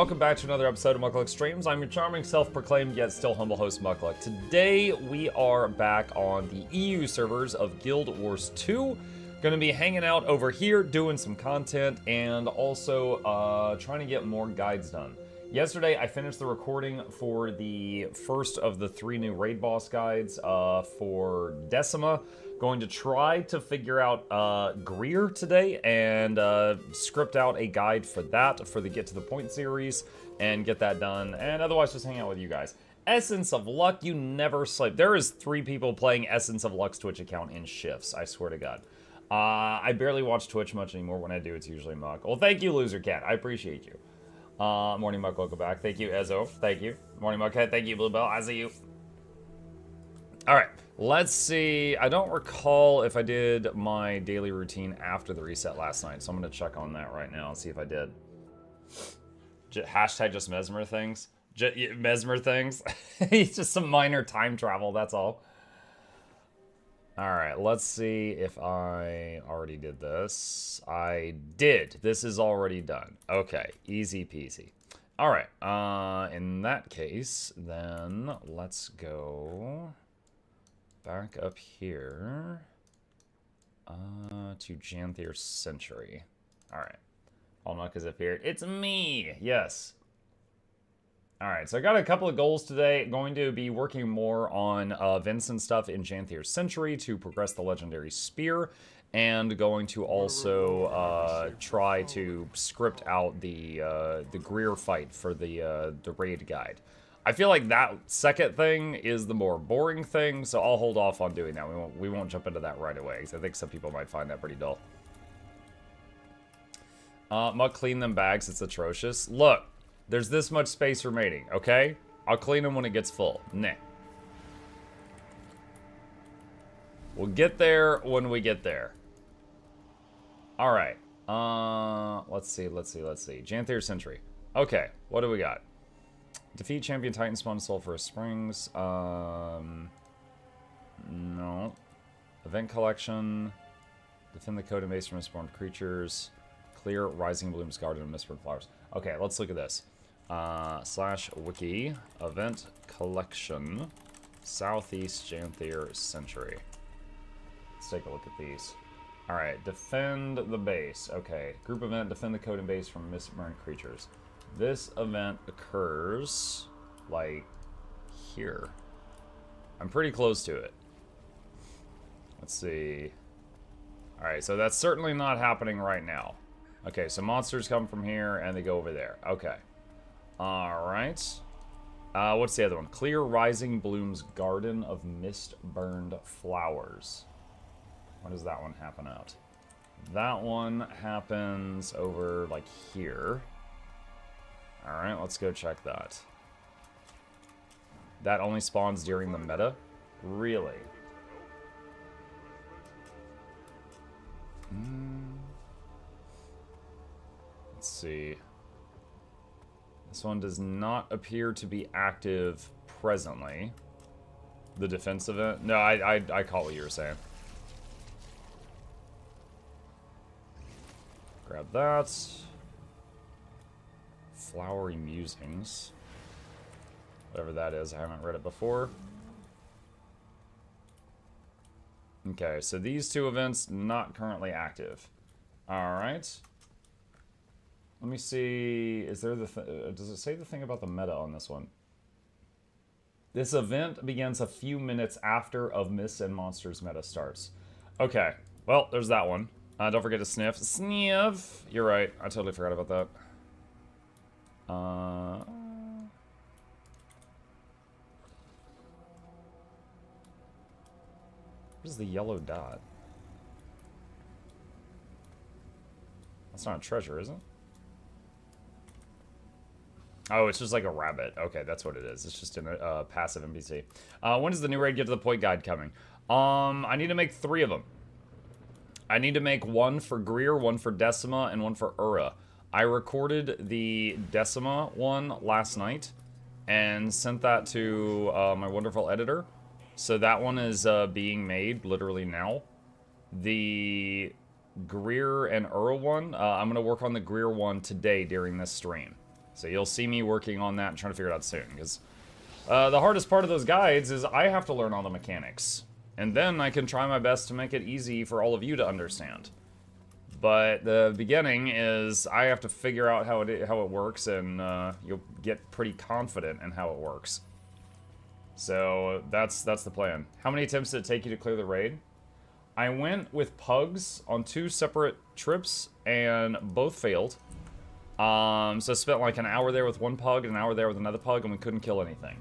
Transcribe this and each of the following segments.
Welcome back to another episode of Mukluk Streams. I'm your charming, self-proclaimed, yet still humble host, Mukluk. Today, we are back on the EU servers of Guild Wars 2. Gonna be hanging out over here, doing some content, and also trying to get more guides done. Yesterday, I finished the recording for the first of the 3 new raid boss guides for Decima. Going to try to figure out Greer today and script out a guide for that for the Get to the Point series and get that done, and otherwise just hang out with you guys. Essence of Luck, you never sleep. There is 3 people playing Essence of Luck's Twitch account in shifts, I swear to God. I barely watch Twitch much anymore. When I do, it's usually Muck. Well, thank you, Loser Cat. I appreciate you. Morning Muck, welcome back. Thank you, Ezo. Thank you. Morning Muck Cat. Thank you, Bluebell. I see you. Alright, let's see. I don't recall if I did my daily routine after the reset last night, so I'm going to check on that right now and see if I did. Hashtag just Mesmer things. Mesmer things. It's just some minor time travel, that's all. Alright, let's see if I already did this. I did. This is already done. Okay, easy peasy. Alright, in that case, then let's go back up here to Janthir Century. Alright. Almuk has appeared. It's me! Yes. Alright, so I got a couple of goals today. Going to be working more on Vincent stuff in Janthir Century to progress the Legendary Spear, and going to also try to script out the Greer fight for the raid guide. I feel like that second thing is the more boring thing, so I'll hold off on doing that. We won't jump into that right away, because I think some people might find that pretty dull. Muck, clean them bags, it's atrocious. Look, there's this much space remaining, okay? I'll clean them when it gets full. Nah. We'll get there when we get there. Alright. Let's see. Janthir Century. Okay, what do we got? Defeat Champion Titan Spawn Sulphurous Springs. No. Event Collection. Defend the code and base from misborn creatures. Clear Rising Bloom's Garden of Misborn Flowers. Okay, let's look at this. /wiki. Event Collection. Southeast Janthir Century. Let's take a look at these. Alright, defend the base. Okay, group event, defend the code and base from misborn creatures. This event occurs, like, here. I'm pretty close to it. Let's see. Alright, so that's certainly not happening right now. Okay, so monsters come from here, and they go over there. Okay. Alright. What's the other one? Clear Rising Bloom's Garden of Mist-Burned Flowers. When does that one happen out? That one happens over, like, here. Alright, let's go check that. That only spawns during the meta? Really? Let's see. This one does not appear to be active presently. The defense event? No, I caught what you were saying. Grab that. Flowery Musings. Whatever that is, I haven't read it before. Okay, so these 2 events not currently active. Alright. Let me see, is there does it say the thing about the meta on this one? This event begins a few minutes after of Myths and Monsters meta starts. Okay, well, there's that one. Don't forget to sniff. Sniff! You're right, I totally forgot about that. What is the yellow dot? That's not a treasure, is it? Oh, it's just like a rabbit. Okay, that's what it is. It's just a passive NPC. When does the new raid Get to the Point guide coming? I need to make 3 of them. I need to make 1 for Greer, 1 for Decima, and 1 for Ura. I recorded the Decima one last night and sent that to my wonderful editor. So that one is being made literally now. The Greer and Ura one, I'm going to work on the Greer one today during this stream. So you'll see me working on that and trying to figure it out soon, because the hardest part of those guides is I have to learn all the mechanics. And then I can try my best to make it easy for all of you to understand. But the beginning is I have to figure out how it works, and you'll get pretty confident in how it works. So that's the plan. How many attempts did it take you to clear the raid? I went with pugs on 2 separate trips, and both failed. So I spent like an hour there with one pug and an hour there with another pug, and we couldn't kill anything.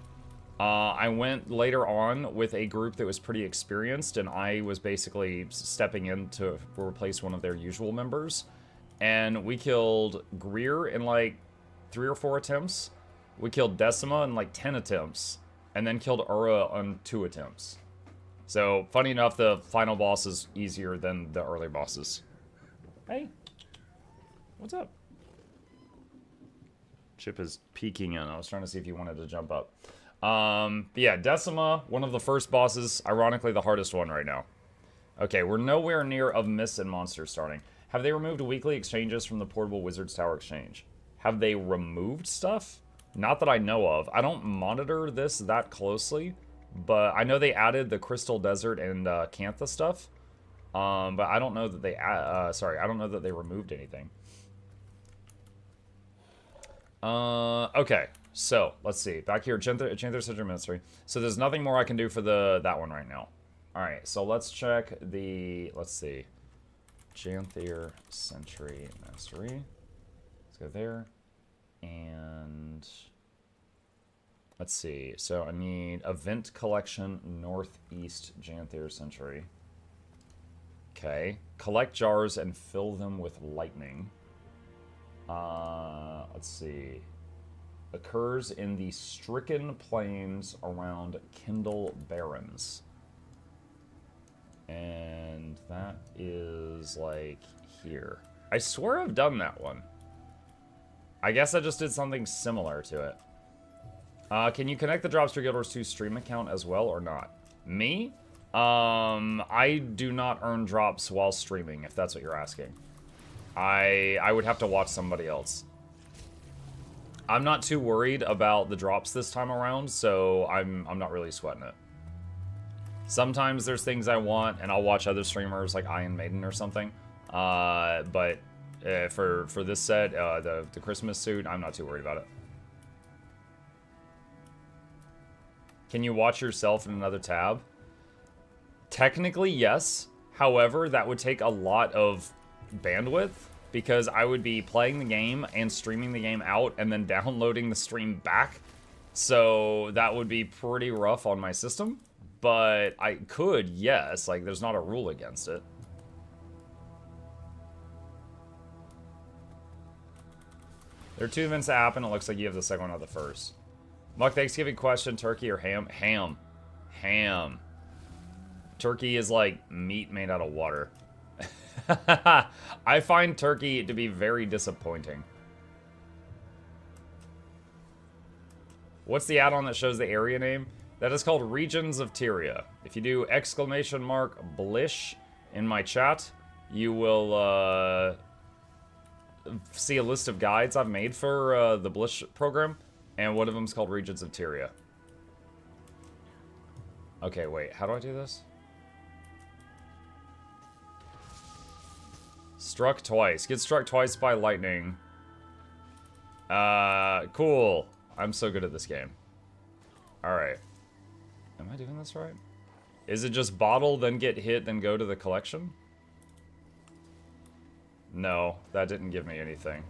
I went later on with a group that was pretty experienced, and I was basically stepping in to replace one of their usual members. And we killed Greer in like 3 or 4 attempts. We killed Decima in like 10 attempts. And then killed Ura on 2 attempts. So, funny enough, the final boss is easier than the early bosses. Hey. What's up? Chip is peeking in. I was trying to see if he wanted to jump up. But yeah, Decima, one of the first bosses, ironically the hardest one right now. Okay, we're nowhere near of Mists and Monsters starting. Have they removed weekly exchanges from the Portable Wizards Tower Exchange? Have they removed stuff? Not that I know of. I don't monitor this that closely, but I know they added the Crystal Desert and Cantha stuff. But I don't know that they, I don't know that they removed anything. Okay. So, let's see. Back here, Janthir Central Ministry. So there's nothing more I can do for that one right now. Alright, so let's check the, let's see. Janthir Century Ministry. Let's go there. And let's see. So I need Event Collection Northeast Janthir Century. Okay. Collect jars and fill them with lightning. Let's see. Occurs in the stricken plains around Kindle Barrens. And that is like here. I swear I've done that one. I guess I just did something similar to it. Can you connect the drops to Guild Wars 2 stream account as well or not? Me? I do not earn drops while streaming, if that's what you're asking. I would have to watch somebody else. I'm not too worried about the drops this time around, so I'm not really sweating it. Sometimes there's things I want, and I'll watch other streamers like Iron Maiden or something. But for this set, the Christmas suit, I'm not too worried about it. Can you watch yourself in another tab? Technically, yes. However, that would take a lot of bandwidth, because I would be playing the game and streaming the game out and then downloading the stream back. So that would be pretty rough on my system. But I could, yes. Like, there's not a rule against it. There are 2 events that happen. It looks like you have the second one, not the first. Muck, Thanksgiving question, turkey or ham? Ham. Ham. Turkey is like meat made out of water. I find turkey to be very disappointing. What's the add-on that shows the area name? That is called Regions of Tyria. If you do ! Blish in my chat, you will see a list of guides I've made for the Blish program, and one of them is called Regions of Tyria. Okay, wait, how do I do this? Struck twice. Get struck twice by lightning. Cool. I'm so good at this game. Alright. Am I doing this right? Is it just bottle, then get hit, then go to the collection? No, that didn't give me anything.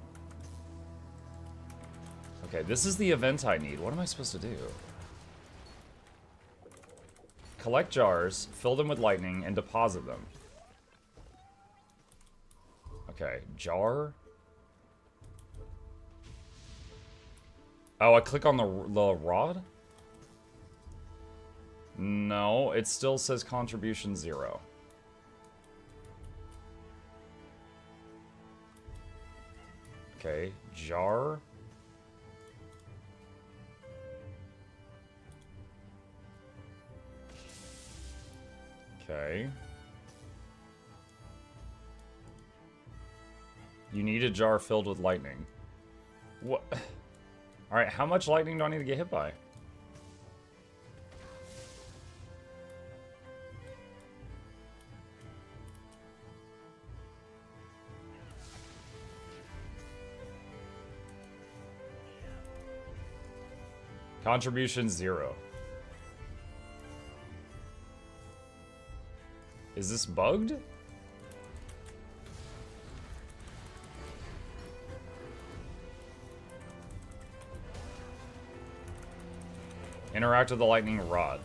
Okay, this is the event I need. What am I supposed to do? Collect jars, fill them with lightning, and deposit them. Okay, jar. Oh, I click on the rod? No, it still says contribution 0. Okay, jar. Okay. You need a jar filled with lightning. What? Alright, how much lightning do I need to get hit by? Contribution 0. Is this bugged? Interact with the lightning rod.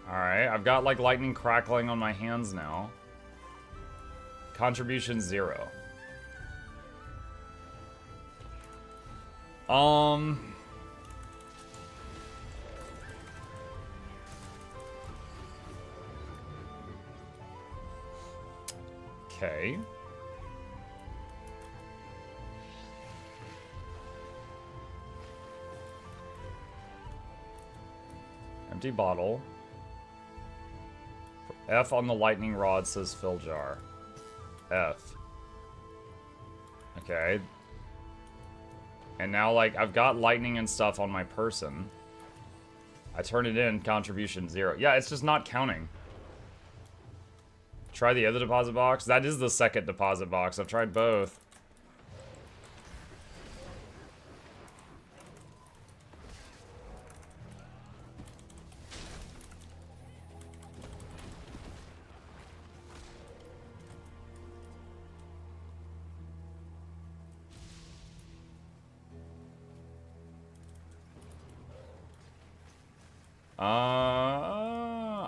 Alright, I've got like lightning crackling on my hands now. Contribution 0. Okay. Empty bottle. F on the lightning rod says fill jar. F. Okay. And now, like, I've got lightning and stuff on my person. I turn it in, contribution 0. Yeah, it's just not counting. Try the other deposit box. That is the second deposit box. I've tried both.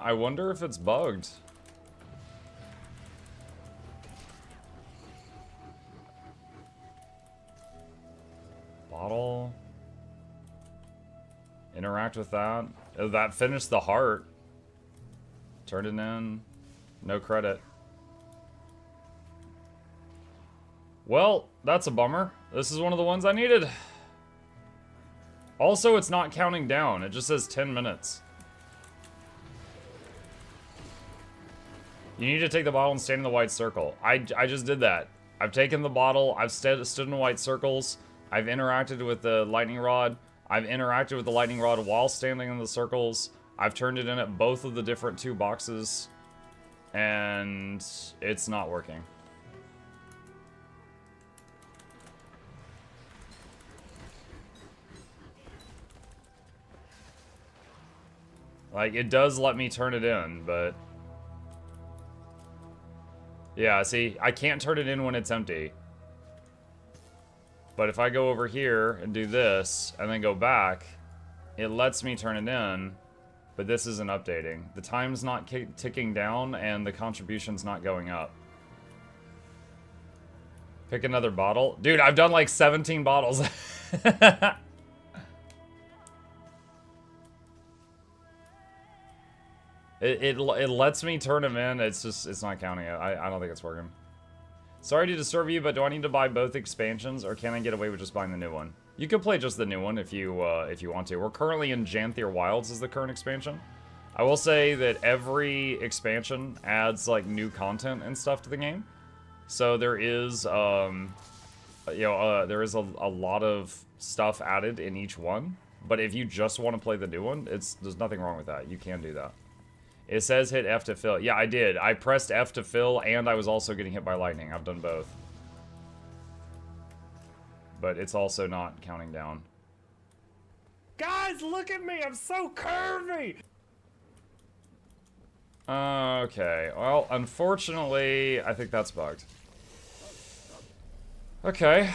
I wonder if it's bugged. Bottle. Interact with that. Oh, that finished the heart. Turned it in. No credit. Well, that's a bummer. This is one of the ones I needed. Also, it's not counting down. It just says 10 minutes. You need to take the bottle and stand in the white circle. I just did that. I've taken the bottle. I've stood in the white circles. I've interacted with the lightning rod. I've interacted with the lightning rod while standing in the circles. I've turned it in at both of the different 2 boxes. And it's not working. Like, it does let me turn it in, but... Yeah, see, I can't turn it in when it's empty. But if I go over here and do this, and then go back, it lets me turn it in, but this isn't updating. The time's not ticking down, and the contribution's not going up. Pick another bottle. Dude, I've done like 17 bottles. It lets me turn them in. It's not counting it. I don't think it's working. Sorry to disturb you, but do I need to buy both expansions, or can I get away with just buying the new one? You can play just the new one if you want to. We're currently in Janthir Wilds is the current expansion. I will say that every expansion adds like new content and stuff to the game. So there is there is a lot of stuff added in each one. But if you just want to play the new one, there's nothing wrong with that. You can do that. It says hit F to fill. Yeah, I did. I pressed F to fill, and I was also getting hit by lightning. I've done both. But it's also not counting down. Guys, look at me! I'm so curvy! Okay. Well, unfortunately, I think that's bugged. Okay.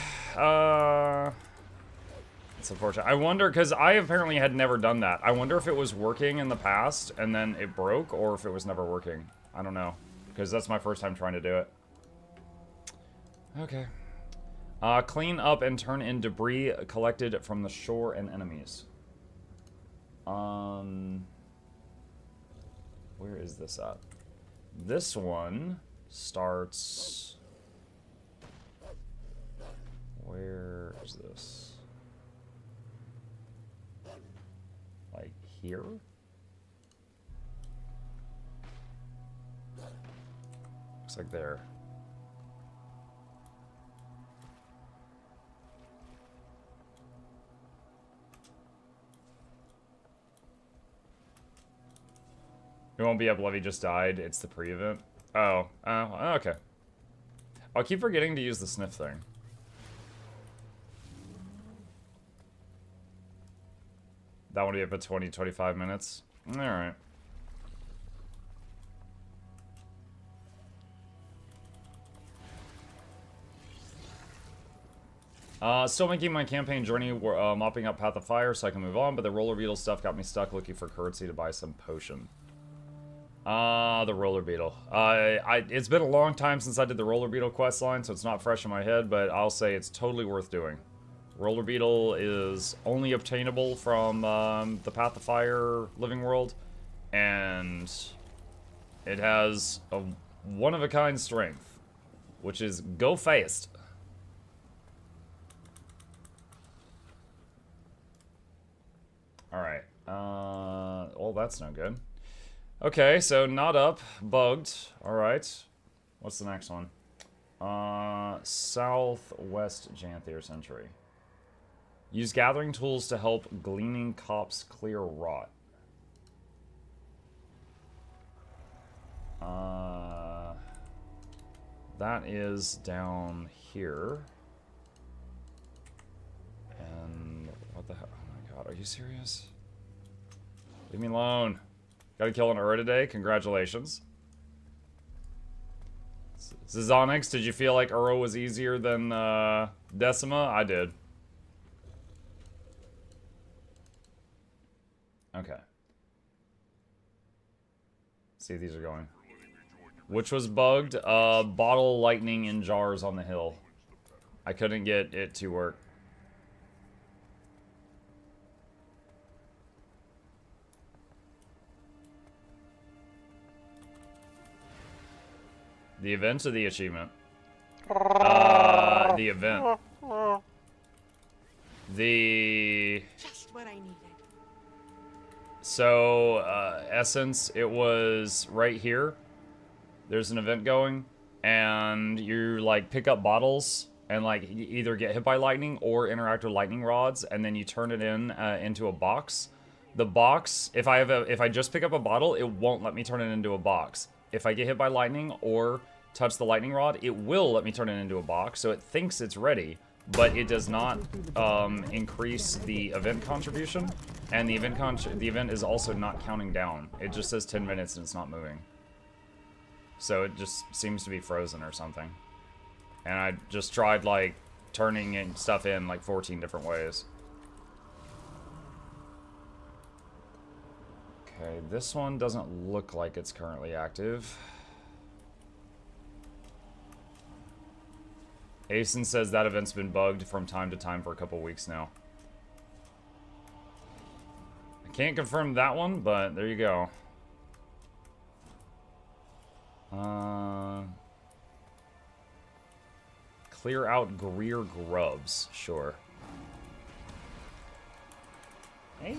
It's unfortunate. I wonder, because I apparently had never done that. I wonder if it was working in the past and then it broke, or if it was never working. I don't know, because that's my first time trying to do it. Okay. Clean up and turn in debris collected from the shore and enemies. Where is this at? This one starts... Where is this? here? Looks like there. It won't be up, Levy just died. It's the pre-event. Oh, okay. I'll keep forgetting to use the sniff thing. That one will be up at 20, 25 minutes. Alright. Still making my campaign journey, mopping up Path of Fire so I can move on, but the roller beetle stuff got me stuck looking for currency to buy some potion. The roller beetle. It's been a long time since I did the roller beetle quest line, so it's not fresh in my head, but I'll say it's totally worth doing. Roller beetle is only obtainable from the Path of Fire living world, and it has a one-of-a-kind strength, which is go fast. Alright, well, that's no good. Okay, so not up, bugged. Alright, what's the next one? Southwest Janthir Century. Use gathering tools to help gleaning cops clear rot. That is down here. And what the hell? Oh my god, are you serious? Leave me alone. Gotta kill an Ur today. Congratulations. Zizonix, did you feel like Uro was easier than Decima? I did. Okay. See if these are going. Which was bugged? Bottle lightning in jars on the hill. I couldn't get it to work. The event or the achievement? The event. Just what I needed. So, Essence, it was right here. There's an event going, and you, like, pick up bottles, and, like, you either get hit by lightning or interact with lightning rods, and then you turn it into a box. The box, if I just pick up a bottle, it won't let me turn it into a box. If I get hit by lightning or touch the lightning rod, it will let me turn it into a box, so it thinks it's ready, but it does not increase the event contribution, and the event is also not counting down. It just says 10 minutes and it's not moving. So it just seems to be frozen or something. And I just tried, like, turning stuff in, like, 14 different ways. Okay, this one doesn't look like it's currently active. Asen says that event's been bugged from time to time for a couple weeks now. I can't confirm that one, but there you go. Clear out Greer grubs, sure. Hey.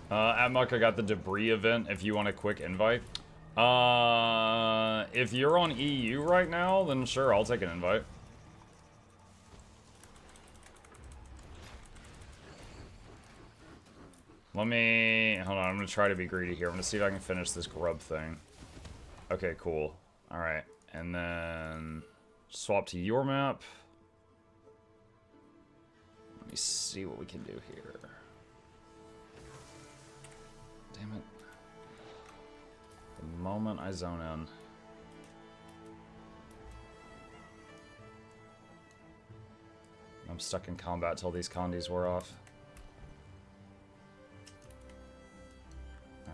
Atmuck, I got the debris event if you want a quick invite. If you're on EU right now, then sure, I'll take an invite. Let me... Hold on, I'm gonna try to be greedy here. I'm gonna see if I can finish this grub thing. Okay, cool. Alright, and then... swap to your map. Let me see what we can do here. Damn it. The moment I zone in. I'm stuck in combat till these condies wear off.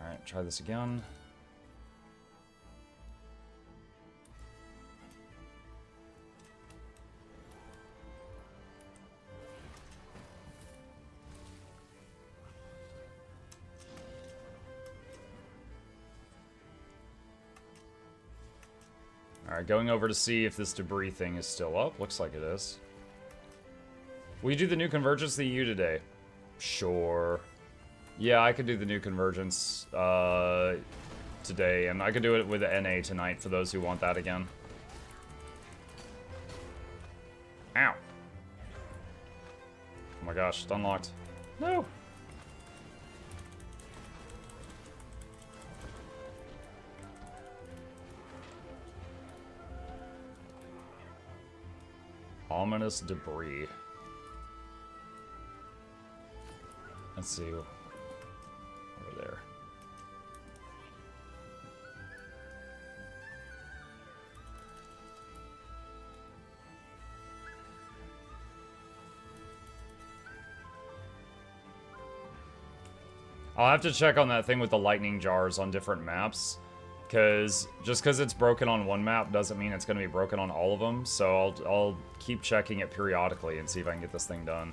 Alright, try this again. Alright, going over to see if this debris thing is still up. Looks like it is. Will you do the new Convergence of the EU today? Sure. Yeah, I could do the new Convergence today, and I could do it with the NA tonight for those who want that again. Ow. Oh my gosh, it's unlocked. No. Ominous debris. Let's see. Over there. I'll have to check on that thing with the lightning jars on different maps. Because just because it's broken on one map doesn't mean it's going to be broken on all of them. So I'll keep checking it periodically and see if I can get this thing done.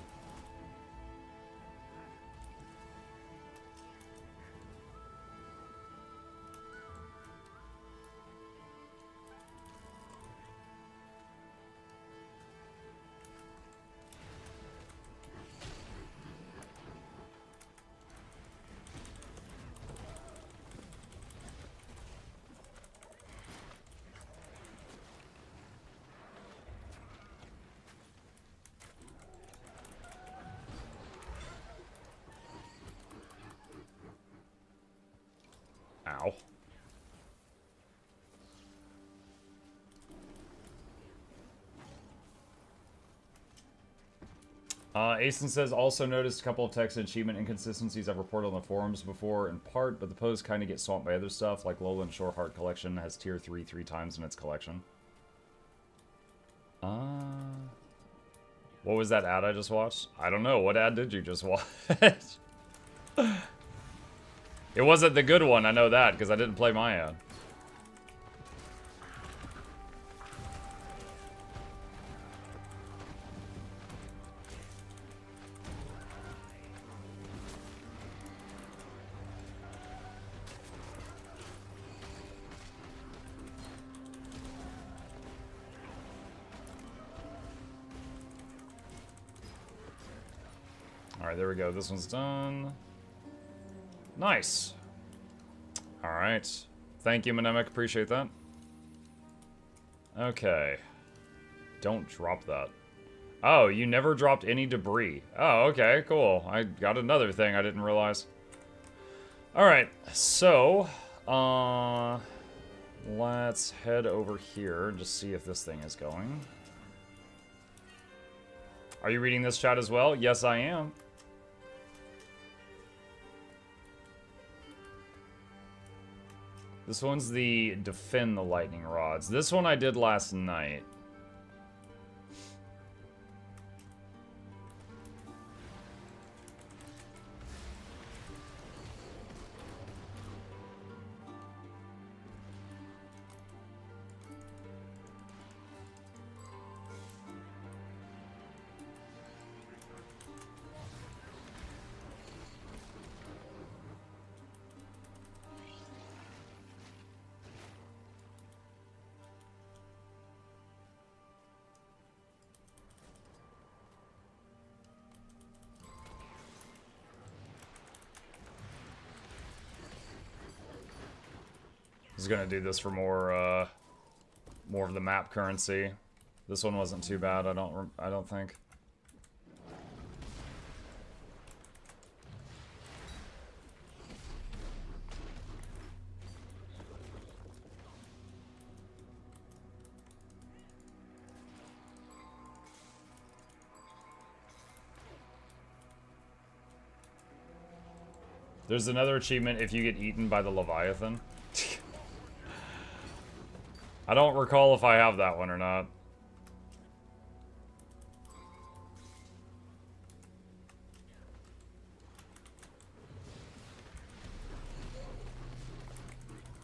Ow. Asen says, also noticed a couple of text and achievement inconsistencies I've reported on the forums before, in part, but the posts kind of get swamped by other stuff, like Lowland Shore Heart Collection has tier 3 times in its collection. What was that ad I just watched? I don't know. What ad did you just watch? It wasn't the good one, I know that, because I didn't play my ad. Alright, there we go. This one's done. Nice. Alright. Thank you, Mnemonic. Appreciate that. Okay. Don't drop that. Oh, you never dropped any debris. Oh, okay, cool. I got another thing I didn't realize. Alright, so... let's head over here and just see if this thing is going. Are you reading this chat as well? Yes, I am. This one's the defend the lightning rods. This one I did last night. I was gonna do this for more of the map currency. This one wasn't too bad. I don't think. There's another achievement if you get eaten by the Leviathan. I don't recall if I have that one or not.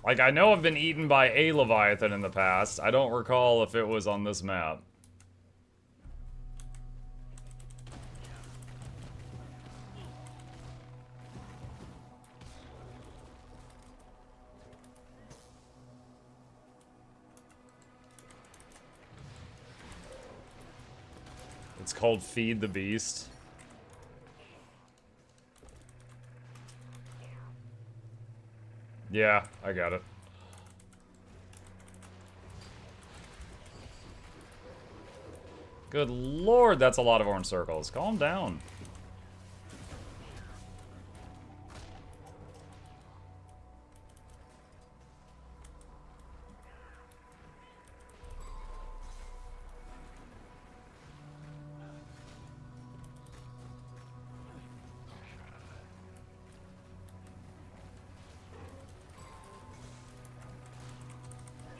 Like, I know I've been eaten by a Leviathan in the past. I don't recall if it was on this map. It's called Feed the Beast. Yeah, I got it. Good lord, that's a lot of orange circles. Calm down.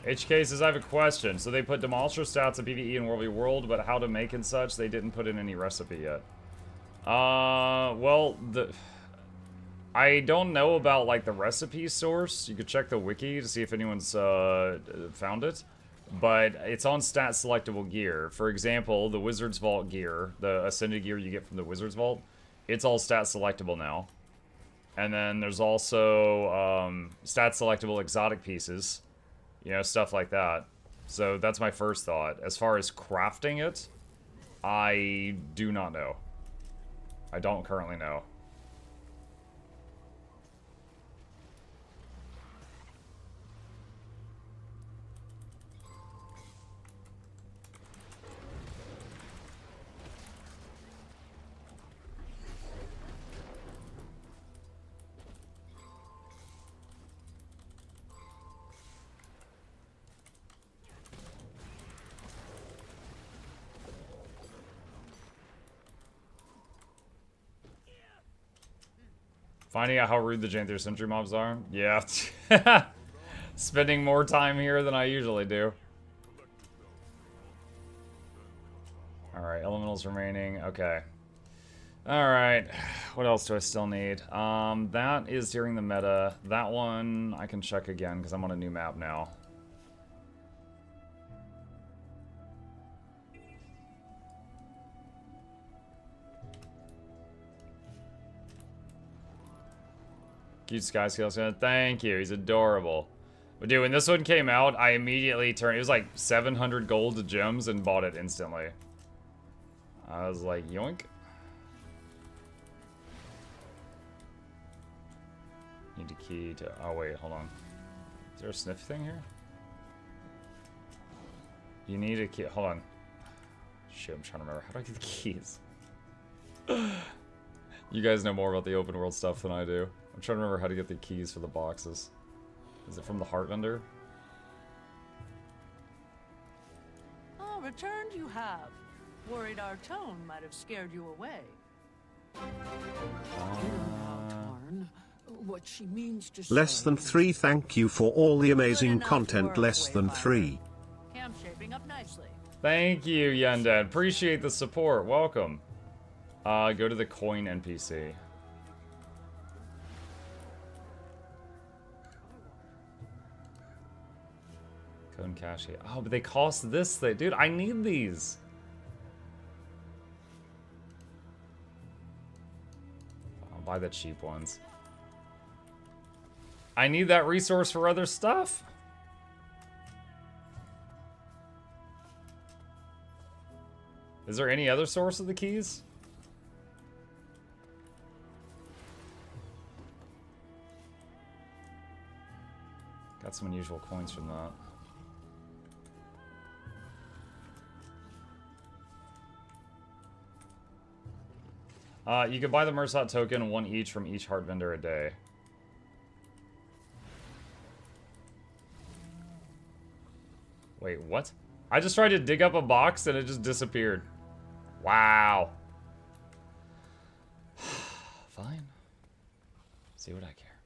HK says, I have a question. So they put demolisher stats of PvE in World v World, but how to make and such, they didn't put in any recipe yet. Well, I don't know about, like, the recipe source. You could check the wiki to see if anyone's, found it. But it's on stat selectable gear. For example, the Wizard's Vault gear, the Ascended gear you get from the Wizard's Vault, it's all stat selectable now. And then there's also, stat selectable exotic pieces. You know, stuff like that. So that's my first thought. As far as crafting it, I do not know. I don't currently know. Finding out how rude the Janthir sentry mobs are? Yeah. Spending more time here than I usually do. Alright, elementals remaining. Okay. Alright. What else do I still need? That is during the meta. That one I can check again because I'm on a new map now. Cute Sky Scales. Thank you. He's adorable. But dude, when this one came out, I immediately turned. It was like 700 gold to gems and bought it instantly. I was like, yoink. Need a key to. Oh, wait, hold on. Is there a sniff thing here? You need a key. Hold on. Shit, I'm trying to remember. How do I get the keys? You guys know more about the open world stuff than I do. I'm trying to remember how to get the keys for the boxes. Is it from the heart vendor? Oh, returned you have. Worried our tone might have scared you away. What she means to Less than 3. Thank you for all the amazing content. Less than 3. Camp shaping up nicely. Thank you, Yenda. Appreciate the support. Welcome. Go to the coin NPC. Cone cache. Oh, but they cost this thing. Dude, I need these. I'll buy the cheap ones. I need that resource for other stuff. Is there any other source of the keys? Got some unusual coins from that. You can buy the Mersat token, 1 each from each heart vendor a day. Wait, what? I just tried to dig up a box and it just disappeared. Wow. Fine. See what I care.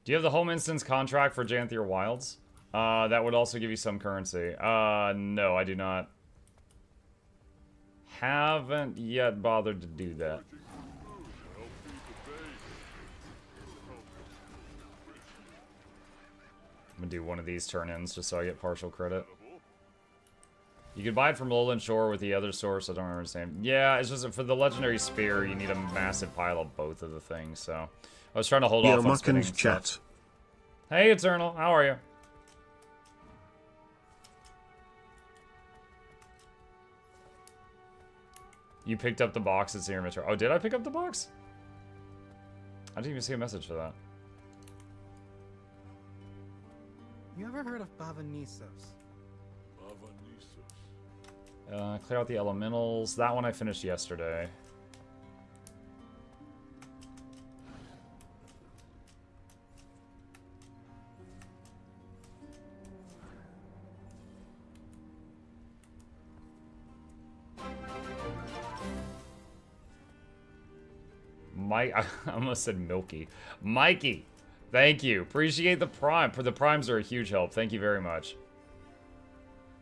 Do you have the home instance contract for Janthir Wilds? That would also give you some currency. No, I do not. Haven't yet bothered to do that. I'm gonna do one of these turn-ins just so I get partial credit. You could buy it from Lowland Shore with the other source. I don't understand. Yeah, it's just for the legendary spear, you need a massive pile of both of the things. So I was trying to hold off on spinning chat. Stuff. Hey, Eternal, how are you? You picked up the box that's in your inventory. Oh, did I pick up the box? I didn't even see a message for that. You ever heard of Bavanisos? Clear out the elementals. That one I finished yesterday. Mike, I almost said Milky. Mikey, thank you. Appreciate the prime. The primes are a huge help. Thank you very much.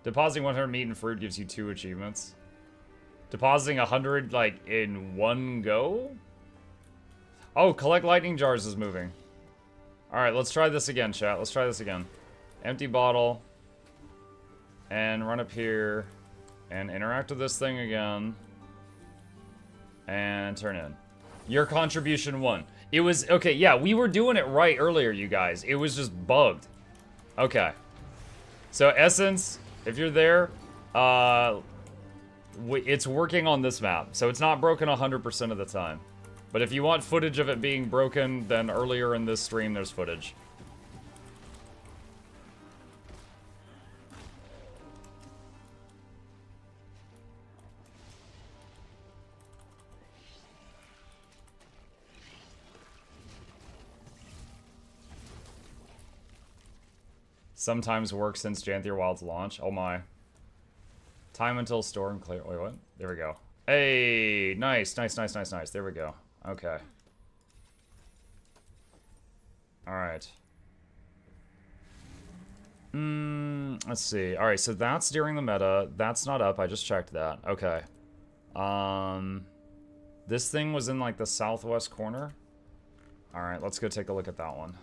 Depositing 100 meat and fruit gives you 2 achievements. Depositing 100, like, in one go? Oh, collect lightning jars is moving. Alright, let's try this again, chat. Let's try this again. Empty bottle. And run up here. And interact with this thing again. And turn in. Your contribution 1. It was, okay, yeah, we were doing it right earlier, you guys. It was just bugged. Okay. So, Essence, if you're there, it's working on this map. So it's not broken 100% of the time. But if you want footage of it being broken, then earlier in this stream, there's footage. Sometimes works since Janthir Wild's launch. Oh my. Time until storm clear. Wait, what? There we go. Hey, nice, nice, nice, nice, nice. There we go. Okay. Alright. Let's see. Alright, so that's during the meta. That's not up. I just checked that. Okay. This thing was in, like, the southwest corner. Alright, let's go take a look at that one.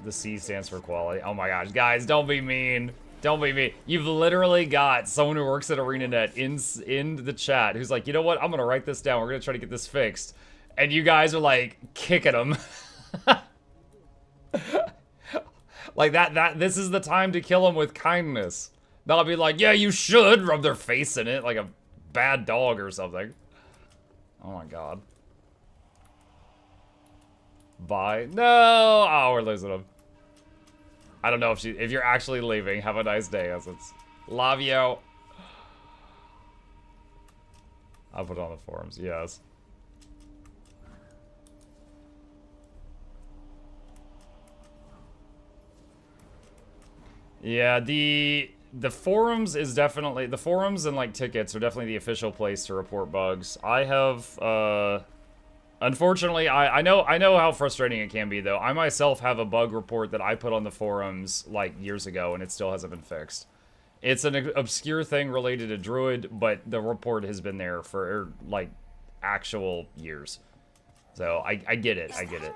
The C stands for quality. Oh my gosh, guys, don't be mean. Don't be mean. You've literally got someone who works at ArenaNet in the chat who's like, you know what? I'm gonna write this down. We're gonna try to get this fixed. And you guys are like kicking them. Like this is the time to kill them with kindness. They'll be like, yeah, you should rub their face in it like a bad dog or something. Oh my god. Bye. No! Oh, we're losing them. I don't know if you're actually leaving. Have a nice day, Essence. Love you. I'll put it on the forums, yes. Yeah, the forums is definitely, the forums and like tickets are definitely the official place to report bugs. I have, unfortunately, I know how frustrating it can be, though. I myself have a bug report that I put on the forums, like, years ago, and it still hasn't been fixed. It's an obscure thing related to Druid, but the report has been there for, like, actual years. So, I get it, I get it.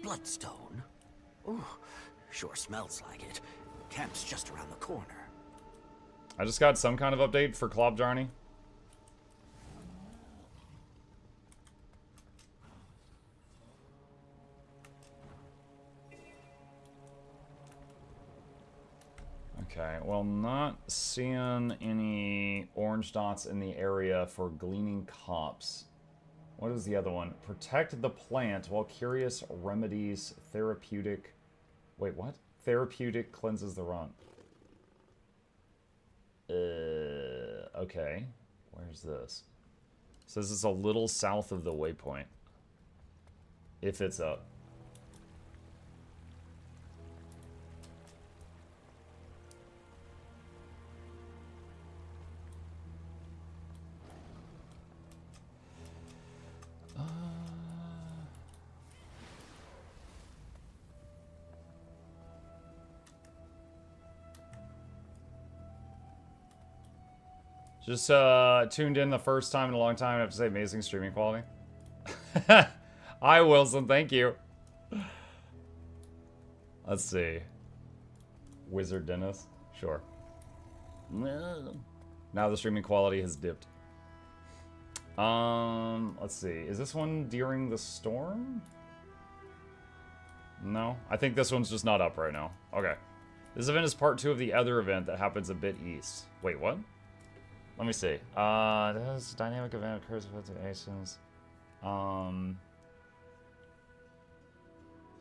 Bloodstone? Ooh, sure smells like it. Camp's just around the corner. I just got some kind of update for Klopp Journey. Okay, well, not seeing any orange dots in the area for gleaning cops. What is the other one? Protect the plant while curious remedies therapeutic... Wait, what? Therapeutic cleanses the runt. Okay. Where's this? It says it's a little south of the waypoint. If it's up. Just tuned in the first time in a long time. I have to say, amazing streaming quality. Hi, Wilson. Thank you. Let's see. Wizard Dennis? Sure. Now the streaming quality has dipped. Let's see. Is this one during the storm? No? I think this one's just not up right now. Okay. This event is part 2 of the other event that happens a bit east. Wait, what? Let me see. This dynamic event occurs with the Asians.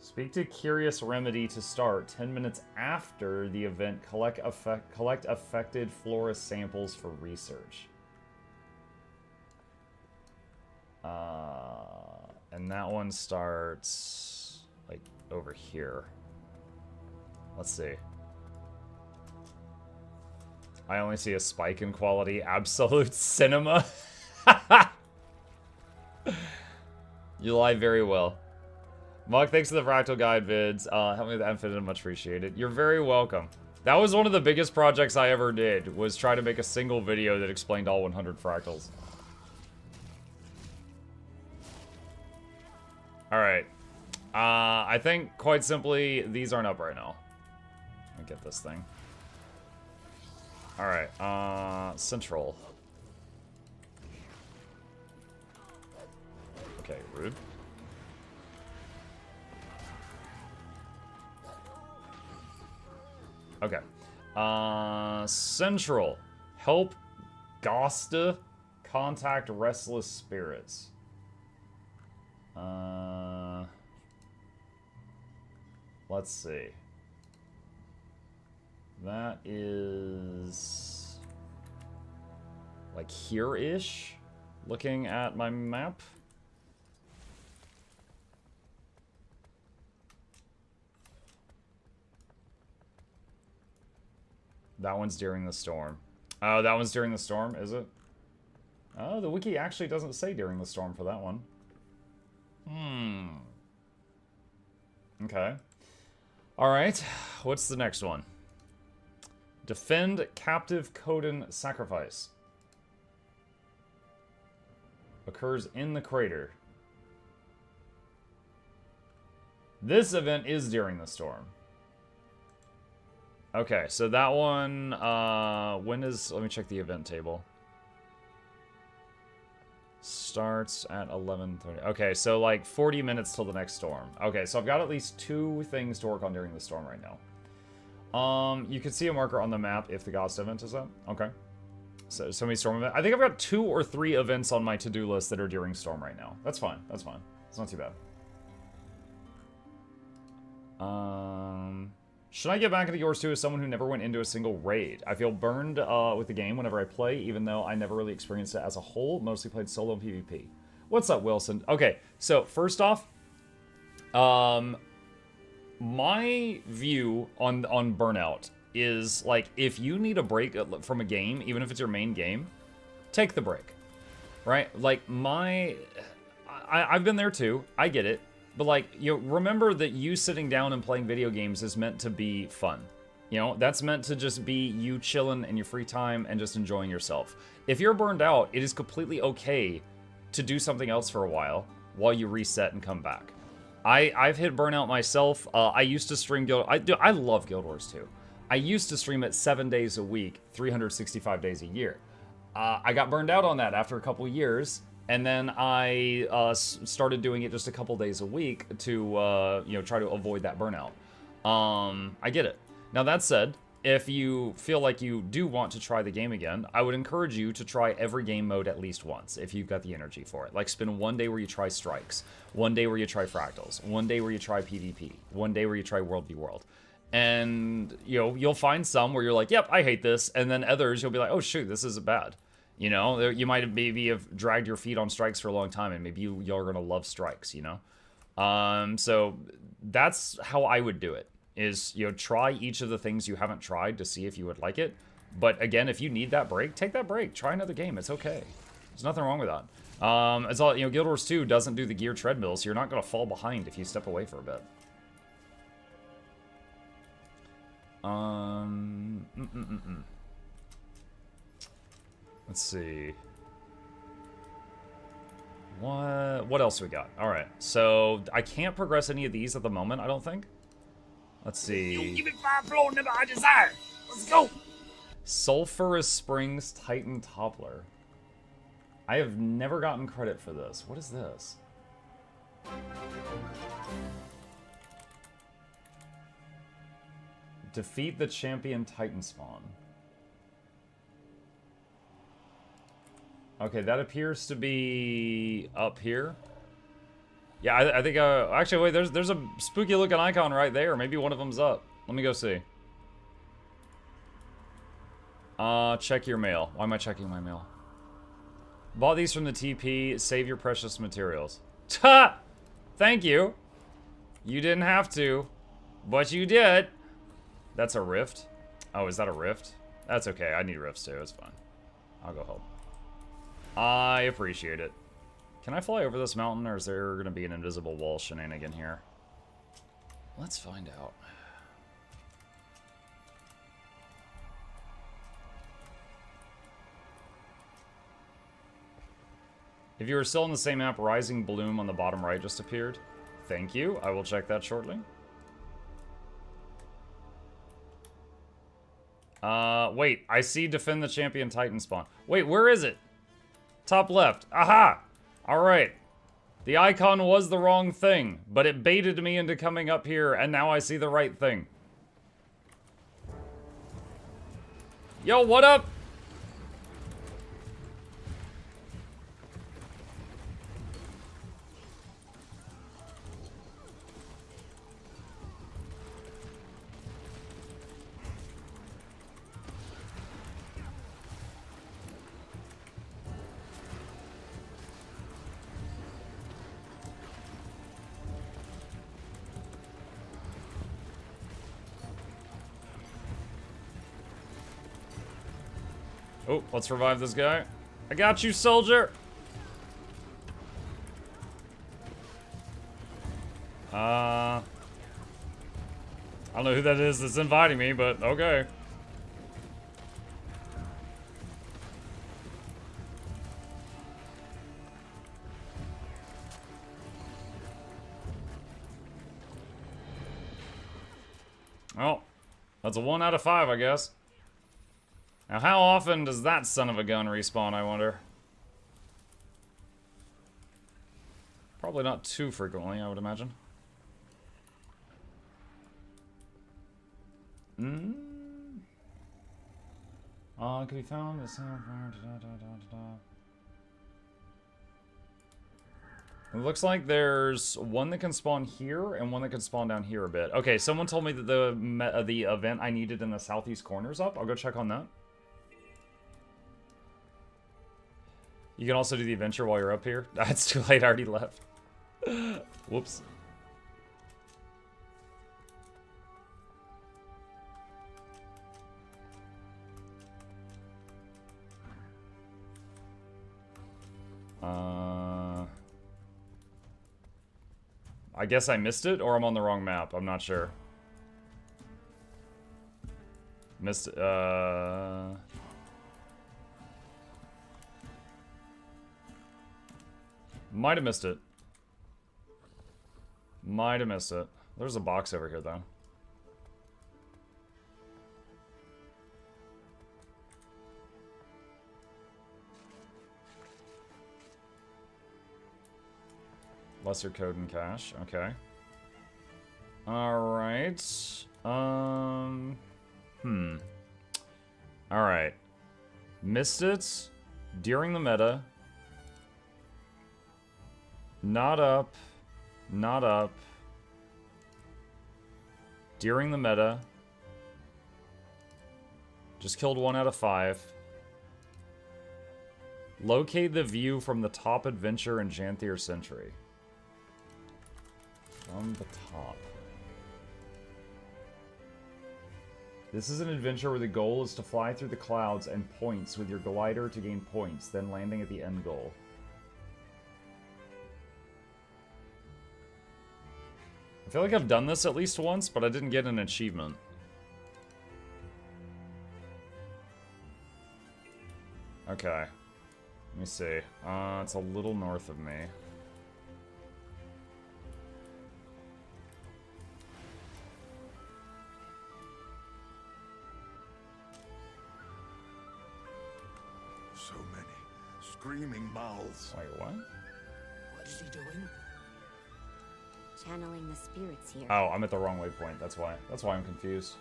Speak to Curious Remedy to start 10 minutes after the event. Collect affected florist samples for research. And that one starts like over here. Let's see. I only see a spike in quality. Absolute cinema. You lie very well. Muk, thanks for the Fractal Guide vids. Help me with that infinite, much appreciated. You're very welcome. That was one of the biggest projects I ever did, was try to make a single video that explained all 100 fractals. Alright. I think, quite simply, these aren't up right now. Let me get this thing. Alright, Central. Okay, rude. Okay. Central. Help Gosta contact restless spirits. Let's see. That is like here-ish, looking at my map. That one's during the storm. Oh, that one's during the storm, is it? Oh, the wiki actually doesn't say during the storm for that one. Okay. Alright, what's the next one? Defend Captive Coden Sacrifice. Occurs in the crater. This event is during the storm. Okay, so that one, when is, let me check the event table. Starts at 11:30. Okay, so like 40 minutes till the next storm. Okay, so I've got at least 2 things to work on during the storm right now. You can see a marker on the map if the Ghost event is up. Okay. So many storm event. I think I've got 2 or 3 events on my to-do list that are during storm right now. That's fine. That's fine. It's not too bad. Should I get back into yours too as someone who never went into a single raid? I feel burned with the game whenever I play, even though I never really experienced it as a whole. Mostly played solo and PvP. What's up, Wilson? Okay, so first off, my view on burnout is like, if you need a break from a game, even if it's your main game, take the break, right? Like I've been there too. I get it. But like, you remember that you sitting down and playing video games is meant to be fun. You know, that's meant to just be you chilling in your free time and just enjoying yourself. If you're burned out, it is completely okay to do something else for a while you reset and come back. I've hit burnout myself. I used to stream I love Guild Wars 2. I used to stream it 7 days a week, 365 days a year. I got burned out on that after a couple years. And then I started doing it just a couple days a week to, you know, try to avoid that burnout. I get it. Now, that said, if you feel like you do want to try the game again, I would encourage you to try every game mode at least once, if you've got the energy for it. Like, spend one day where you try strikes, one day where you try fractals, one day where you try PvP, one day where you try World v World. And, you know, you'll find some where you're like, yep, I hate this. And then others, you'll be like, oh, shoot, this is bad. You know, you might have maybe have dragged your feet on strikes for a long time, and maybe you're going to love strikes, you know? So that's how I would do it, is, you know, try each of the things you haven't tried to see if you would like it. But again, if you need that break, take that break. Try another game. It's okay. There's nothing wrong with that. It's all, you know, Guild Wars 2 doesn't do the gear treadmill, so you're not going to fall behind if you step away for a bit. Let's see. What else we got? All right, so I can't progress any of these at the moment, I don't think. Let's see. Give it fire flow, never I desire. Let's go. Sulphurous Springs Titan Toppler. I have never gotten credit for this. What is this? Defeat the champion Titan spawn. Okay, that appears to be up here. Yeah, I think, actually, wait, there's a spooky looking icon right there. Maybe one of them's up. Let me go see. Check your mail. Why am I checking my mail? Bought these from the TP. Save your precious materials. Ha! Thank you. You didn't have to, but you did. That's a rift. Oh, is that a rift? That's okay. I need rifts too. It's fine. I'll go help. I appreciate it. Can I fly over this mountain, or is there going to be an invisible wall shenanigan here? Let's find out. If you are still in the same map, Rising Bloom on the bottom right just appeared. Thank you. I will check that shortly. Wait. I see Defend the Champion Titan spawn. Wait, where is it? Top left. Aha! Alright. The icon was the wrong thing, but it baited me into coming up here, and now I see the right thing. Yo, what up? Oh, let's revive this guy. I got you, soldier! I don't know who that is that's inviting me, but okay. Oh, that's a 1 out of 5, I guess. Now, how often does that son of a gun respawn, I wonder? Probably not too frequently, I would imagine. Could be found as It looks like there's one that can spawn here and one that can spawn down here a bit. Okay, someone told me that the event I needed in the southeast corner is up. I'll go check on that. You can also do the adventure while you're up here. It's too late, I already left. Whoops. I guess I missed it, or I'm on the wrong map. I'm not sure. Missed it. Might have missed it. Might have missed it. There's a box over here, though. Lesser code and cache. Okay. Alright. Alright. Missed it during the meta. Not up. Not up. During the meta. Just killed 1 out of 5. Locate the view from the top adventure in Janthir Century. From the top. This is an adventure where the goal is to fly through the clouds and points with your glider to gain points, then landing at the end goal. I feel like I've done this at least once, but I didn't get an achievement. Okay. Let me see. It's a little north of me. So many screaming mouths. Wait, what? What is he doing? Channeling the spirits here. Oh, I'm at the wrong waypoint. That's why. That's why I'm confused.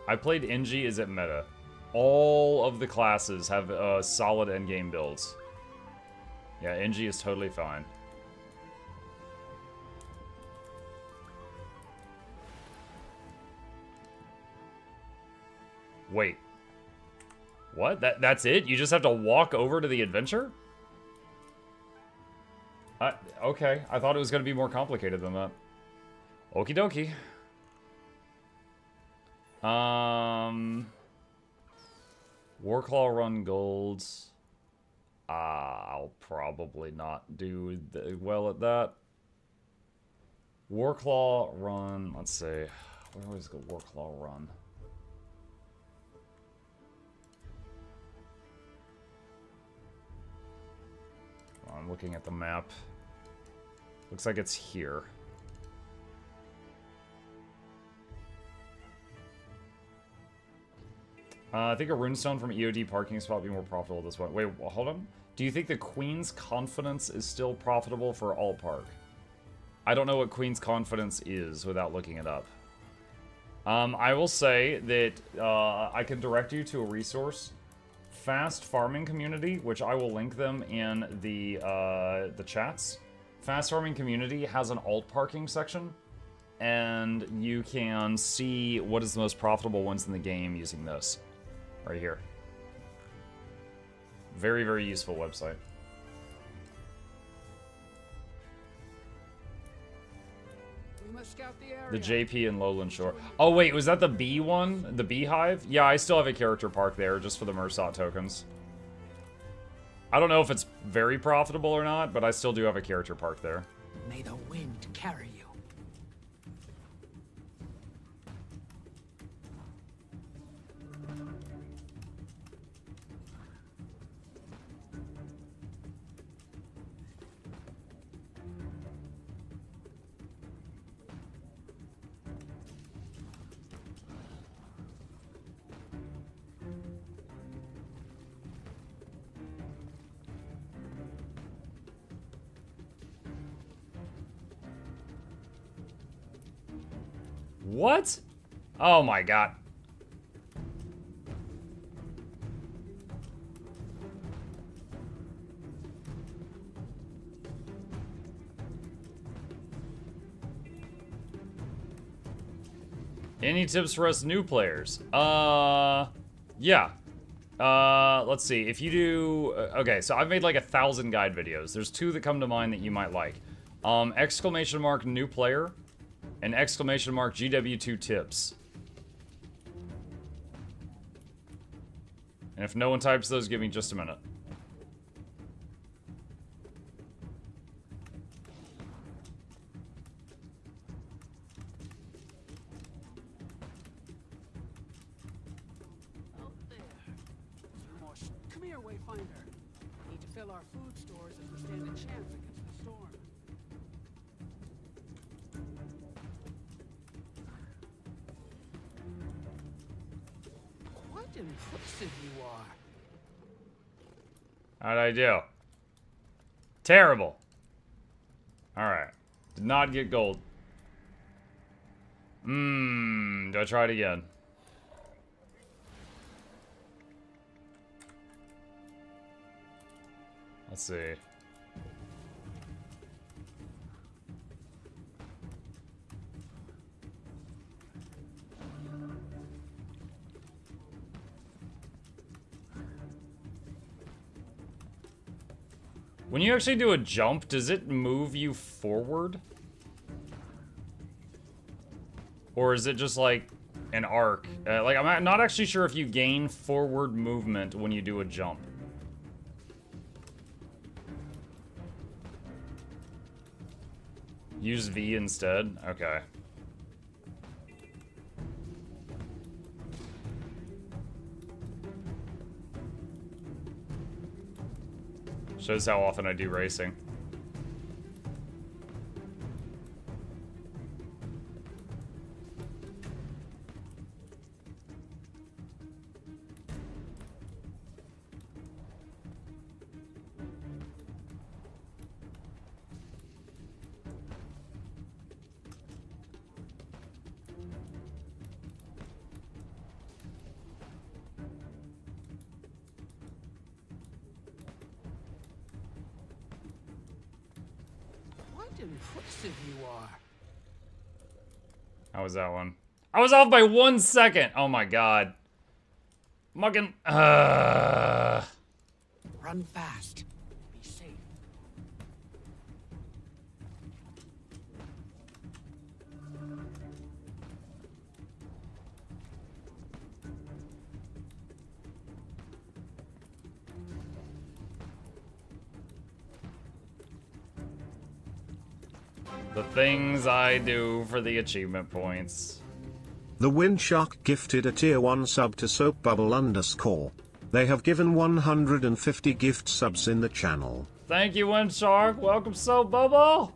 I played NG. Is it meta? All of the classes have solid endgame builds. Yeah, NG is totally fine. Wait. What? That's it? You just have to walk over to the adventure? Okay. I thought it was going to be more complicated than that. Okie dokie. Warclaw run golds. I'll probably not do well at that. Warclaw run. Let's see. Where was the Warclaw run? I'm looking at the map. Looks like it's here. I think a runestone from EOD parking spot would be more profitable this way. Wait, hold on. Do you think the Queen's Confidence is still profitable for Alt Park? I don't know what Queen's Confidence is without looking it up. I will say that I can direct you to a resource. Fast Farming Community, which I will link them in the chats. Fast Farming Community has an alt parking section, and you can see what is the most profitable ones in the game using this. Right here. Very, very useful website. We must scout the area. The JP and Lowland Shore. Oh wait, was that the bee one? The beehive? Yeah, I still have a character park there just for the Mersot tokens. I don't know if it's very profitable or not, but I still do have a character park there. May the wind carry you. What? Oh my god. Any tips for us new players? Yeah. Let's see. If you do... okay, so I've made like 1,000 guide videos. There's 2 that come to mind that you might like. Exclamation mark new player. And exclamation mark GW2 tips. And if no one types those, give me just a minute. Out there. Come here, Wayfinder. Need to fill our food stores if we stand a chance against the storm. Quite impressive you are. How'd I do? Terrible. Alright. Did not get gold. Do I try it again? Let's see. When you actually do a jump, does it move you forward? Or is it just like an arc? Like, I'm not actually sure if you gain forward movement when you do a jump. Use V instead? Okay. Shows how often I do racing. impressive you are. How was that one? I was off by 1 second. Oh my god. Mucking. Run fast. Be safe. The things I do for the achievement points. The Windshark gifted a tier 1 sub to soapbubble_. They have given 150 gift subs in the channel. Thank you, Windshark. Welcome, Soap Bubble.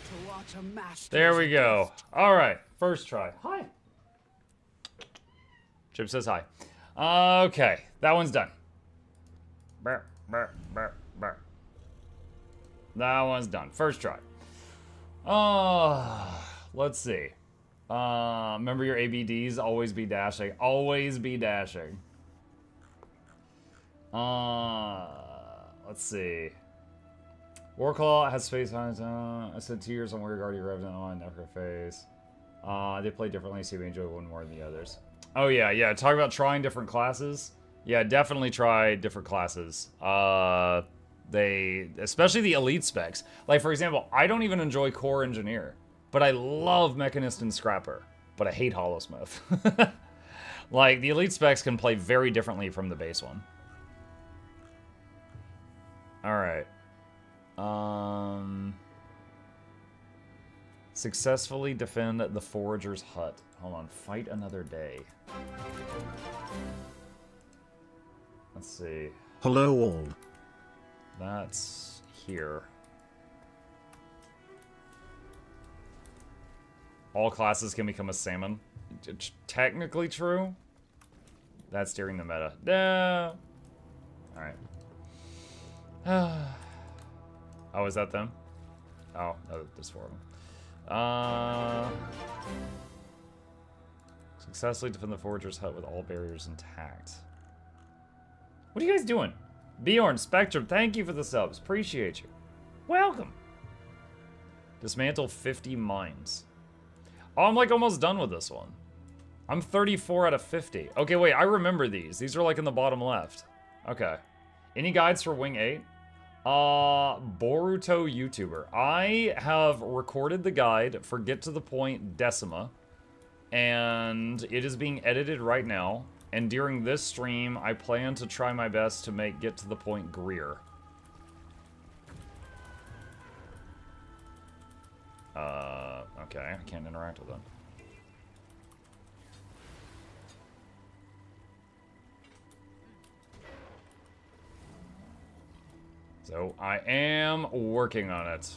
To watch a master. There we go. All right, first try. Hi. Chip says hi. Okay, that one's done. Burr, burr, burr, burr. That one's done. First try. Let's see. Remember your ABDs? Always be dashing. Always be dashing. Let's see. Warclaw has space on his own. I spent 2 years on Warrior Guardian Revenant on Necro Phase. They play differently, so you may enjoy one more than the others. Oh yeah, yeah. Talk about trying different classes. Yeah, definitely try different classes. Especially the elite specs. Like for example, I don't even enjoy Core Engineer, but I love Mechanist and Scrapper, but I hate Hollowsmith. Like the elite specs can play very differently from the base one. All right. Successfully defend the Forager's hut. Hold on, fight another day. Let's see. Hello all. That's here. All classes can become a salmon. Technically true. That's during the meta. No. Alright. Oh, is that them? Oh, no, there's 4 of them. Successfully defend the Forager's hut with all barriers intact. What are you guys doing? Bjorn, Spectrum, thank you for the subs. Appreciate you. Welcome. Dismantle 50 mines. Oh, I'm like almost done with this one. I'm 34 out of 50. Okay, wait, I remember these. These are like in the bottom left. Okay. Any guides for Wing 8? Boruto YouTuber. I have recorded the guide for Get to the Point Decima, and it is being edited right now. And during this stream, I plan to try my best to make Get to the Point Greer. Okay, I can't interact with them. So I am working on it.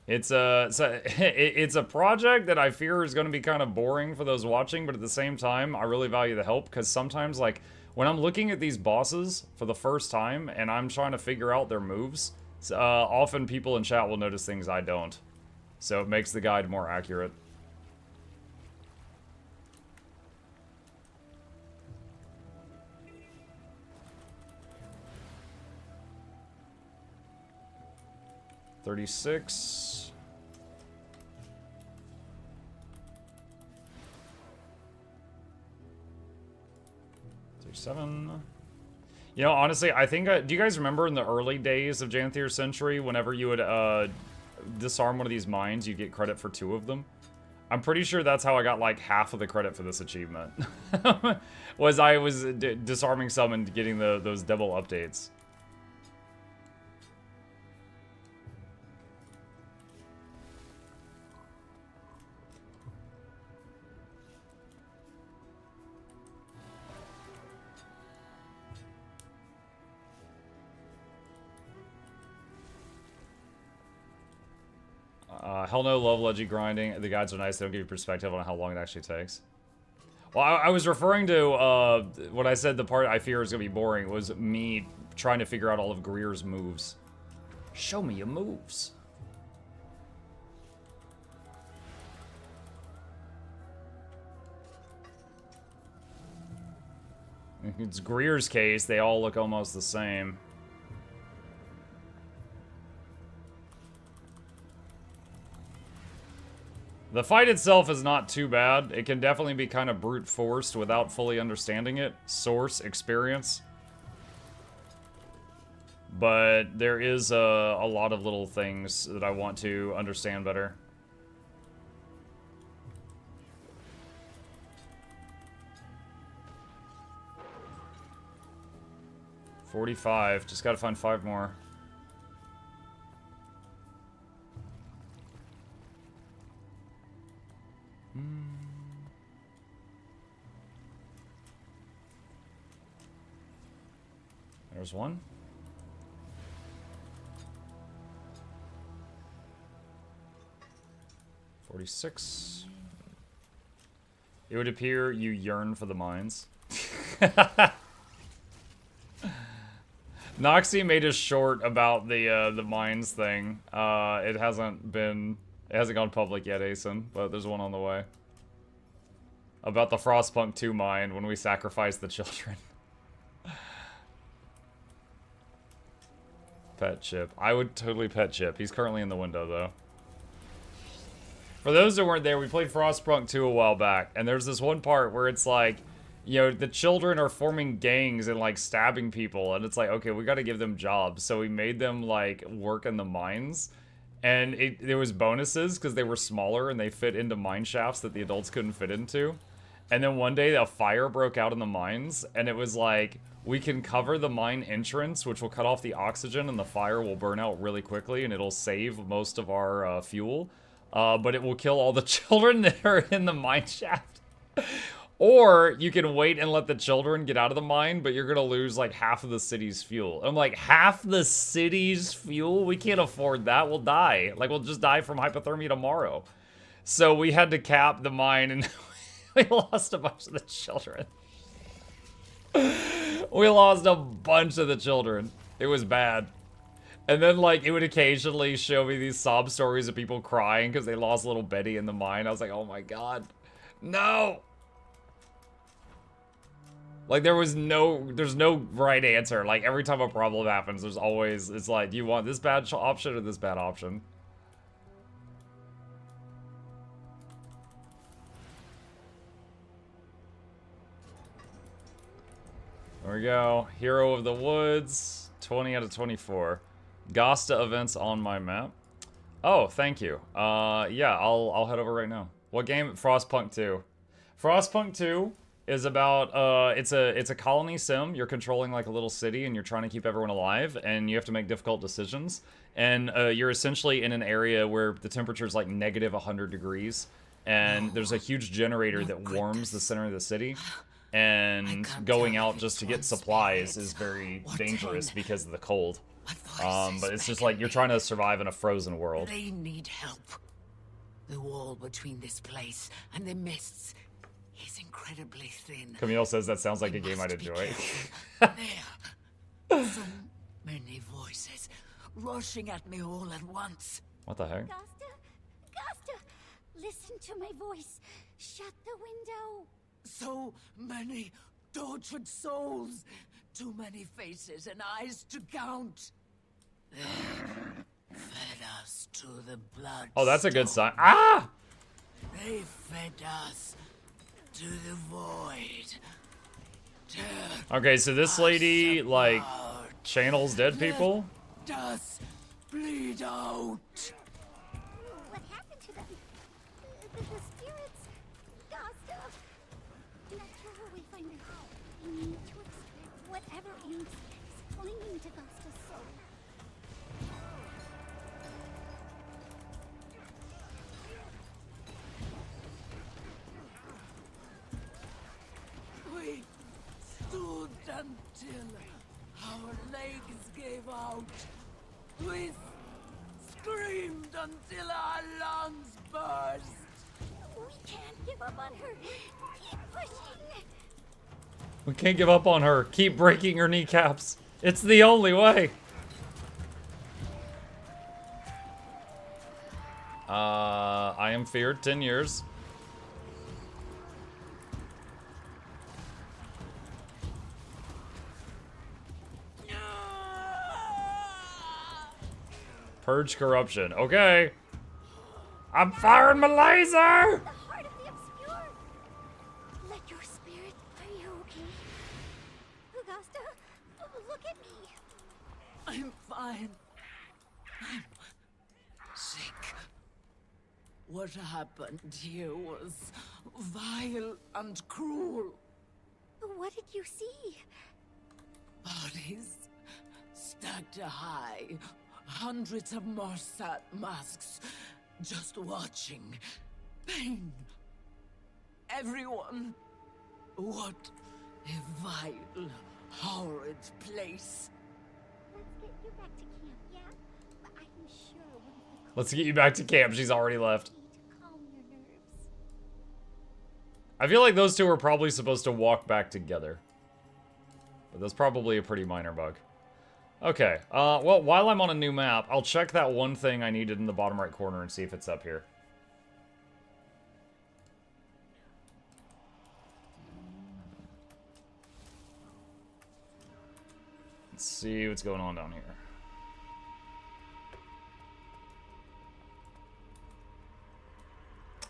It's a project that I fear is going to be kind of boring for those watching, but at the same time, I really value the help, because sometimes, like, when I'm looking at these bosses for the first time and I'm trying to figure out their moves, often people in chat will notice things I don't. So it makes the guide more accurate. $36. 37. You know, honestly, I think... do you guys remember in the early days of Janthir Century, whenever you would disarm one of these mines, you get credit for 2 of them? I'm pretty sure that's how I got like half of the credit for this achievement. Was I was disarming some and getting those double updates. Hell no, love leggy grinding. The guides are nice. They don't give you perspective on how long it actually takes. Well, I was referring to, when I said the part I fear is going to be boring, was me trying to figure out all of Greer's moves. Show me your moves. It's Greer's case, they all look almost the same. The fight itself is not too bad. It can definitely be kind of brute forced without fully understanding it. Source, experience. But there is a lot of little things that I want to understand better. $45. Just gotta find 5 more. There's one. $46. It would appear you yearn for the mines. Noxxi made a short about the mines thing. It hasn't gone public yet, Asen, but there's one on the way. About the Frostpunk 2 mine when we sacrifice the children. Pet Chip. I would totally pet Chip. He's currently in the window, though. For those that weren't there, we played Frostpunk 2 a while back, and there's this one part where it's like, you know, the children are forming gangs and, like, stabbing people, and it's like, okay, we gotta give them jobs. So we made them, like, work in the mines, and there was bonuses because they were smaller and they fit into mine shafts that the adults couldn't fit into. And then one day a fire broke out in the mines, and it was like, we can cover the mine entrance, which will cut off the oxygen, and the fire will burn out really quickly, and it'll save most of our fuel. But it will kill all the children that are in the mine shaft. Or you can wait and let the children get out of the mine, but you're gonna lose like half of the city's fuel. I'm like, half the city's fuel? We can't afford that. We'll die. Like, we'll just die from hypothermia tomorrow. So we had to cap the mine, and we lost a bunch of the children. We lost a bunch of the children. It was bad. And then, like, it would occasionally show me these sob stories of people crying because they lost little Betty in the mine. I was like, oh my god. No! Like, there's no right answer. Like, every time a problem happens, there's always, it's like, do you want this bad option or this bad option? There we go. Hero of the Woods. 20 out of 24. Gasta events on my map. Oh, thank you. Yeah, I'll head over right now. What game? Frostpunk 2. Frostpunk 2 is about, it's a colony sim. You're controlling like a little city and you're trying to keep everyone alive and you have to make difficult decisions. And you're essentially in an area where the temperature is like negative 100 degrees. And there's a huge generator that warms the center of the city. And going out just to get supplies is very dangerous because of the cold. But it's just like you're trying to survive in a frozen world. They need help. The wall between this place and the mists is incredibly thin. Camille says that sounds like a game I'd enjoy. There. So many voices rushing at me all at once. What the heck? Gasta, listen to my voice. Shut the window. So many tortured souls. Too many faces and eyes to count. They fed us to the blood. Oh, that's a good sign. Ah! They fed us to the void. Okay, so this lady, like, channels dead people? Let us bleed out. What happened to them? The spirits. Gasta. Not sure we find her. We need to extract whatever ink is clinging to Gasta's soul. We stood until our legs gave out. We screamed until our lungs burst. We can't give up on her. Keep pushing. We can't give up on her. Keep breaking her kneecaps. It's the only way. I am feared 10 years. Purge corruption. Okay. I'm firing my laser! The heart of the obscure. Let your spirit. Are you okay? Augusta, look at me. I'm fine. I'm sick. What happened here was vile and cruel. What did you see? Bodies stacked high. Hundreds of Marsat masks just watching. Pain. Everyone. What a vile, horrid place. Let's get you back to camp, yeah? I'm sure one of the Let's get you back to camp. She's already left. to calm your nerves. I feel like those two are probably supposed to walk back together. But that's probably a pretty minor bug. Okay, well, while I'm on a new map, I'll check that one thing I needed in the bottom right corner and see if it's up here. Let's see what's going on down here.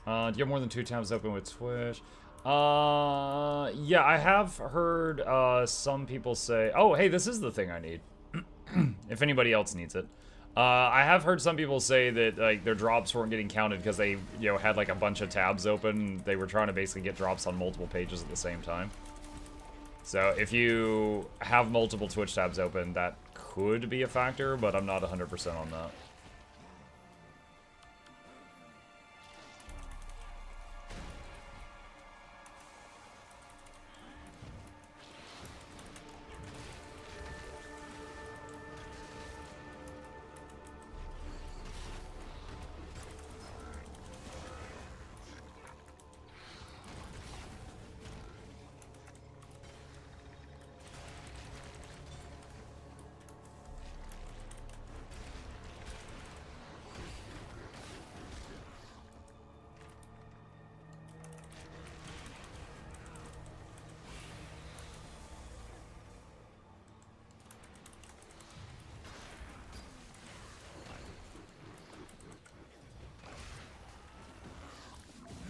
Do you have more than 2 tabs open with Twitch? Yeah, I have heard some people say, oh, hey, this is the thing I need. If anybody else needs it. I have heard some people say that like their drops weren't getting counted because they, had like a bunch of tabs open. They were trying to basically get drops on multiple pages at the same time. So if you have multiple Twitch tabs open, that could be a factor, but I'm not 100% on that.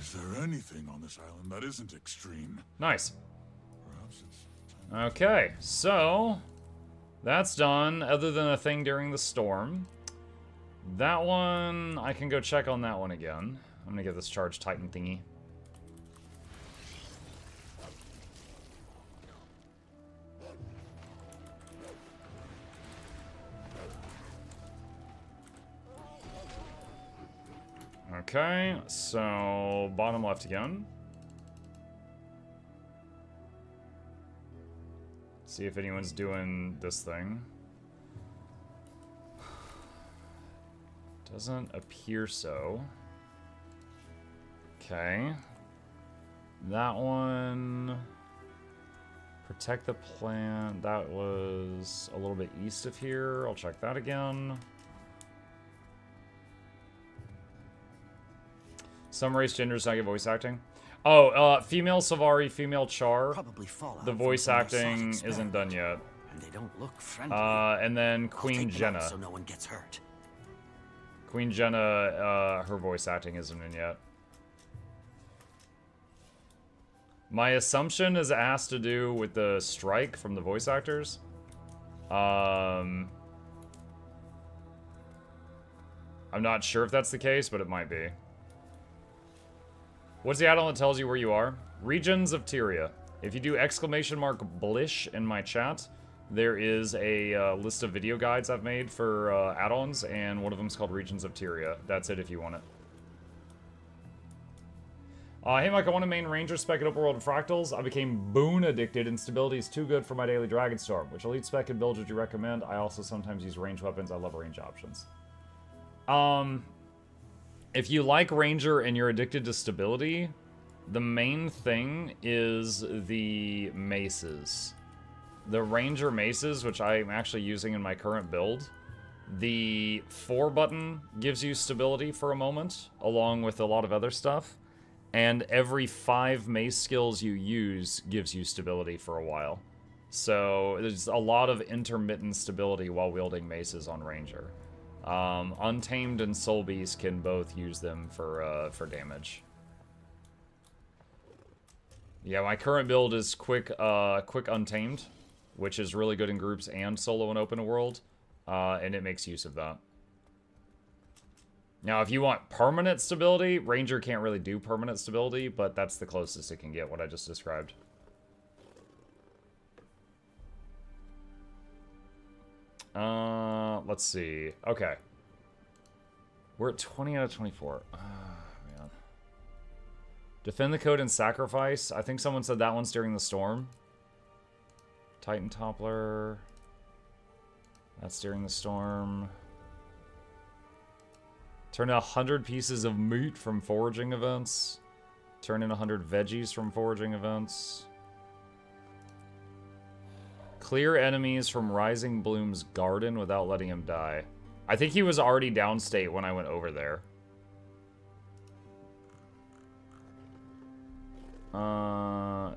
Is there anything on this island that isn't extreme? Nice. Perhaps it's Okay, so that's done, other than a thing during the storm. That one, I can go check on that one again. I'm gonna get this Charge Titan thingy. Okay, so bottom left again. See if anyone's doing this thing. Doesn't appear so. Okay. That one... Protect the plant. That was a little bit east of here. I'll check that again. Some race genders not get voice acting. Oh, female Savari, female Char. Probably Fallout The from voice some acting Marsat isn't done yet. And they don't look friendly. And then I'll Queen take them out Jenna. so no one gets hurt. Queen Jenna, her voice acting isn't in yet. My assumption is it has to do with the strike from the voice actors. I'm not sure if that's the case, but it might be. What's the add-on that tells you where you are? Regions of Tyria. If you do !blish in my chat, there is a list of video guides I've made for add-ons, and one of them is called Regions of Tyria. That's it if you want it. Hey Mike, I want a main ranger spec in open world of fractals. I became boon addicted and stability is too good for my daily Dragonstorm. Which elite spec and build would you recommend? I also sometimes use range weapons. I love range options. If you like Ranger and you're addicted to stability, the main thing is the maces. The Ranger maces, which I'm actually using in my current build, the 4 button gives you stability for a moment, along with a lot of other stuff. And every 5 mace skills you use gives you stability for a while. So there's a lot of intermittent stability while wielding maces on Ranger. Untamed and Soul Beast can both use them for damage. Yeah, my current build is quick Untamed, which is really good in groups and solo and open world, and it makes use of that. Now, if you want permanent stability, Ranger can't really do permanent stability, but that's the closest it can get, what I just described. Let's see. Okay. We're at 20 out of 24. Oh, man. Defend the code and sacrifice. I think someone said that one's during the storm. Titan Toppler. That's during the storm. Turn in 100 pieces of meat from foraging events. Turn in 100 veggies from foraging events. Clear enemies from Rising Bloom's garden without letting him die. I think he was already downstate when I went over there.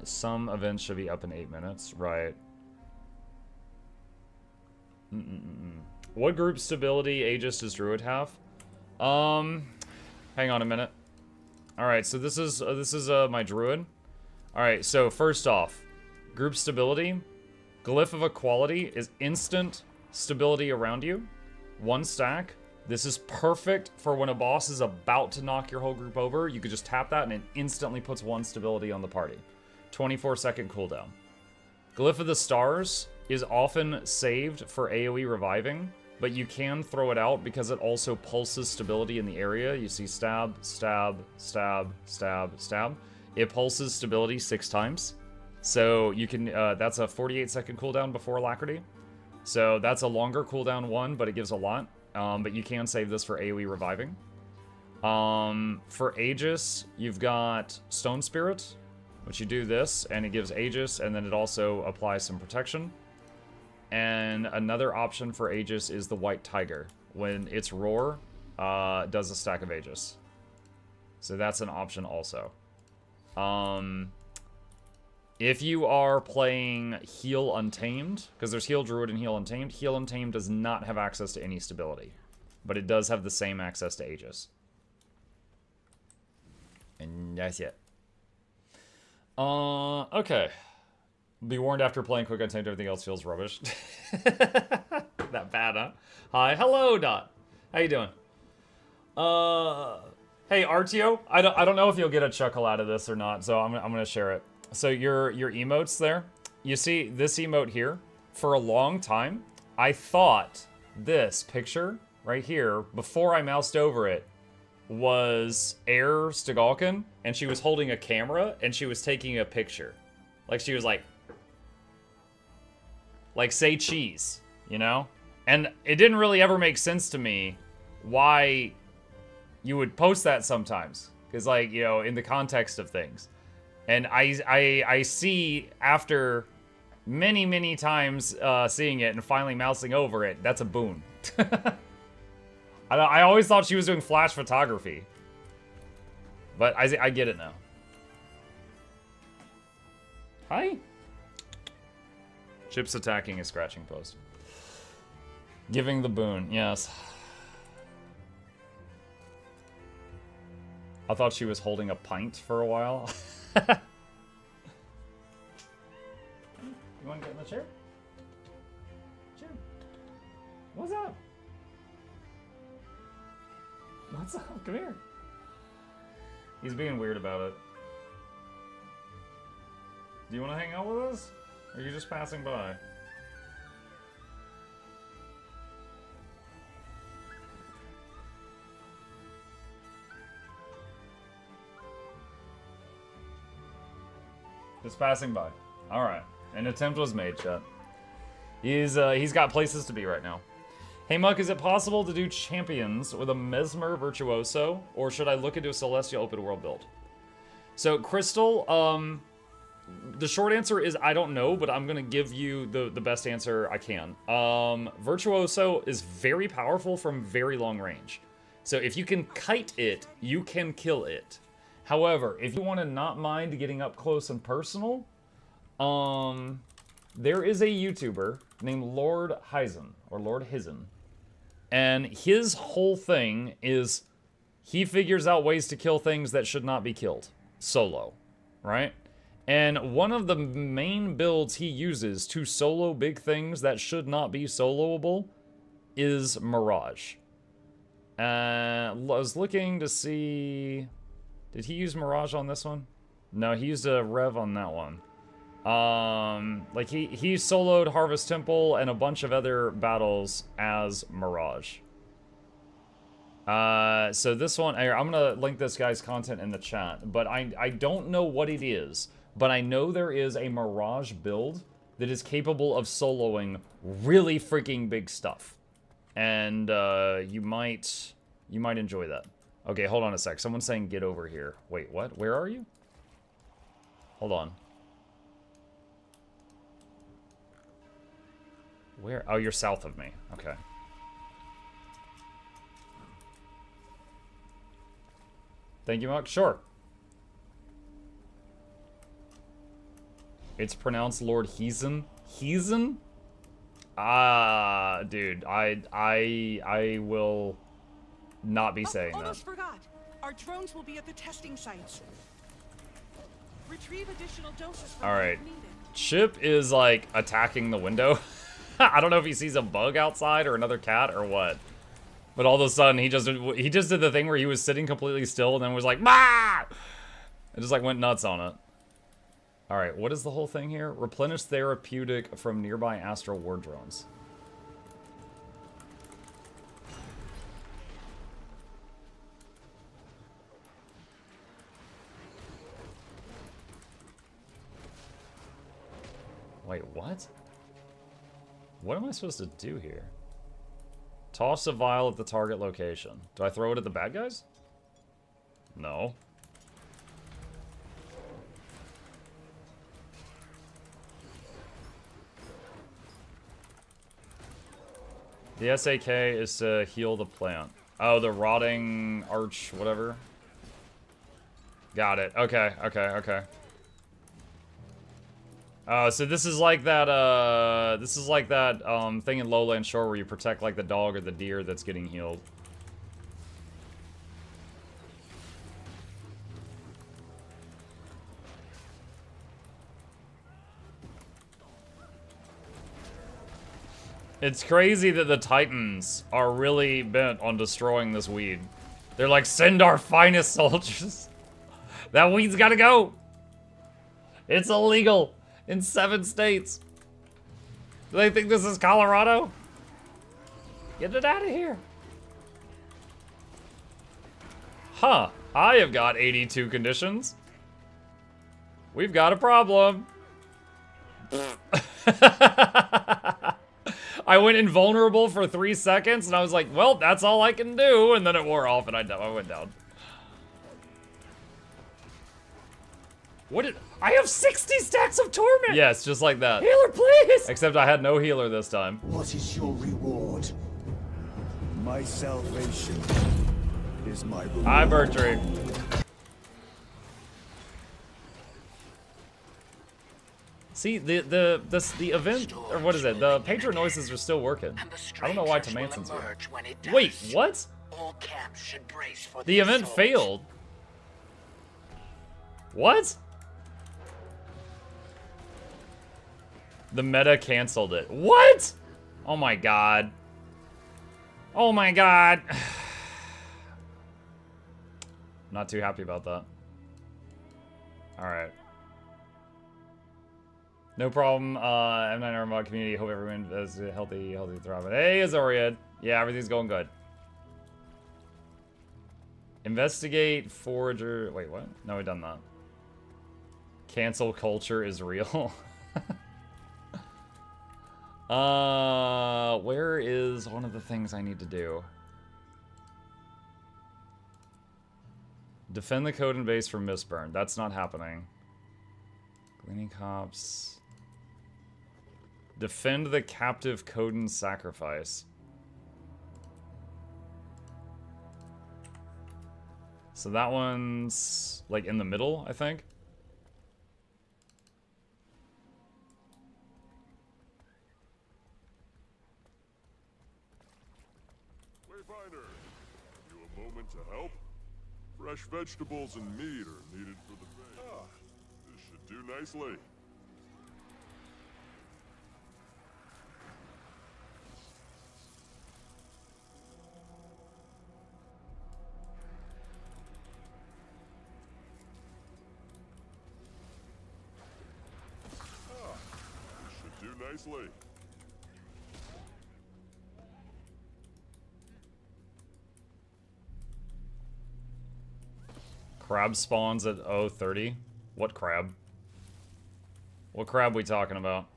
Some events should be up in 8 minutes. Right. What group stability Aegis does Druid have? Hang on a minute. Alright, so this is my Druid. Alright, so first off, group stability. Glyph of Equality is instant stability around you. 1 stack. This is perfect for when a boss is about to knock your whole group over. You could just tap that and it instantly puts 1 stability on the party. 24-second cooldown. Glyph of the Stars is often saved for AoE reviving, but you can throw it out because it also pulses stability in the area. You see stab, stab, stab, stab, stab. It pulses stability 6 times. So you can, that's a 48-second cooldown before Alacrity. So that's a longer cooldown one, but it gives a lot. But you can save this for AoE reviving. For Aegis, you've got Stone Spirit, which you do this, and it gives Aegis, and then it also applies some protection. And another option for Aegis is the White Tiger. When its Roar, does a stack of Aegis. So that's an option also. If you are playing Heal Untamed, because there's Heal Druid and Heal Untamed does not have access to any stability. But it does have the same access to Aegis. And that's it. Okay. Be warned after playing Quick Untamed, everything else feels rubbish. That bad, huh? Hi, hello, Dot. How you doing? Hey, Artio, I don't know if you'll get a chuckle out of this or not, so I'm gonna share it. So your emotes there, you see this emote here? For a long time, I thought this picture right here, before I moused over it, was Air Stegalkin, and she was holding a camera, and she was taking a picture. Like, she was like, say cheese, you know? And it didn't really ever make sense to me why you would post that sometimes. Because, like, you know, in the context of things. And I see, after many, many times seeing it and finally mousing over it, that's a boon. I always thought she was doing flash photography. But I get it now. Hi. Chips attacking a scratching post. Giving the boon, yes. I thought she was holding a pint for a while. You want to get in the chair? Chair. What's up? What's up? Come here. He's being weird about it. Do you want to hang out with us? Or are you just passing by? Just passing by. Alright. An attempt was made, chat. He's got places to be right now. Hey Muck, is it possible to do champions with a Mesmer Virtuoso, or should I look into a Celestial open world build? So Crystal, the short answer is I don't know, but I'm gonna give you the best answer I can. Virtuoso is very powerful from very long range. So if you can kite it, you can kill it. However, if you want to not mind getting up close and personal, there is a YouTuber named Lord Hizen, or Lord Hizen. And his whole thing is he figures out ways to kill things that should not be killed. Solo, right? And one of the main builds he uses to solo big things that should not be soloable is Mirage. I was looking to see... Did he use Mirage on this one? No, he used a Rev on that one. Like he soloed Harvest Temple and a bunch of other battles as Mirage. So this one, I'm gonna link this guy's content in the chat, but I don't know what it is, but I know there is a Mirage build that is capable of soloing really freaking big stuff. And, you might enjoy that. Okay, hold on a sec. Someone's saying get over here. Wait, what? Where are you? Hold on. Where? Oh, you're south of me. Okay. Thank you, Muck. Sure. It's pronounced Lord Heezen. Heezen? Ah, dude. I will not be saying that. Almost forgot. Our drones will be at the testing sites. Retrieve additional doses from Alright. Chip is, like, attacking the window. I don't know if he sees a bug outside or another cat or what. But all of a sudden, he just did the thing where he was sitting completely still and then was like, "Bah!" It just, like, went nuts on it. Alright, what is the whole thing here? Replenish therapeutic from nearby astral war drones. Wait, what? What am I supposed to do here? Toss a vial at the target location. Do I throw it at the bad guys? No. The SAK is to heal the plant. Oh, the rotting arch, whatever. Got it. Okay, okay, okay. So this is like that, thing in Lowland Shore where you protect, like, the dog or the deer that's getting healed. It's crazy that the Titans are really bent on destroying this weed. They're like, send our finest soldiers. That weed's gotta go. It's illegal in 7 states. Do they think this is Colorado? Get it out of here. Huh. I have got 82 conditions. We've got a problem. I went invulnerable for 3 seconds, and I was like, well, that's all I can do, and then it wore off, and I went down. What did... I have 60 stacks of torment! Yes, just like that. Healer, please! Except I had no healer this time. What is your reward? My salvation is my reward. Hi, Bertree. See, the event, or what is it? The patron noises are still working. I don't know why Tomanson's here. Wait, what? The event failed. What? The meta canceled it. What? Oh my god. Oh my god. Not too happy about that. Alright. No problem, M9 mod community. Hope everyone is healthy, thriving. Hey, Azoriad. Yeah, everything's going good. Investigate, forager. Wait, what? No, we've done that. Cancel culture is real. Where is one of the things I need to do? Defend the code and base from Mistburn. That's not happening. Gleaning Cops. Defend the captive Coden sacrifice. So that one's like in the middle, I think. Wayfinder, you a moment to help? Fresh vegetables and meat are needed for the bake. Ah, this should do nicely. Nicely. Crab spawns at 0:30. What crab? What crab we talking about?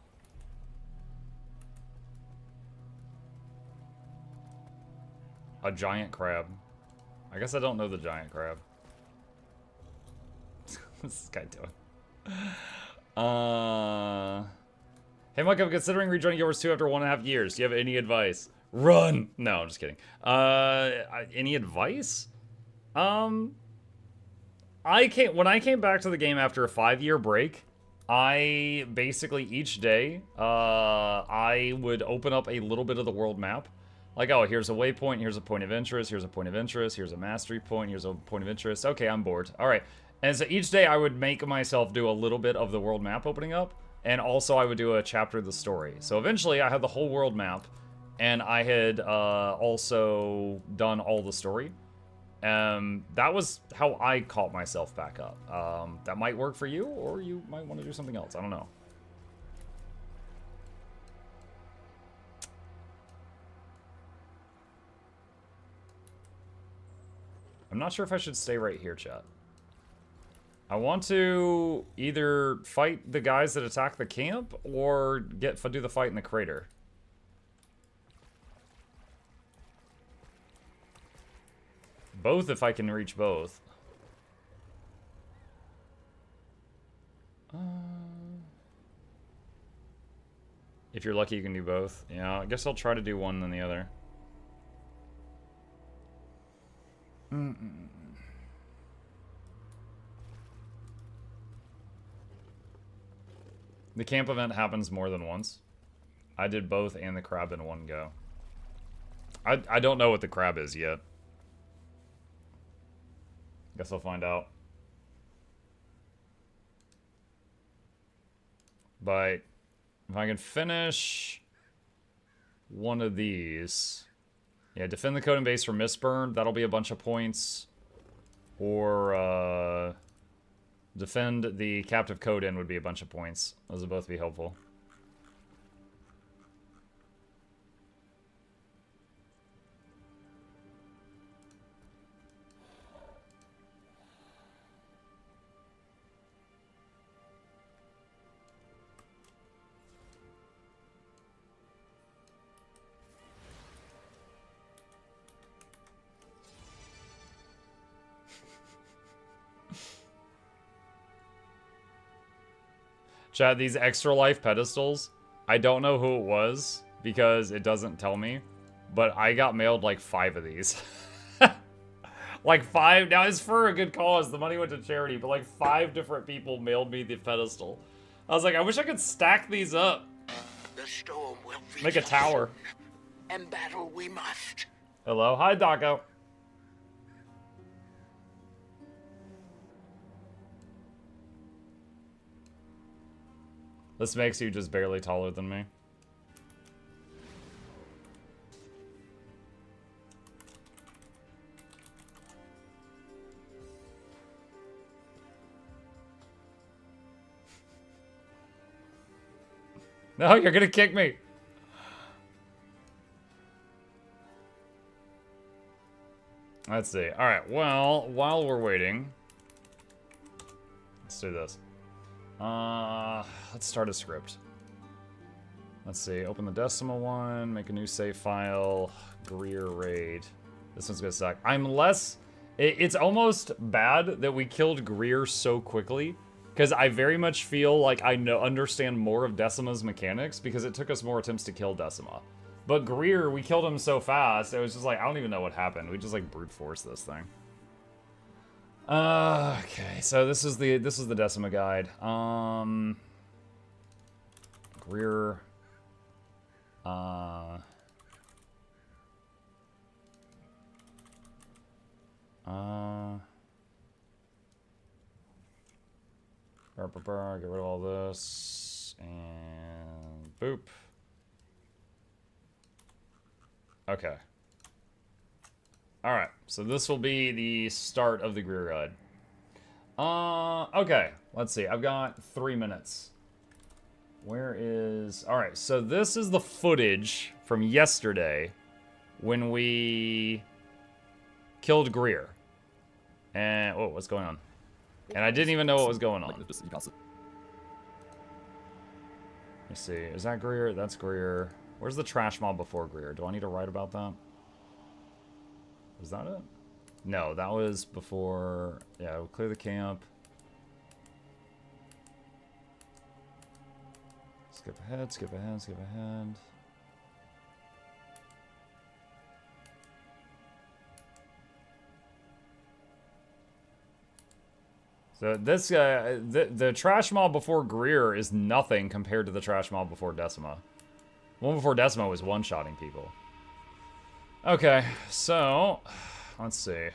A giant crab. I guess I don't know the giant crab. What's this guy doing? Hey, Mike, I'm considering rejoining Guild Wars 2 after 1.5 years. Do you have any advice? Run! No, I'm just kidding. Any advice? When I came back to the game after a 5-year break, I basically each day, I would open up a little bit of the world map. Like, oh, here's a waypoint, here's a point of interest, here's a point of interest, here's a mastery point, here's a point of interest. Okay, I'm bored. All right. And so each day I would make myself do a little bit of the world map opening up, and also I would do a chapter of the story. So eventually I had the whole world map, and I had also done all the story. That was how I caught myself back up. That might work for you, or you might want to do something else. I don't know. I'm not sure if I should stay right here, chat. I want to either fight the guys that attack the camp or do the fight in the crater. Both if I can reach both. If you're lucky, you can do both. Yeah, I guess I'll try to do one than the other. The camp event happens more than once. I did both and the crab in one go. I don't know what the crab is yet. Guess I'll find out. But if I can finish one of these. Yeah, defend the code and base from Mistburn. That'll be a bunch of points. Or defend the captive code in would be a bunch of points. Those would both be helpful. Chad, these extra life pedestals, I don't know who it was because it doesn't tell me, but I got mailed like 5 of these. Like 5, now it's for a good cause, the money went to charity, but like 5 different people mailed me the pedestal. I was like, I wish I could stack these up. The storm will make a tower. And battle we must. Hello, hi Daco. This makes you just barely taller than me. No, you're gonna kick me. Let's see. All right, well, while we're waiting, let's do this. Let's start a script. Let's see. Open the Decima one. Make a new save file. Greer raid. This one's gonna suck. I'm less... It's almost bad that we killed Greer so quickly, because I very much feel like I understand more of Decima's mechanics, because it took us more attempts to kill Decima. But Greer, we killed him so fast, it was just like, I don't even know what happened. We just like brute force this thing. Okay, so this is the Decima guide. Greer. Get rid of all this, and boop. Okay. Alright, so this will be the start of the Greer guide. Okay, let's see. I've got 3 minutes. Where is... Alright, so this is the footage from yesterday when we killed Greer. And... Oh, what's going on? And I didn't even know what was going on. Let me see. Is that Greer? That's Greer. Where's the trash mob before Greer? Do I need to write about that? Was that it? No, that was before... Yeah, we'll clear the camp. Skip ahead, skip ahead, skip ahead. So this guy, the trash mob before Greer is nothing compared to the trash mob before Decima. The one before Decima was one-shotting people. Okay, so let's see.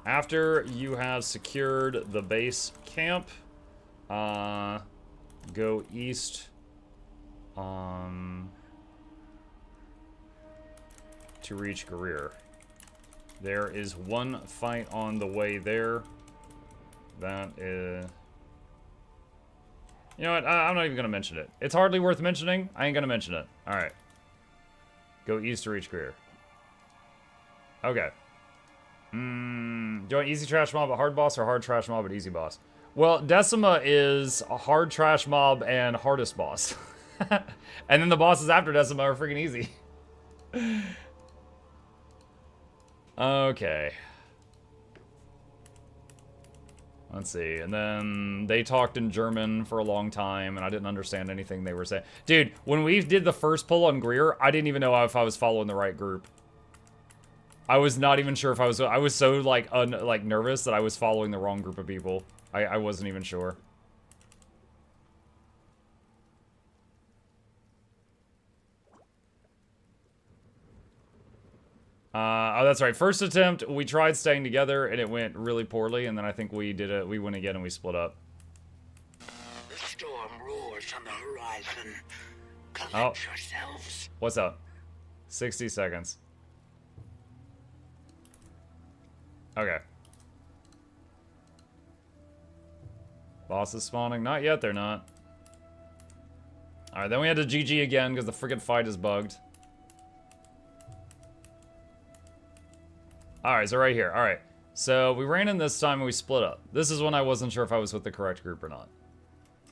After you have secured the base camp, go east to reach Greer. There is one fight on the way there. That is... You know what? I'm not even going to mention it. It's hardly worth mentioning. I ain't going to mention it. Alright. Go east to reach Greer. Okay. Do you want easy trash mob at hard boss or hard trash mob at easy boss? Well, Decima is a hard trash mob and hardest boss. And then the bosses after Decima are freaking easy. Okay. Let's see. And then they talked in German for a long time, and I didn't understand anything they were saying. Dude, when we did the first pull on Greer, I didn't even know if I was following the right group. I was not even sure if I was so, like, nervous that I was following the wrong group of people. I wasn't even sure. Oh, that's right. First attempt, we tried staying together, and it went really poorly, and then I think we did it. We went again, and we split up. The storm roars on the horizon. Collect yourselves. What's up? 60 seconds. Okay. Boss is spawning. Not yet, they're not. Alright, then we had to GG again, because the freaking fight is bugged. Alright, so right here. Alright. So we ran in this time and we split up. This is when I wasn't sure if I was with the correct group or not.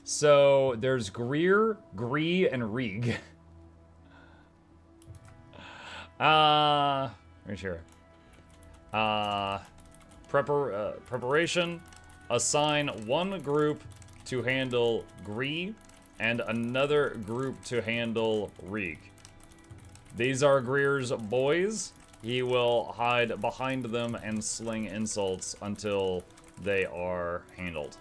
So there's Greer, Gree, and Rieg. Right here. Preparation. Assign one group to handle Gree and another group to handle Rieg. These are Greer's boys. He will hide behind them and sling insults until they are handled.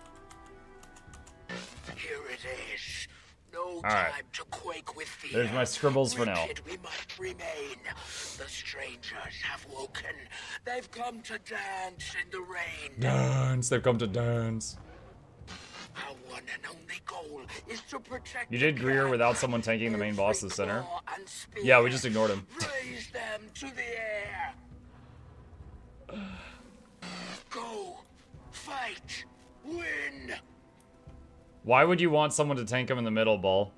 Here it is. No time to quake with fear. There's my scribbles for now. We must remain. The strangers have woken. They've come to dance in the rain. Dance. They've come to dance. Our one and only goal is to protect. You did Greer without someone tanking the main boss's center. Yeah, we just ignored him. Raise them to the air. Go. Fight. Win. Why would you want someone to tank him in the middle, Ball?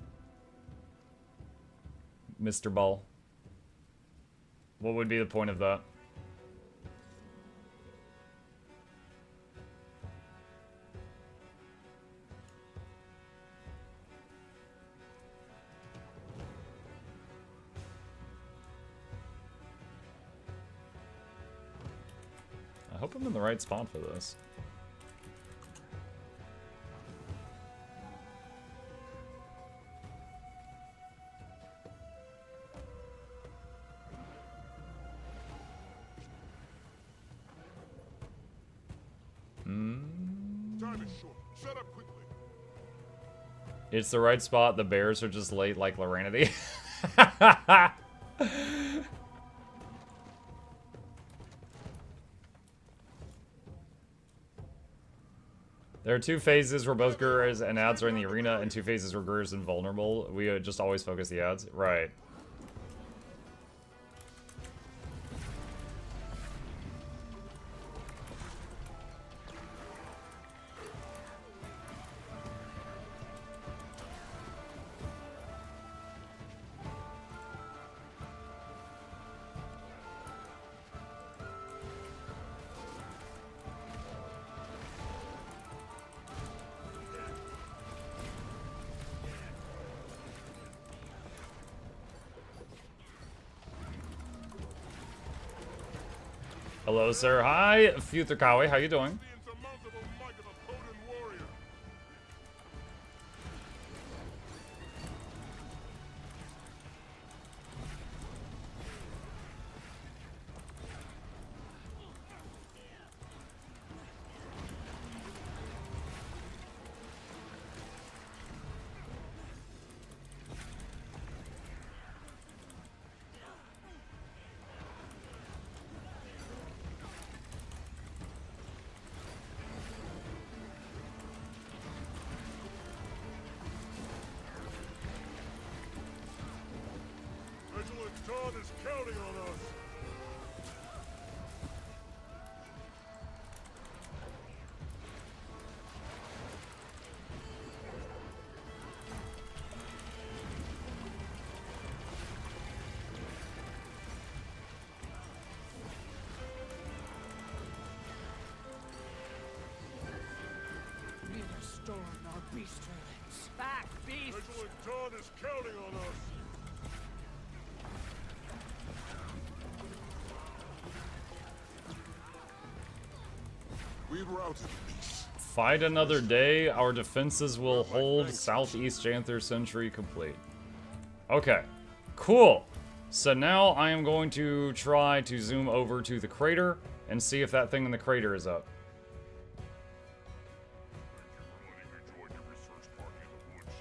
Mr. Ball. What would be the point of that? hope I'm in the right spot for this. Time is short. Shut up quickly. It's the right spot. The bears are just late like Loranity. There are 2 phases where both Greers and ads are in the arena, and 2 phases where Greer is invulnerable. We just always focus the ads. Right. Hello, sir. Hi, Futurkawe. How you doing? The insurmountable might of a Podan warrior. Vigilant God is counting on us. Neither storm nor beast relics. Back, beast! Vigilant God is counting on us. We've routed beasts. Fight another day. Our defenses will hold. Southeast Janthir Sentry complete. Okay. Cool. So now I am going to try to zoom over to the crater and see if that thing in the crater is up. Thank you for letting me join your research party in the woods.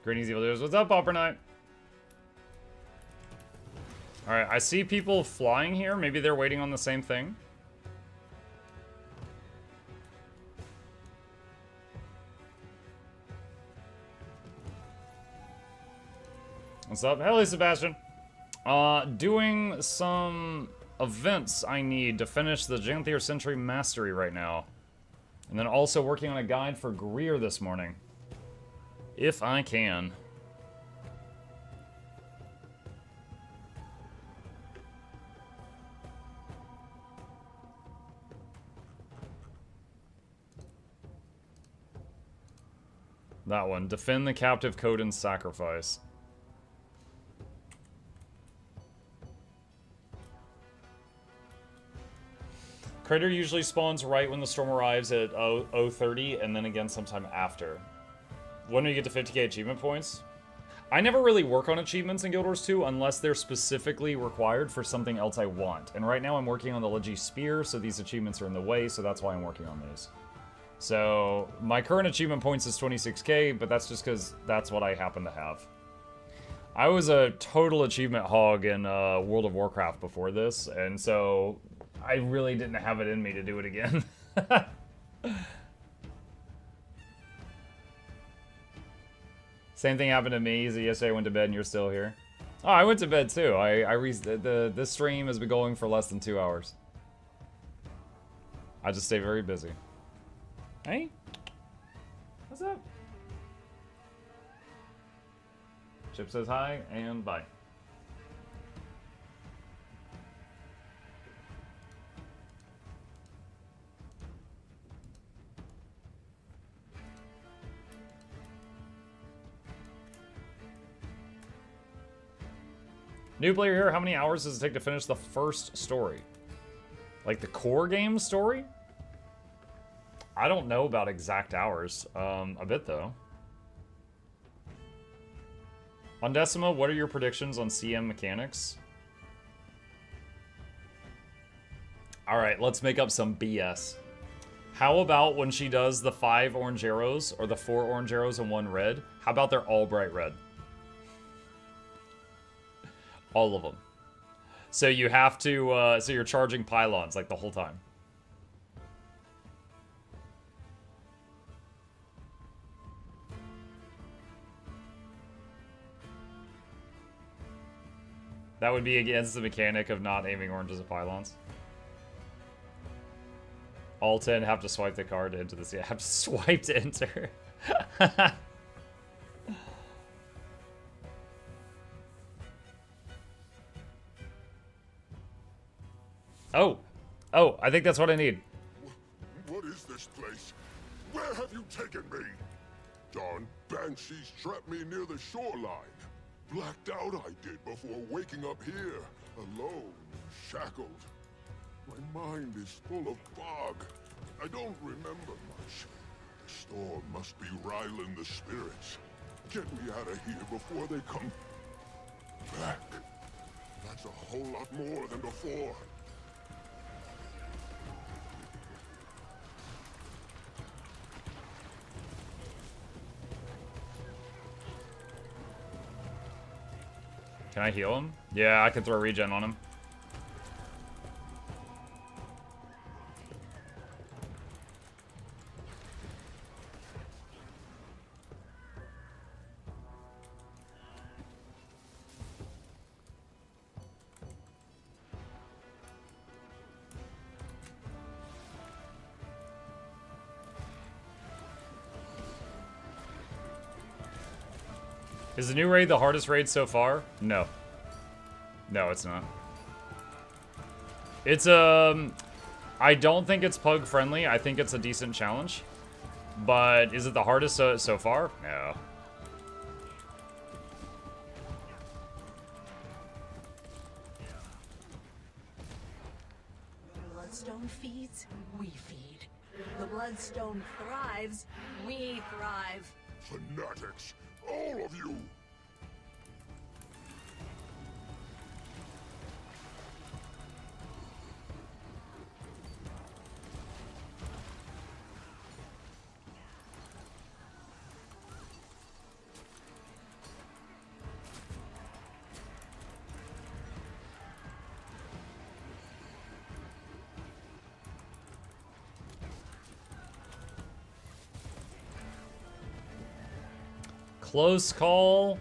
Greetings, evil doers. What's up, Opera Knight? Alright, I see people flying here. Maybe they're waiting on the same thing. What's up? Hello, Sebastian. Doing some events I need to finish the Janthir Sentry Mastery right now. And then also working on a guide for Greer this morning. If I can. That one. Defend the captive code and sacrifice. Crater usually spawns right when the storm arrives at 0:30 and then again sometime after. When do you get to 50k achievement points? I never really work on achievements in Guild Wars 2 unless they're specifically required for something else I want. And right now I'm working on the Legi Spear, so these achievements are in the way, so that's why I'm working on these. So my current achievement points is 26k, but that's just because that's what I happen to have. I was a total achievement hog in World of Warcraft before this, and so I really didn't have it in me to do it again. Same thing happened to me. Yesterday I went to bed and you're still here. Oh, I went to bed too. This stream has been going for less than 2 hours. I just stay very busy. Hey? What's up? Chip says hi and bye. New player here, how many hours does it take to finish the first story? Like the core game story? I don't know about exact hours. A bit though. Undecima, what are your predictions on CM mechanics? Alright, let's make up some BS. How about when she does the 5 orange arrows, or the 4 orange arrows and 1 red? How about they're all bright red? All of them. So you have to, so you're charging pylons like the whole time. That would be against the mechanic of not aiming oranges at pylons. All 10 have to swipe the card into the sea. Have to swipe to enter. Oh, I think that's what I need. What is this place? Where have you taken me? Darn banshees trapped me near the shoreline. Blacked out I did before waking up here, alone, shackled. My mind is full of fog. I don't remember much. The storm must be riling the spirits. Get me out of here before they come back. That's a whole lot more than before. Can I heal him? Yeah, I can throw regen on him. Is the new raid the hardest raid so far? No. No, it's not. It's, I don't think it's pug friendly. I think it's a decent challenge. But is it the hardest so far? No. The Bloodstone feeds, we feed. The Bloodstone thrives, we thrive. Fanatics! All of you! Close call.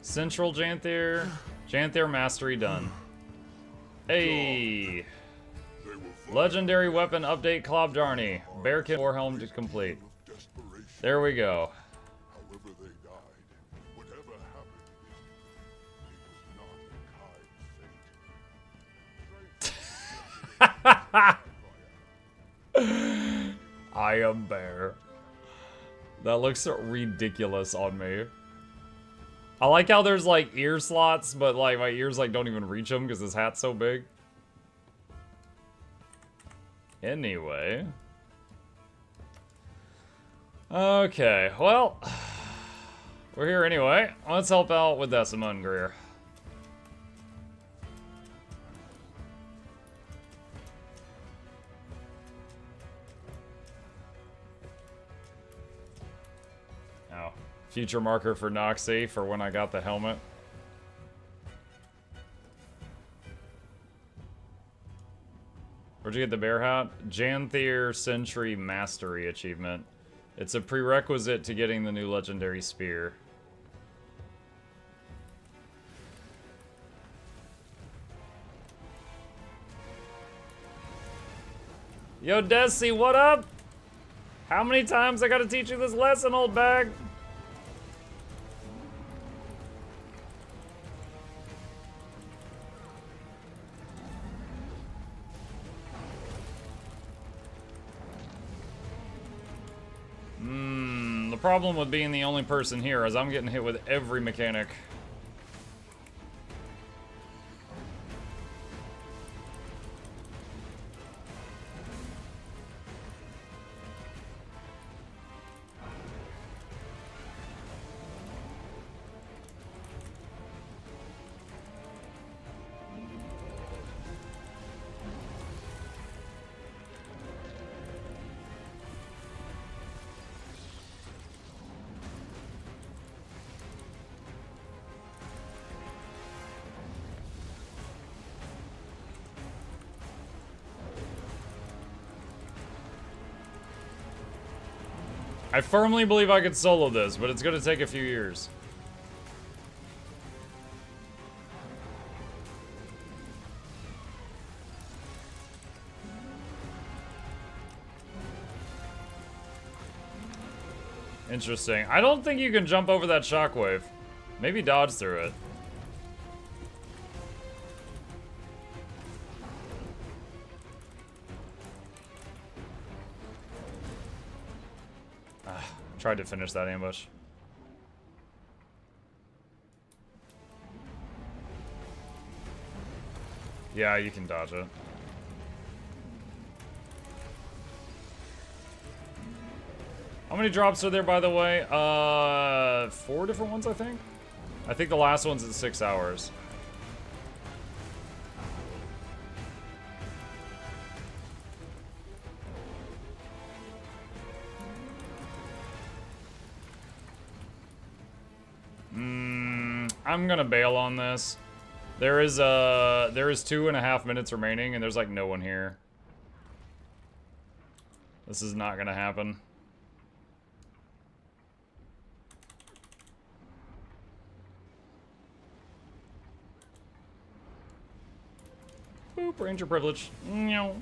Central Janthir. Janthir mastery done. Hey. Legendary weapon update Klob Darny. Bearkin Warhelm to complete. There we go. However they died, whatever happened, it was not a kind fate. I am bear. That looks ridiculous on me. I like how there's like ear slots, but like my ears like don't even reach them because this hat's so big. Anyway. Okay, well, we're here anyway. Let's help out with Decima and Greer. Future marker for Noxxi for when I got the helmet. Where'd you get the bear hat? Janthir Sentry Mastery Achievement. It's a prerequisite to getting the new legendary spear. Yo, Desi, what up? How many times I gotta teach you this lesson, old bag? The problem with being the only person here is I'm getting hit with every mechanic. I firmly believe I could solo this, but it's gonna take a few years. Interesting. I don't think you can jump over that shockwave. Maybe dodge through it. Tried to finish that ambush. Yeah, you can dodge it. How many drops are there, by the way? 4 different ones, I think? I think the last one's in 6 hours. I'm gonna bail on this. There is 2.5 minutes remaining, and there's like no one here. This is not gonna happen. Boop, ranger privilege. No.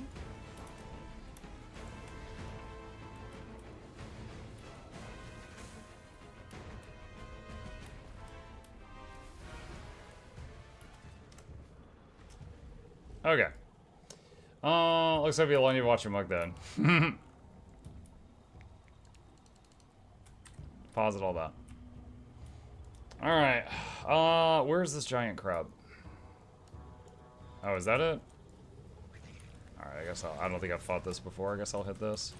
Okay. Looks like we let you watch your mug then. Pause it, all that. Alright. Where's this giant crab? Oh, is that it? Alright, I guess I don't think I've fought this before. I guess I'll hit this.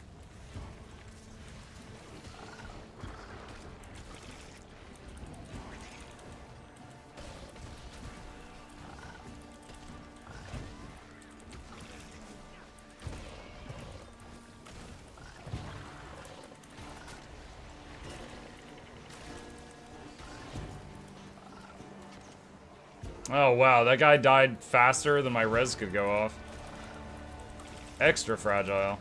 Oh wow, that guy died faster than my res could go off. Extra fragile.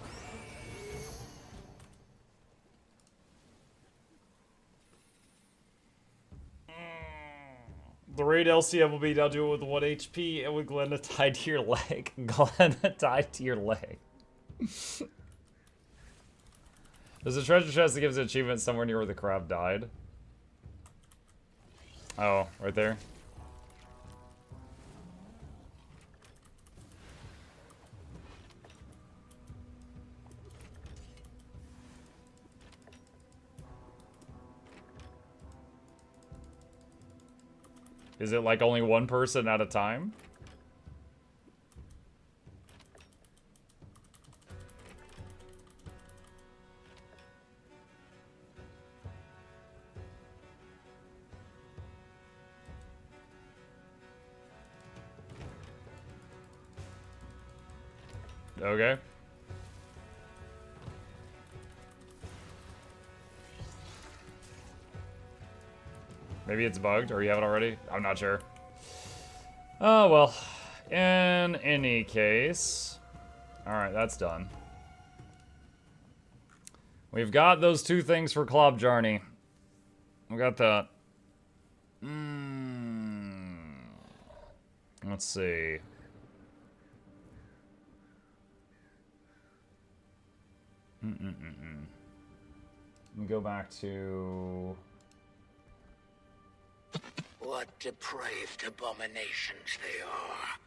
The raid LCM will be now do it with 1 HP and with Glenna tied to your leg. Glenna tied to your leg. There's a treasure chest that gives an achievement somewhere near where the crab died. Oh, right there. Is it like only one person at a time? Okay. Maybe it's bugged, or you have it already? I'm not sure. Oh, well. In any case... Alright, that's done. We've got those 2 things for Club Journey. We got that. Let's see. Let me go back to... What depraved abominations they are,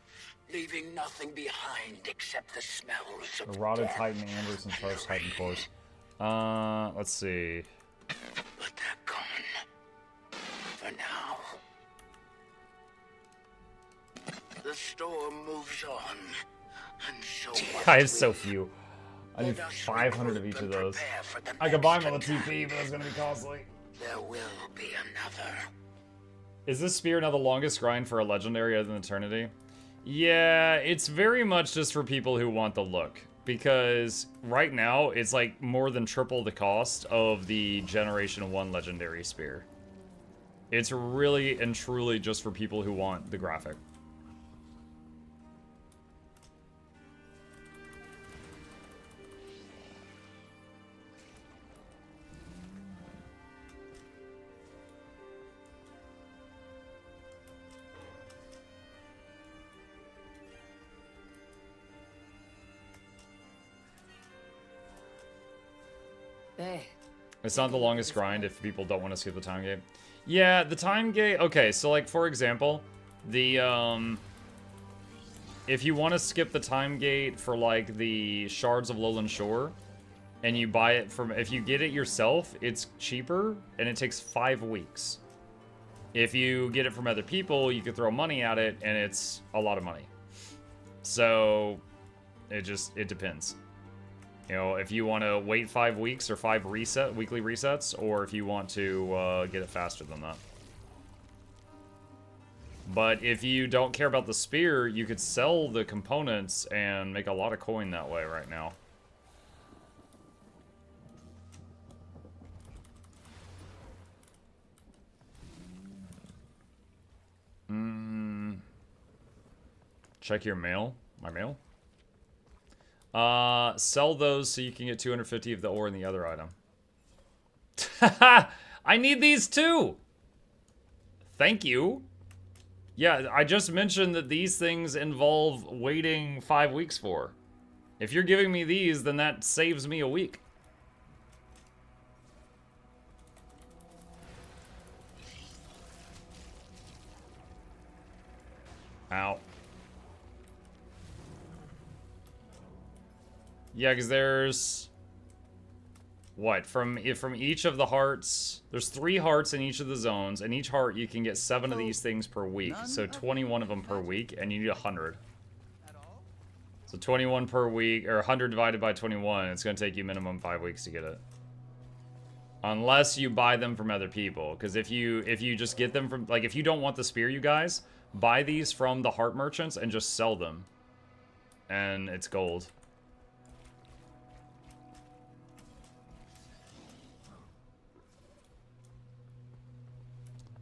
leaving nothing behind except the smells of the rotted death Titan Ambers and charged Titan cores. Let's see. But they're gone. For now. The storm moves on, and so I have so few. I need 500 of each of those. I could buy them on the TP, but it's gonna be costly. There will be another. Is this spear now the longest grind for a legendary other than Eternity? Yeah, it's very much just for people who want the look. Because right now, it's like more than triple the cost of the Generation 1 legendary spear. It's really and truly just for people who want the graphic. It's not the longest grind if people don't want to skip the time gate. Yeah, the time gate... Okay, so, like, for example, the, if you want to skip the time gate for, like, the Shards of Lowland Shore, and you buy it from... If you get it yourself, it's cheaper, and it takes 5 weeks. If you get it from other people, you can throw money at it, and it's a lot of money. So, it depends. You know, if you want to wait 5 weeks or 5 weekly resets, or if you want to get it faster than that. But if you don't care about the spear, you could sell the components and make a lot of coin that way right now. Check your mail. My mail? Sell those so you can get 250 of the ore in the other item. I need these too! Thank you. Yeah, I just mentioned that these things involve waiting 5 weeks for. If you're giving me these, then that saves me a week. Ow. Yeah, because there's... What? From each of the hearts... There's 3 hearts in each of the zones, and each heart you can get 7 of these things per week. So 21 of them per week, and you need 100. So 21 per week, or 100 divided by 21, it's going to take you minimum 5 weeks to get it. Unless you buy them from other people. Because if you just get them from... Like, if you don't want the spear, you guys, buy these from the heart merchants and just sell them. And it's gold.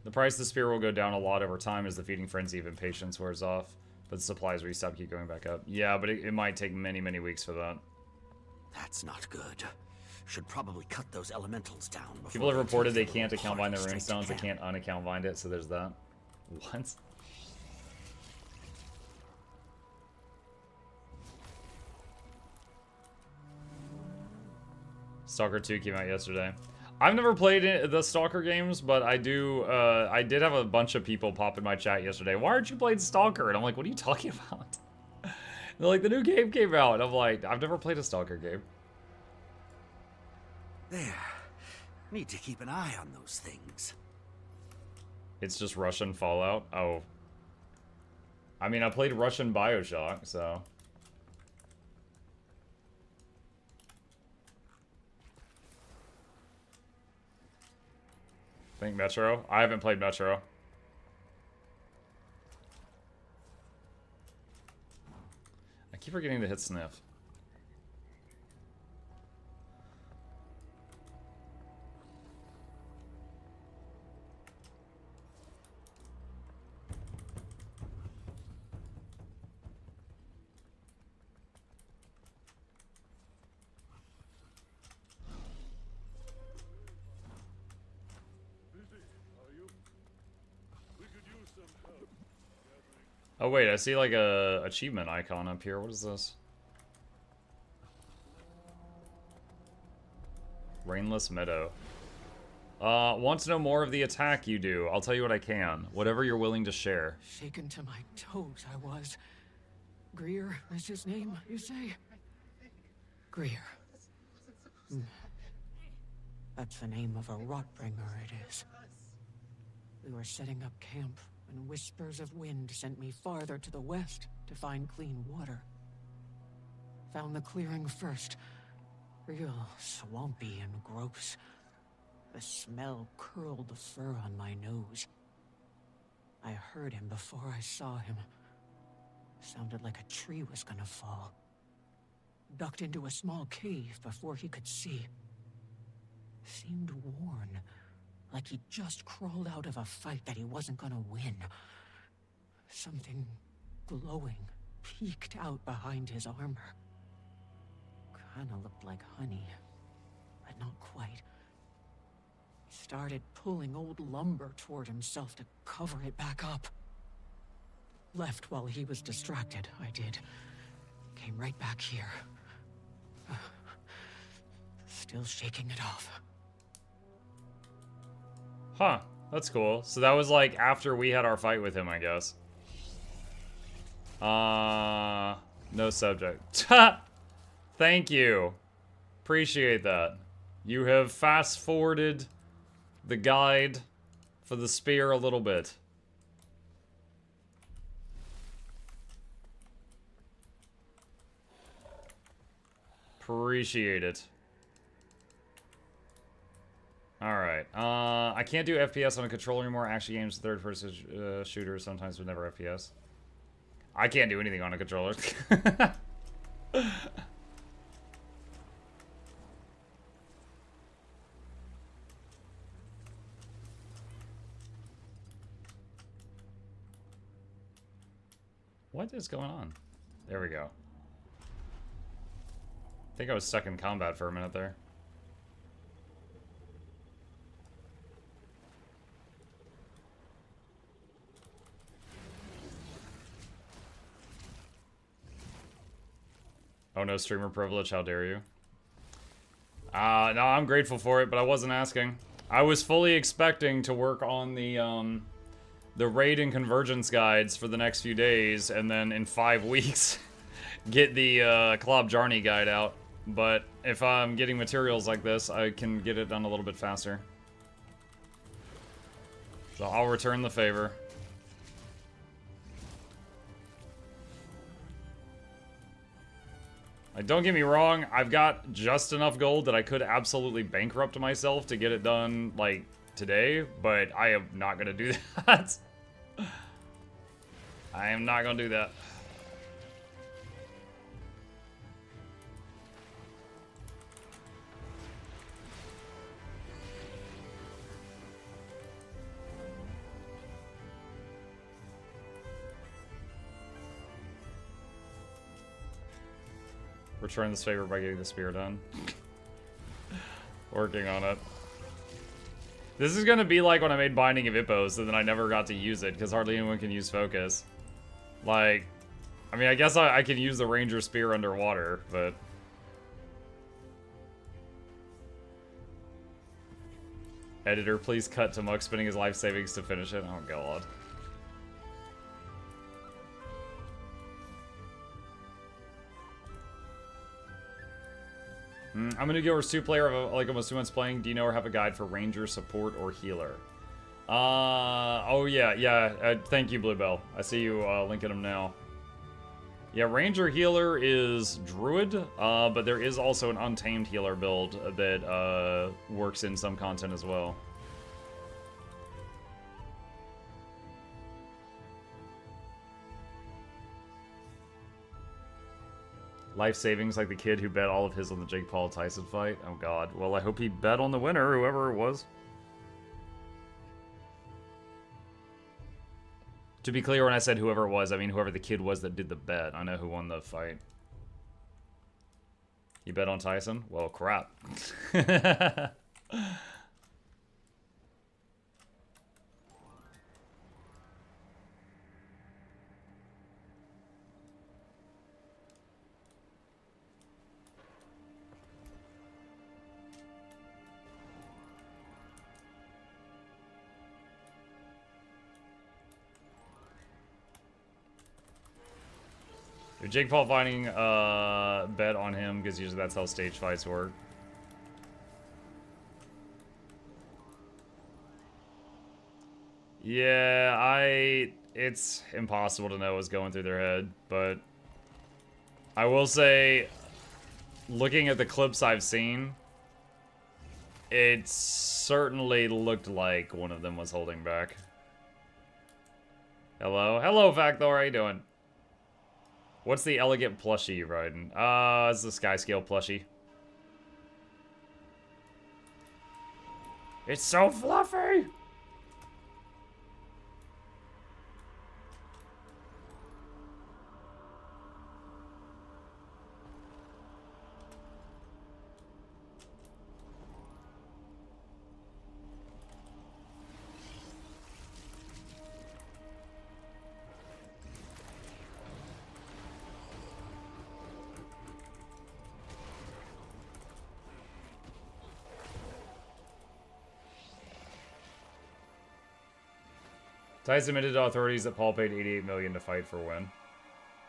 The price of the spear will go down a lot over time as the feeding frenzy of impatience wears off. But the supplies restock keep going back up. Yeah, but it might take many, many weeks for that. That's not good. Should probably cut those elementals down. People have reported they can't account bind their runestones. They can't unaccount bind it, so there's that. What? Stalker 2 came out yesterday. I've never played the Stalker games, but I do. I did have a bunch of people pop in my chat yesterday. Why aren't you playing Stalker? And I'm like, what are you talking about? They're like, the new game came out. And I'm like, I've never played a Stalker game. There. Need to keep an eye on those things. It's just Russian Fallout? Oh. I mean, I played Russian Bioshock, so... Think Metro? I haven't played Metro. I keep forgetting to hit sniff. Oh wait, I see like a achievement icon up here. What is this? Rainless Meadow. Want to know more of the attack you do? I'll tell you what I can. Whatever you're willing to share. Shaken to my toes, I was. Greer is his name, you say? Greer. That's the name of a rotbringer, it is. We were setting up camp when whispers of wind sent me farther to the west to find clean water. Found the clearing first. Real swampy and gross. The smell curled the fur on my nose. I heard him before I saw him. Sounded like a tree was gonna fall. Ducked into a small cave before he could see. Seemed worn, like he'd just crawled out of a fight that he wasn't gonna win. Something glowing peeked out behind his armor. Kinda looked like honey, but not quite. Started pulling old lumber toward himself to cover it back up. Left while he was distracted, I did. Came right back here. still shaking it off. Huh. That's cool. So that was like after we had our fight with him, I guess. No subject. Thank you. Appreciate that. You have fast-forwarded the guide for the spear a little bit. Appreciate it. Alright. I can't do FPS on a controller anymore. Action games, third-person shooters, sometimes with never FPS. I can't do anything on a controller. What is going on? There we go. I think I was stuck in combat for a minute there. Oh no, streamer privilege, how dare you. No, I'm grateful for it, but I wasn't asking. I was fully expecting to work on the raid and convergence guides for the next few days, and then in 5 weeks, get the Club Journey guide out. But if I'm getting materials like this, I can get it done a little bit faster. So I'll return the favor. Like, don't get me wrong, I've got just enough gold that I could absolutely bankrupt myself to get it done, like, today, but I am not gonna do that. I am not gonna do that. Return this favor by getting the spear done. Working on it. This is gonna be like when I made Binding of Hippos, and then I never got to use it, because hardly anyone can use focus. Like, I mean, I guess I can use the Ranger Spear underwater, but... Editor, please cut to Muk spending his life savings to finish it. Oh god. I'm a new Guild Wars 2 player of like almost 2 months playing. Do you know or have a guide for Ranger, support, or healer? Oh yeah. Thank you, Bluebell. I see you linking them now. Yeah, Ranger healer is Druid, but there is also an Untamed healer build that works in some content as well. Life savings like the kid who bet all of his on the Jake Paul Tyson fight. Oh god. Well, I hope he bet on the winner, whoever it was. To be clear, when I said whoever it was, I mean whoever the kid was that did the bet. I know who won the fight. You bet on Tyson? Well, crap. Jake Paul finding bet on him, because usually that's how stage fights work. Yeah, it's impossible to know what's going through their head, but I will say, looking at the clips I've seen, it certainly looked like one of them was holding back. Hello? Hello, Facthor, how you doing? What's the elegant plushie you're riding? It's the Skyscale plushie. It's so fluffy! Tyson admitted to authorities that Paul paid $88 million to fight for Win.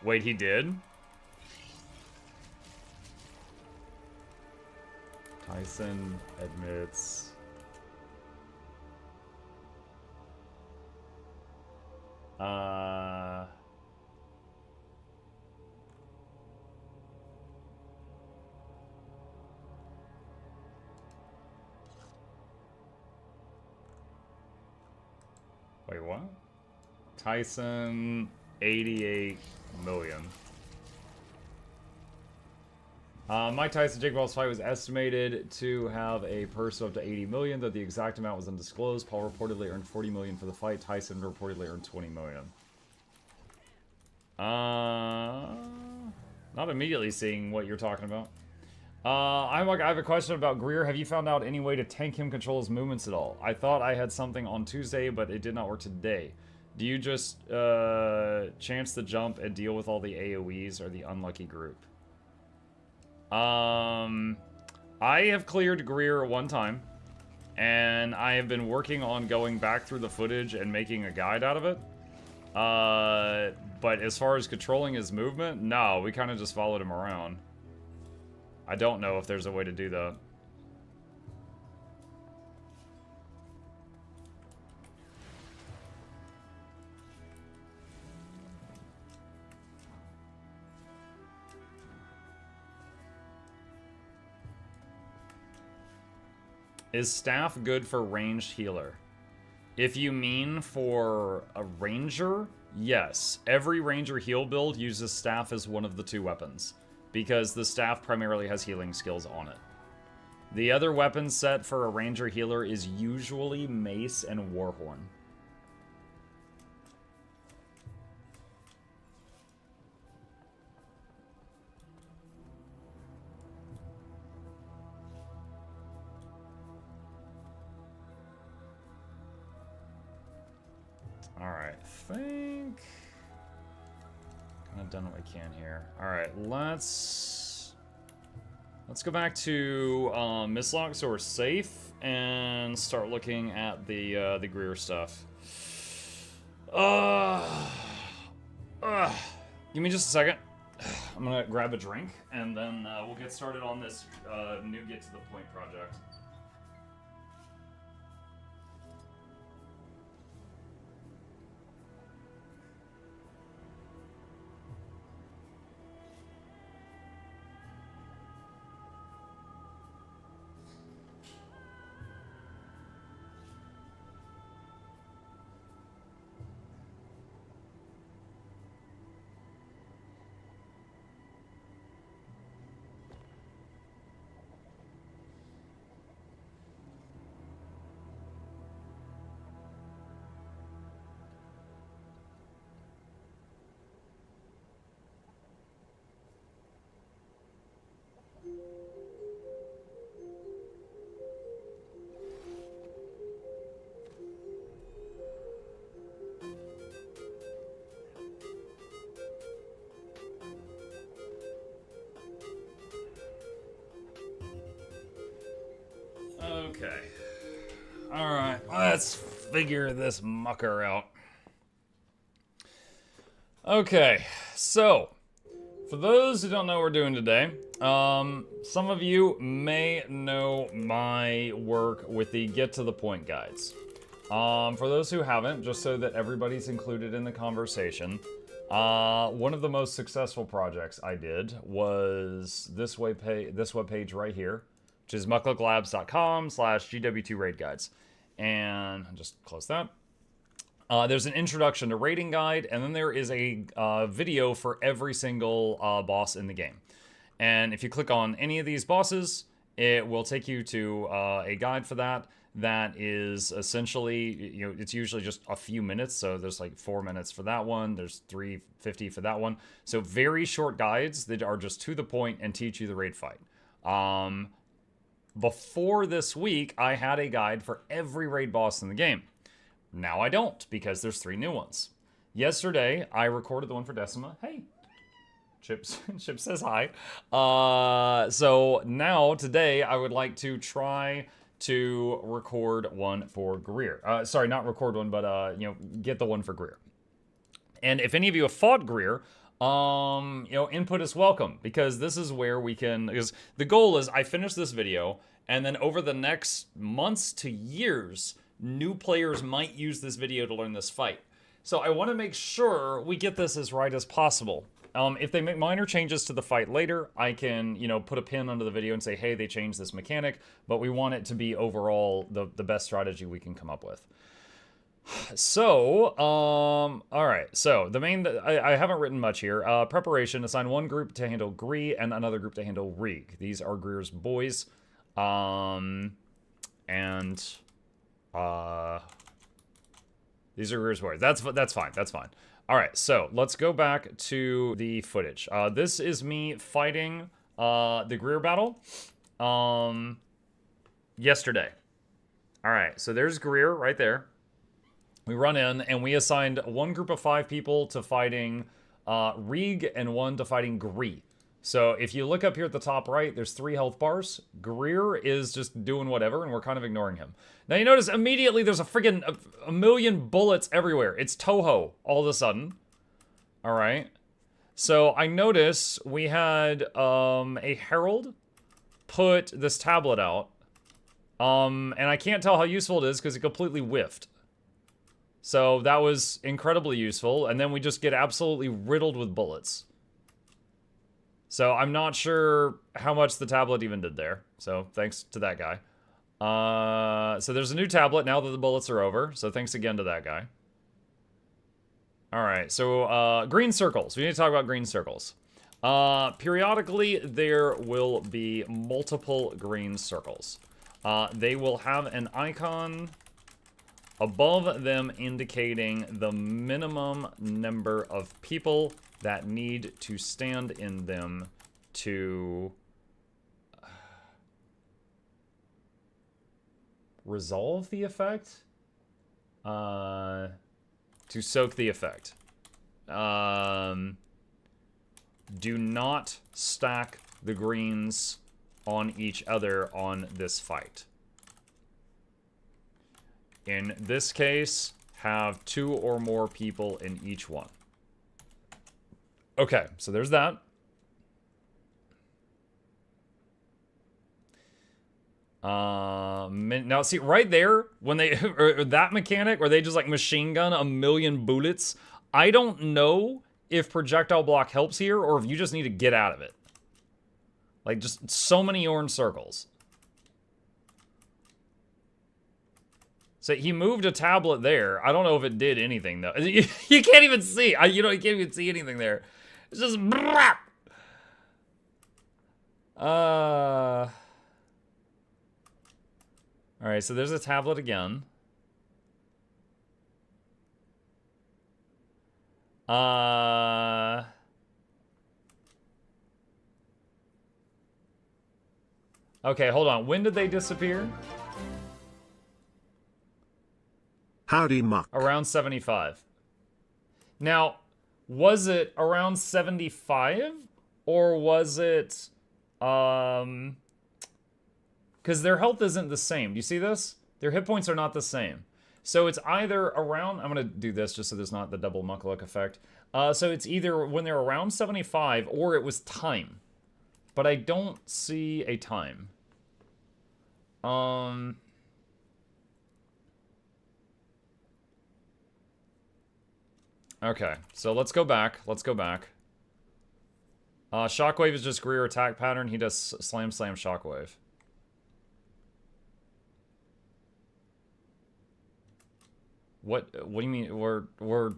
Wait, he did? Tyson admits... Wait, what? Tyson, 88 million. Mike Tyson Jake Paul's fight was estimated to have a purse of up to 80 million, though the exact amount was undisclosed. Paul reportedly earned 40 million for the fight. Tyson reportedly earned 20 million. Not immediately seeing what you're talking about. I have a question about Greer. Have you found out any way to tank him, control his movements at all? I thought I had something on Tuesday, but it did not work today. Do you just chance the jump and deal with all the AoEs or the unlucky group? I have cleared Greer one time, and I have been working on going back through the footage and making a guide out of it. But as far as controlling his movement, no, we kind of just followed him around. I don't know if there's a way to do that. Is staff good for ranged healer? If you mean for a ranger, yes. Every ranger heal build uses staff as one of the two weapons, because the staff primarily has healing skills on it. The other weapon set for a ranger healer is usually mace and warhorn. Alright, I think... kind of done what I can here. Alright, let's go back to Mislock so we're safe and start looking at the Greer stuff. Give me just a second. I'm gonna grab a drink and then we'll get started on this new Get to the Point project. Okay. Alright, let's figure this mucker out. Okay, so, for those who don't know what we're doing today, some of you may know my work with the Get to the Point guides. For those who haven't, just so that everybody's included in the conversation, one of the most successful projects I did was this webpage right here, which is mukluklabs.com/GW2raidguides. And I'll just close that. There's an introduction to raiding guide, and then there is a video for every single boss in the game. And if you click on any of these bosses, it will take you to a guide for that. That is essentially, it's usually just a few minutes. So there's like 4 minutes for that one. There's 3:50 for that one. So very short guides that are just to the point and teach you the raid fight. Before this week, I had a guide for every raid boss in the game. Now I don't, because there's 3 new ones. Yesterday, I recorded the one for Decima. Hey, Chip says hi. So now, today, I would like to try to record one for Greer. Sorry, not record one, but, you know, get the one for Greer. And if any of you have fought Greer, you know, input is welcome, because this is where we can, because the goal is I finish this video, and then over the next months to years, new players might use this video to learn this fight. So I want to make sure we get this as right as possible. If they make minor changes to the fight later, I can, you know, put a pin under the video and say, hey, they changed this mechanic, but we want it to be overall the best strategy we can come up with. So, all right. So the main, I haven't written much here. Preparation, assign one group to handle Greer and another group to handle Rieg. These are Greer's boys. These are Greer's boys. That's fine. That's fine. All right. So let's go back to the footage. This is me fighting, the Greer battle, yesterday. All right. So there's Greer right there. We run in, and we assigned one group of 5 people to fighting Rieg and one to fighting Greer. So if you look up here at the top right, there's 3 health bars. Greer is just doing whatever, and we're kind of ignoring him. Now you notice immediately there's a friggin' a million bullets everywhere. It's Toho all of a sudden. All right. So I notice we had a herald put this tablet out. And I can't tell how useful it is because it completely whiffed. So that was incredibly useful, and then we just get absolutely riddled with bullets. So I'm not sure how much the tablet even did there. So thanks to that guy. So there's a new tablet now that the bullets are over. So thanks again to that guy. All right, so green circles. We need to talk about green circles. Periodically, there will be multiple green circles. They will have an icon above them indicating the minimum number of people that need to stand in them to resolve the effect? To soak the effect. Do not stack the greens on each other on this fight. In this case, have 2 or more people in each one. Okay, so there's that. Now, see, right there, when they, or that mechanic, where they just, like, machine gun a million bullets, I don't know if projectile block helps here, or if you just need to get out of it. Like, just so many orange circles. So he moved a tablet there. I don't know if it did anything, though. You can't even see. You know, you can't even see anything there. It's just... Alright, so there's a tablet again. Okay, hold on. When did they disappear? Howdy, Muck. Around 75. Now, was it around 75? Or was it, because their health isn't the same. Do you see this? Their hit points are not the same. So it's either around, I'm going to do this just so there's not the double Mukluk effect. So it's either when they're around 75 or it was time. But I don't see a time. Okay, so let's go back. Let's go back. Shockwave is just Greer attack pattern. He does slam, slam, shockwave. What do you mean? We're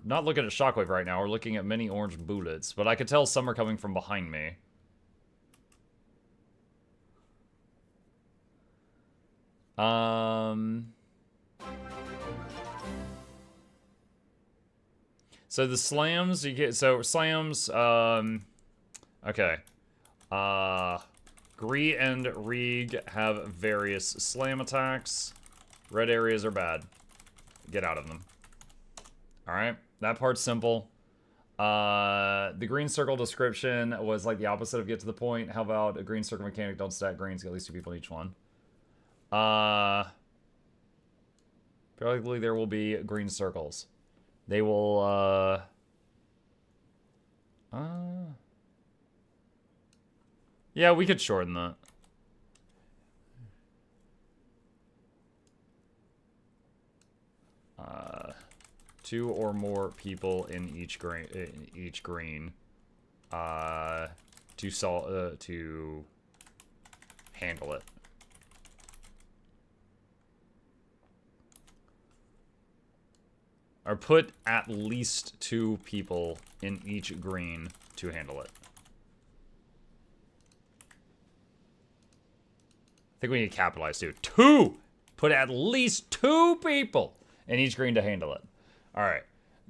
not looking at shockwave right now. We're looking at many orange bullets, but I could tell some are coming from behind me. So the slams, you get, so slams, okay. Greer and Rieg have various slam attacks. Red areas are bad. Get out of them. Alright, that part's simple. The green circle description was like the opposite of get to the point. How about a green circle mechanic, don't stack greens, get at least 2 people in each one. Periodically there will be green circles. They will, yeah, we could shorten that. Two or more people in each green, to handle it. Or put at least 2 people in each green to handle it. I think we need to capitalize too. 2! Put at least 2 people in each green to handle it. Alright.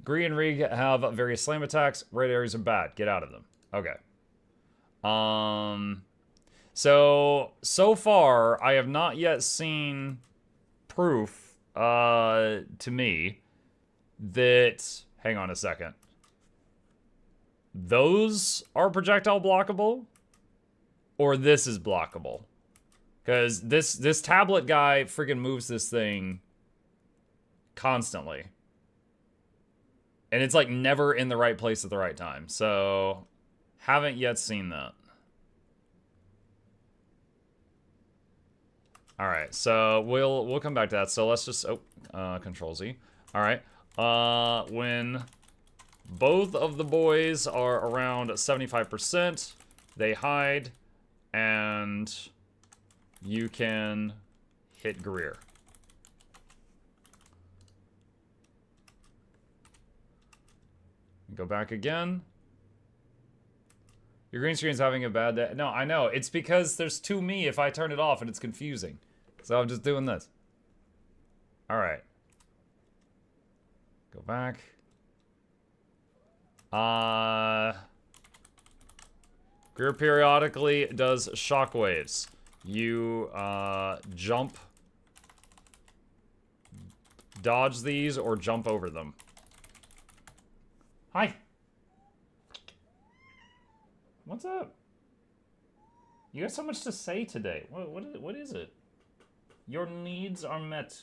Greer and Rig have various slam attacks. Red areas are bad. Get out of them. Okay. So far, I have not yet seen proof, to me, that... Hang on a second. Those are projectile blockable? Or this is blockable? Because this tablet guy freaking moves this thing constantly. And it's like never in the right place at the right time. So, haven't yet seen that. Alright, so we'll come back to that. So let's just, Control Z. Alright, when both of the boys are around 75%, they hide, and you can hit Greer. Go back again. Your green screen's having a bad day. No, I know. It's because there's 2 me if I turn it off and it's confusing. So I'm just doing this. Alright. Go back. Greer periodically does shockwaves. You, jump. Dodge these or jump over them. Hi. What's up? You got so much to say today. What is it? Your needs are met.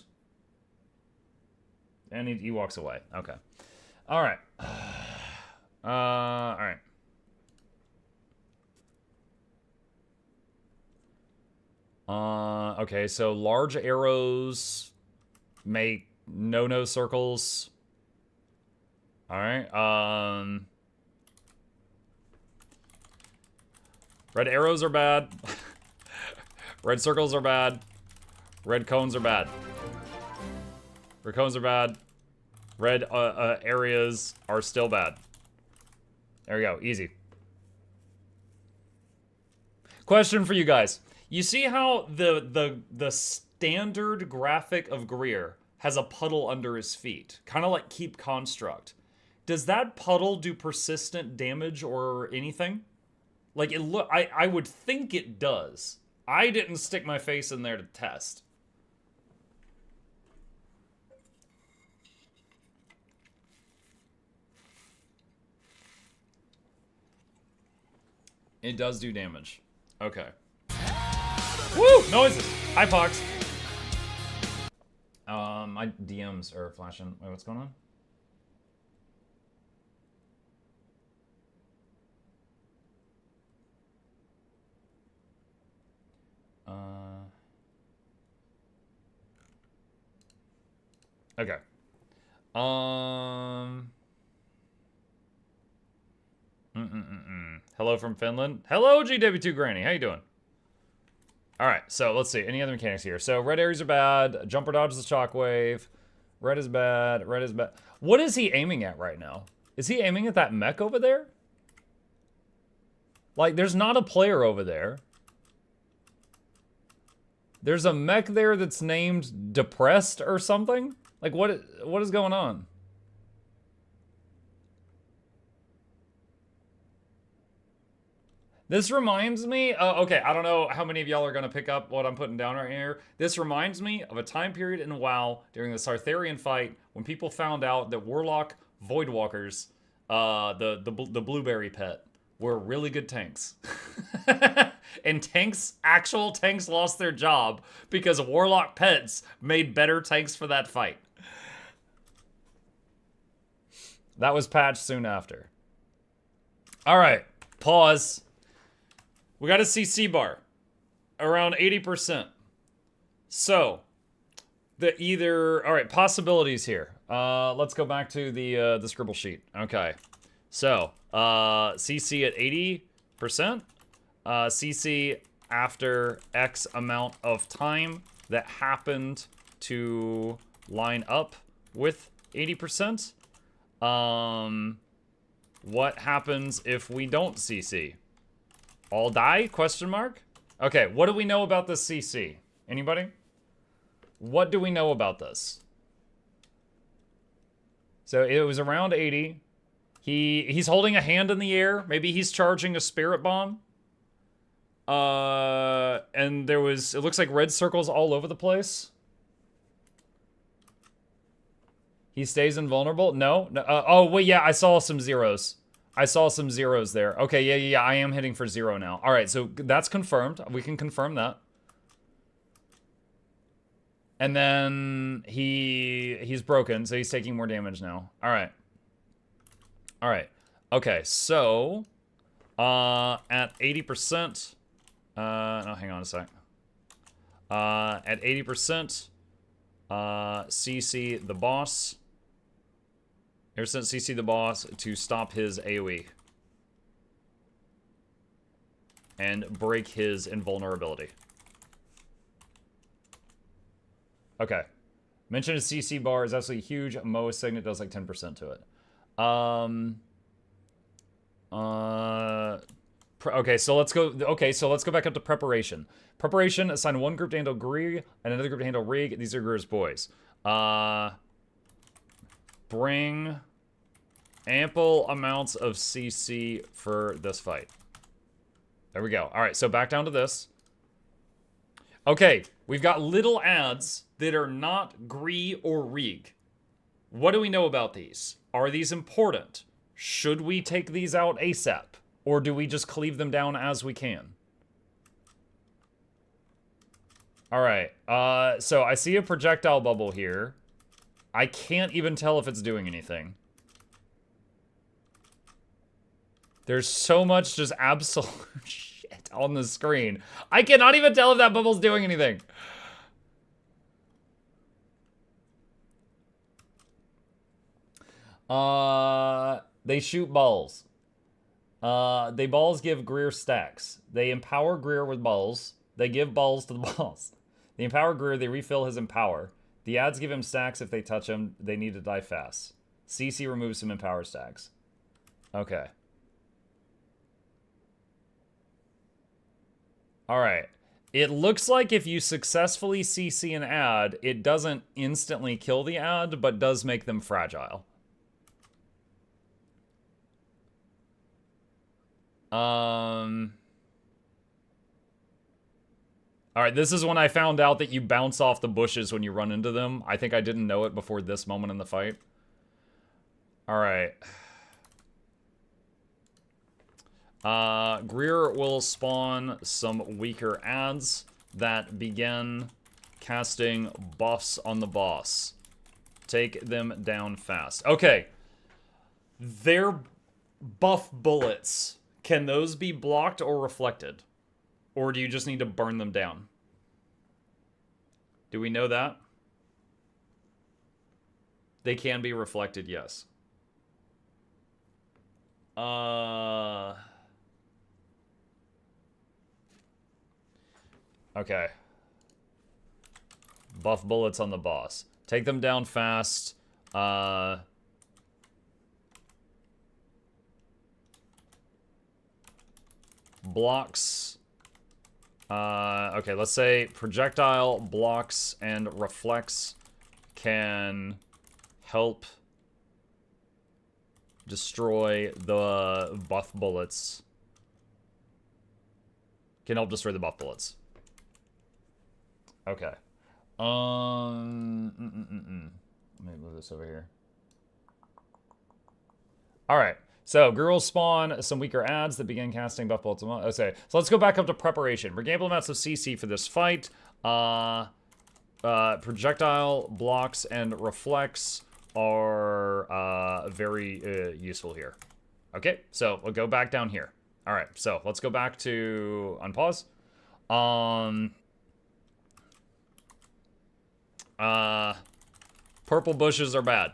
And he walks away. Okay. Alright. Alright. Okay, so large arrows make no circles. Alright, red arrows are bad. Red circles are bad. Red cones are bad. Red cones are bad. Red, areas are still bad. There we go, easy. Question for you guys. You see how the standard graphic of Greer has a puddle under his feet? Kind of like Keep Construct. Does that puddle do persistent damage or anything? Like, I would think it does. I didn't stick my face in there to test. It does do damage. Okay. Woo! Noises! Hi, Pox. My DMs are flashing. Wait, what's going on? Okay. Hello from Finland. Hello, GW2 Granny. How you doing? Alright, so let's see. Any other mechanics here? So red areas are bad. Jumper dodges the shockwave. Red is bad. Red is bad. What is he aiming at right now? Is he aiming at that mech over there? Like, there's not a player over there. There's a mech there that's named Depressed or something? Like, what is going on? This reminds me, okay, I don't know how many of y'all are going to pick up what I'm putting down right here. This reminds me of a time period in WoW during the Sartharian fight when people found out that Warlock Voidwalkers, the blueberry pet, were really good tanks. And tanks, actual tanks lost their job because Warlock pets made better tanks for that fight. That was patched soon after. All right, pause. We got a CC bar around 80%. So, all right, possibilities here. Let's go back to the scribble sheet. Okay, so CC at 80%. CC after X amount of time that happened to line up with 80%. What happens if we don't CC? All die? Question mark? Okay, what do we know about this CC? Anybody? What do we know about this? So it was around 80. He's holding a hand in the air. Maybe he's charging a spirit bomb. And it looks like red circles all over the place. He stays invulnerable? No? Oh, wait, yeah, I saw some zeros. I saw some zeros there. Okay, yeah, I am hitting for 0 now. All right, so that's confirmed. We can confirm that. And then he's broken, so he's taking more damage now. All right. All right. Okay, so at 80%, no, hang on a sec. At 80%, CC the boss. Ever since CC the boss to stop his AoE. And break his invulnerability. Okay. Mention a CC bar is absolutely huge. Moa Signet does like 10% to it. Okay, so let's go. Okay, so let's go back up to preparation. Preparation, assign one group to handle Greer and another group to handle Rig. These are Greer's boys. Bring ample amounts of CC for this fight. There we go. All right, so back down to this. Okay, we've got little ads that are not Greer or Rig. What do we know about these? Are these important? Should we take these out ASAP? Or do we just cleave them down as we can? All right, so I see a projectile bubble here. I can't even tell if it's doing anything. There's so much just absolute shit on the screen. I cannot even tell if that bubble's doing anything. They shoot balls. They balls give Greer stacks. They empower Greer with balls. They give balls to the balls. They empower Greer. They refill his empower. The ads give him stacks if they touch him. They need to die fast. CC removes some empower stacks. Okay. Alright. It looks like if you successfully CC an ad, it doesn't instantly kill the ad, but does make them fragile. Alright, this is when I found out that you bounce off the bushes when you run into them. I think I didn't know it before this moment in the fight. Alright. Greer will spawn some weaker ads that begin casting buffs on the boss. Take them down fast. Okay. They're buff bullets. Can those be blocked or reflected? Or do you just need to burn them down? Do we know that? They can be reflected, yes. Okay. Buff bullets on the boss. Take them down fast. Blocks. Okay, let's say projectile, blocks, and reflects can help destroy the buff bullets. Can help destroy the buff bullets. Okay. Let me move this over here. Alright. So, Greer will spawn some weaker adds that begin casting buff bolts. Okay, so let's go back up to preparation. Bring ample amounts of CC for this fight. Projectile, blocks, and reflex are very useful here. Okay, so we'll go back down here. All right, so let's go back to unpause. Purple bushes are bad.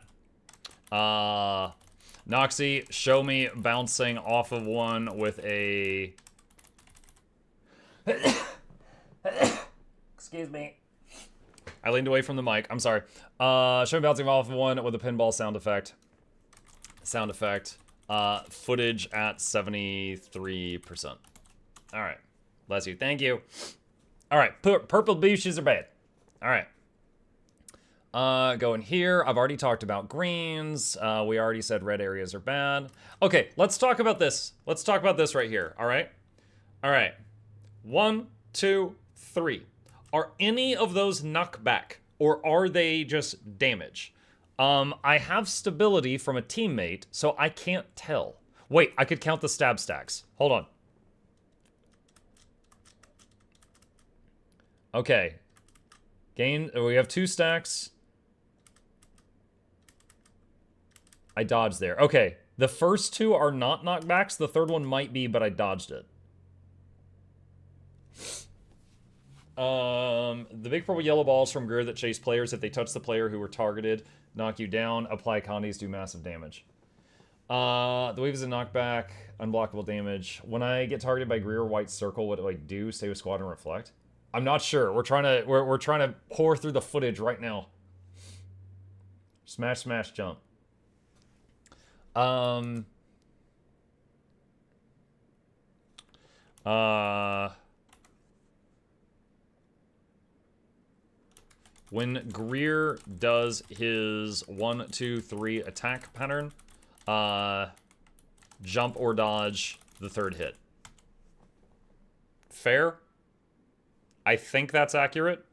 Noxxi, show me bouncing off of one with a... Excuse me. I leaned away from the mic. I'm sorry. Show me bouncing off of one with a pinball sound effect. Footage at 73%. All right. Bless you. Thank you. All right. Purple bushes are bad. All right. Going here. I've already talked about greens. We already said red areas are bad. Okay, let's talk about this. Let's talk about this right here. All right. All right. 1, 2, 3. Are any of those knockback, or are they just damage? I have stability from a teammate, so I can't tell. Wait, I could count the stab stacks. Hold on. Okay. We have 2 stacks. I dodged there. Okay, the first 2 are not knockbacks. The third one might be, but I dodged it. The big purple yellow balls from Greer that chase players. If they touch the player who were targeted, knock you down. Apply condies, do massive damage. The wave is a knockback, unblockable damage. When I get targeted by Greer white circle, what do I do? Stay with squad and reflect? I'm not sure. We're trying to pour through the footage right now. Smash, smash, jump. When Greer does his 1, 2, 3 attack pattern, jump or dodge the third hit. Fair? I think that's accurate.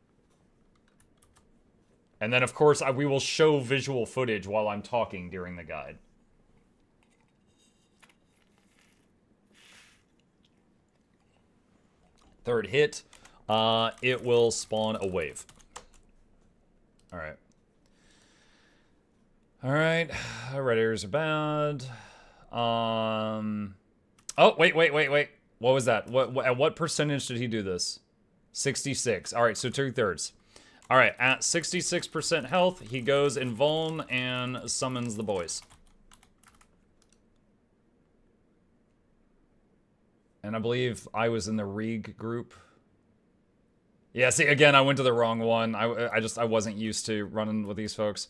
And then, of course, we will show visual footage while I'm talking during the guide. Third hit, it will spawn a wave. Alright. Alright. Red areas are bad. Oh, wait. What was that? At what percentage did he do this? 66. Alright, so 2/3. Alright, at 66% health, he goes in Vuln and summons the boys. And I believe I was in the Reeg group. Yeah, see, again, I went to the wrong one. I wasn't used to running with these folks.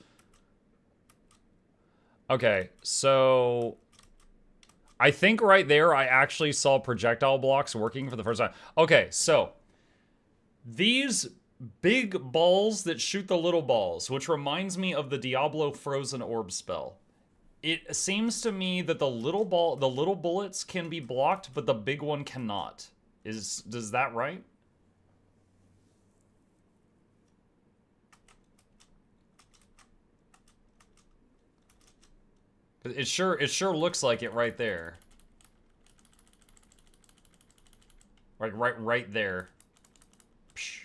Okay, so... I think right there I actually saw projectile blocks working for the first time. Okay, so... These big balls that shoot the little balls, which reminds me of the Diablo Frozen Orb spell. It seems to me that the little bullets can be blocked, but the big one cannot. Does that right? It sure looks like it right there. Like right there. Psh.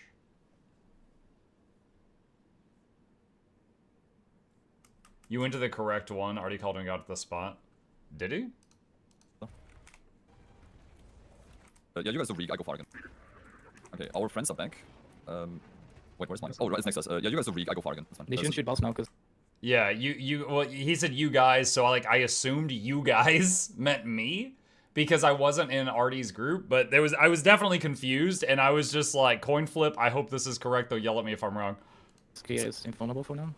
You went to the correct one. Already called and got at the spot. Did he? Yeah, you guys are Reeg, I go Fargan. Okay, our friends are back. Wait, where's mine? Oh, right, it's next to us. Yeah, you guys are Reeg, I go Fargan. That's fine. They shouldn't shoot balls now, because... Yeah, well, he said you guys, so I assumed you guys meant me, because I wasn't in Artie's group, but I was definitely confused, and I was just like, coin flip, I hope this is correct, though yell at me if I'm wrong. Greer is invulnerable for now.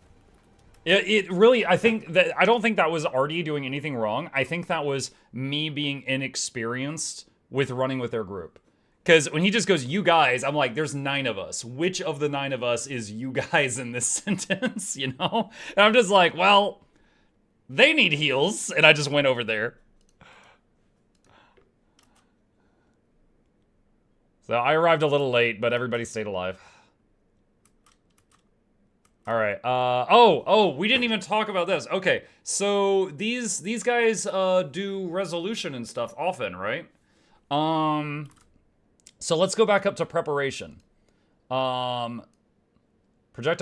It really, I don't think that was Artie doing anything wrong. I think that was me being inexperienced with running with their group. Because when he just goes, you guys, I'm like, there's 9 of us. Which of the 9 of us is you guys in this sentence, you know? And I'm just like, well, they need heals. And I just went over there. So I arrived a little late, but everybody stayed alive. All right. Oh, we didn't even talk about this. Okay, so these guys do resolution and stuff often, right? So let's go back up to preparation. Projectile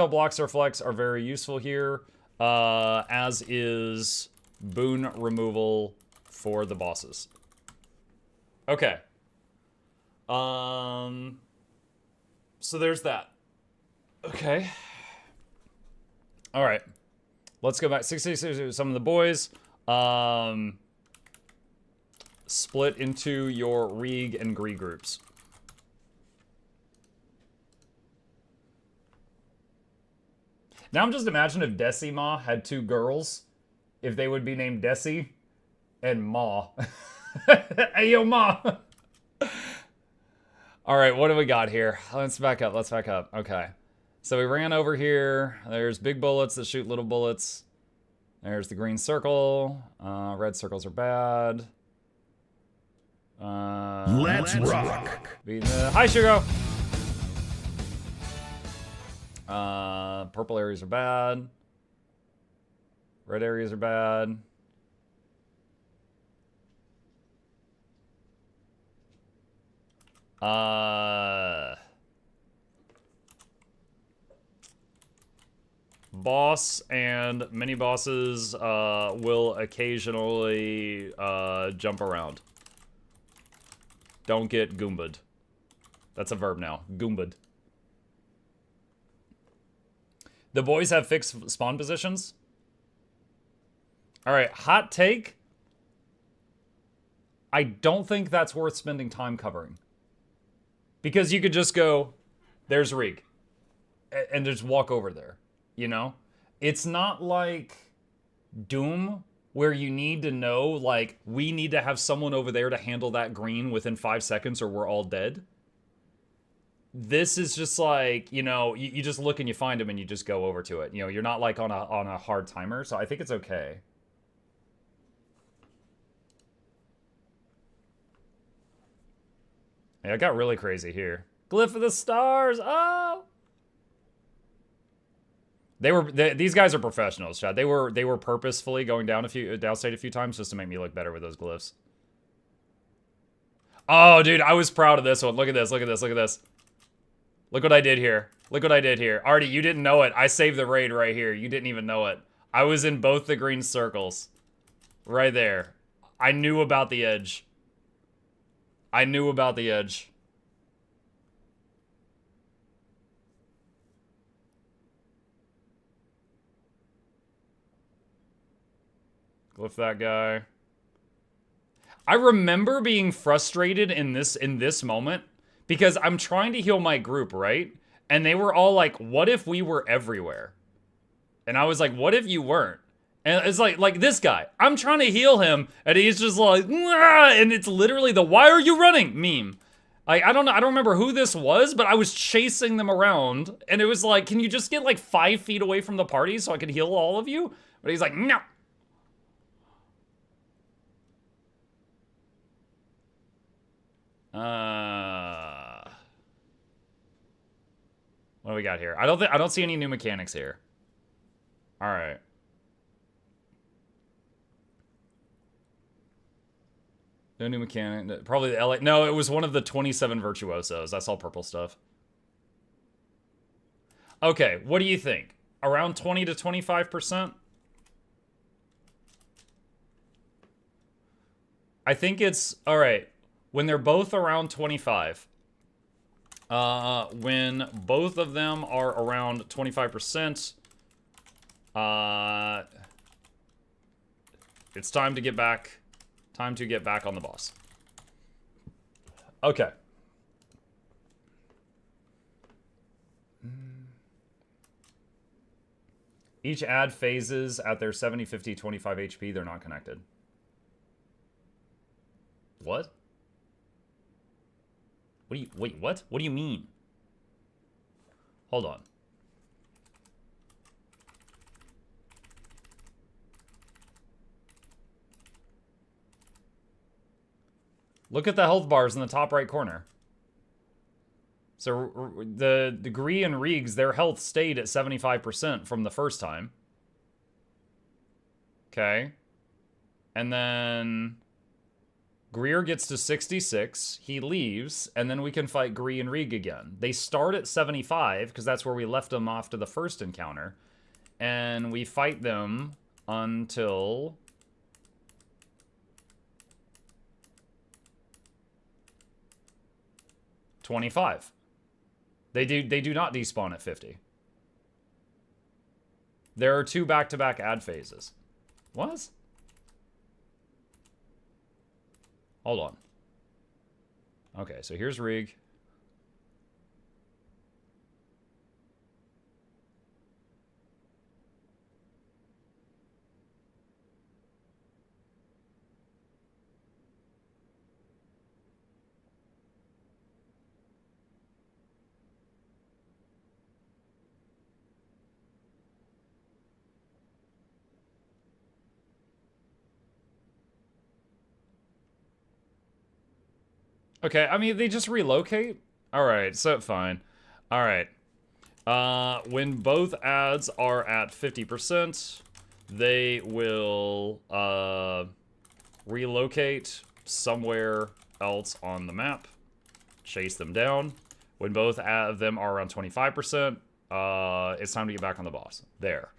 blocks reflex are very useful here, as is boon removal for the bosses. Okay. So there's that. Okay. All right. Let's go back. 66, some of the boys. Split into your Reeg and Greer groups. Now I'm just imagining if Decima had two girls, if they would be named Desi and Ma. Hey, yo, Ma. All right, what do we got here? Let's back up. Let's back up. Okay. So we ran over here. There's big bullets that shoot little bullets. There's the green circle. Red circles are bad. Let's rock. Hi, Shugo. Purple areas are bad. Red areas are bad. Boss and mini bosses will occasionally jump around. Don't get goomba'd. That's a verb now. Goomba'd. The boys have fixed spawn positions. All right, hot take. I don't think that's worth spending time covering. Because you could just go, there's Reeg, and just walk over there, you know? It's not like Doom, where you need to know, like, we need to have someone over there to handle that green within 5 seconds or we're all dead. This is just like, you know, you just look and you find him and you just go over to it. You know, you're not like on a hard timer, so I think it's okay. Yeah, it got really crazy here. Glyph of the stars. Oh, these guys are professionals, Chad. They were purposefully going downstate a few times just to make me look better with those glyphs. Oh, dude, I was proud of this one. Look at this. Look at this. Look at this. Look what I did here. Look what I did here. Artie, you didn't know it. I saved the raid right here. You didn't even know it. I was in both the green circles. Right there. I knew about the edge. I knew about the edge. Glyph that guy. I remember being frustrated in this moment because I'm trying to heal my group, right? And they were all like, what if we were everywhere? And I was like, what if you weren't? And it's like this guy. I'm trying to heal him, and he's just like, "Wah!" And it's literally the "why are you running" meme. Like, I don't know, I don't remember who this was, but I was chasing them around, and it was like, can you just get like 5 feet away from the party so I can heal all of you? But he's like, no. What do we got here? I don't see any new mechanics here. All right. No new mechanic. Probably the LA. No, it was one of the 27 virtuosos. I saw purple stuff. Okay, what do you think? Around 20 to 25%? I think it's all right. When they're both around 25. When both of them are around 25%, it's time to get back. Time to get back on the boss. Okay. Each ad phases at their 70, 50, 25 HP. They're not connected. What? What do you, wait, what? What do you mean? Hold on. Look at the health bars in the top right corner. So the Greer and Regs, their health stayed at 75% from the first time. Okay. And then Greer gets to 66. He leaves, and then we can fight Greer and Reg again. They start at 75, because that's where we left them after the first encounter. And we fight them until... $25. They do not despawn at 50. There are 2 back-to-back ad phases. What? Hold on. Okay, so here's Rig. Okay, I mean, they just relocate? Alright, so fine. Alright. When both ads are at 50%, they will, relocate somewhere else on the map. Chase them down. When both of them are around 25%, it's time to get back on the boss. There.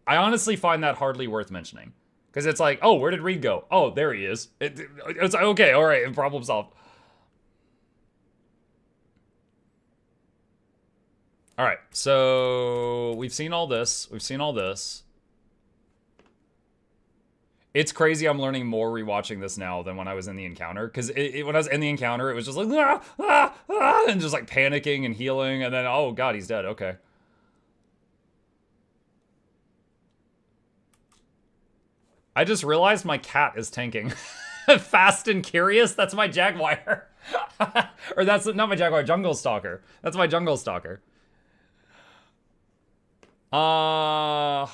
I honestly find that hardly worth mentioning. Because it's like, oh, where did Reed go? Oh, there he is. It's like, okay, all right, problem solved. All right, so we've seen all this. We've seen all this. It's crazy I'm learning more rewatching this now than when I was in the encounter. Because when I was in the encounter, it was just like, and just like panicking and healing. And then, oh, God, he's dead. Okay. I just realized my cat is tanking. Fast and Curious? That's my Jaguar. Or that's not my Jaguar, Jungle Stalker. That's my Jungle Stalker. I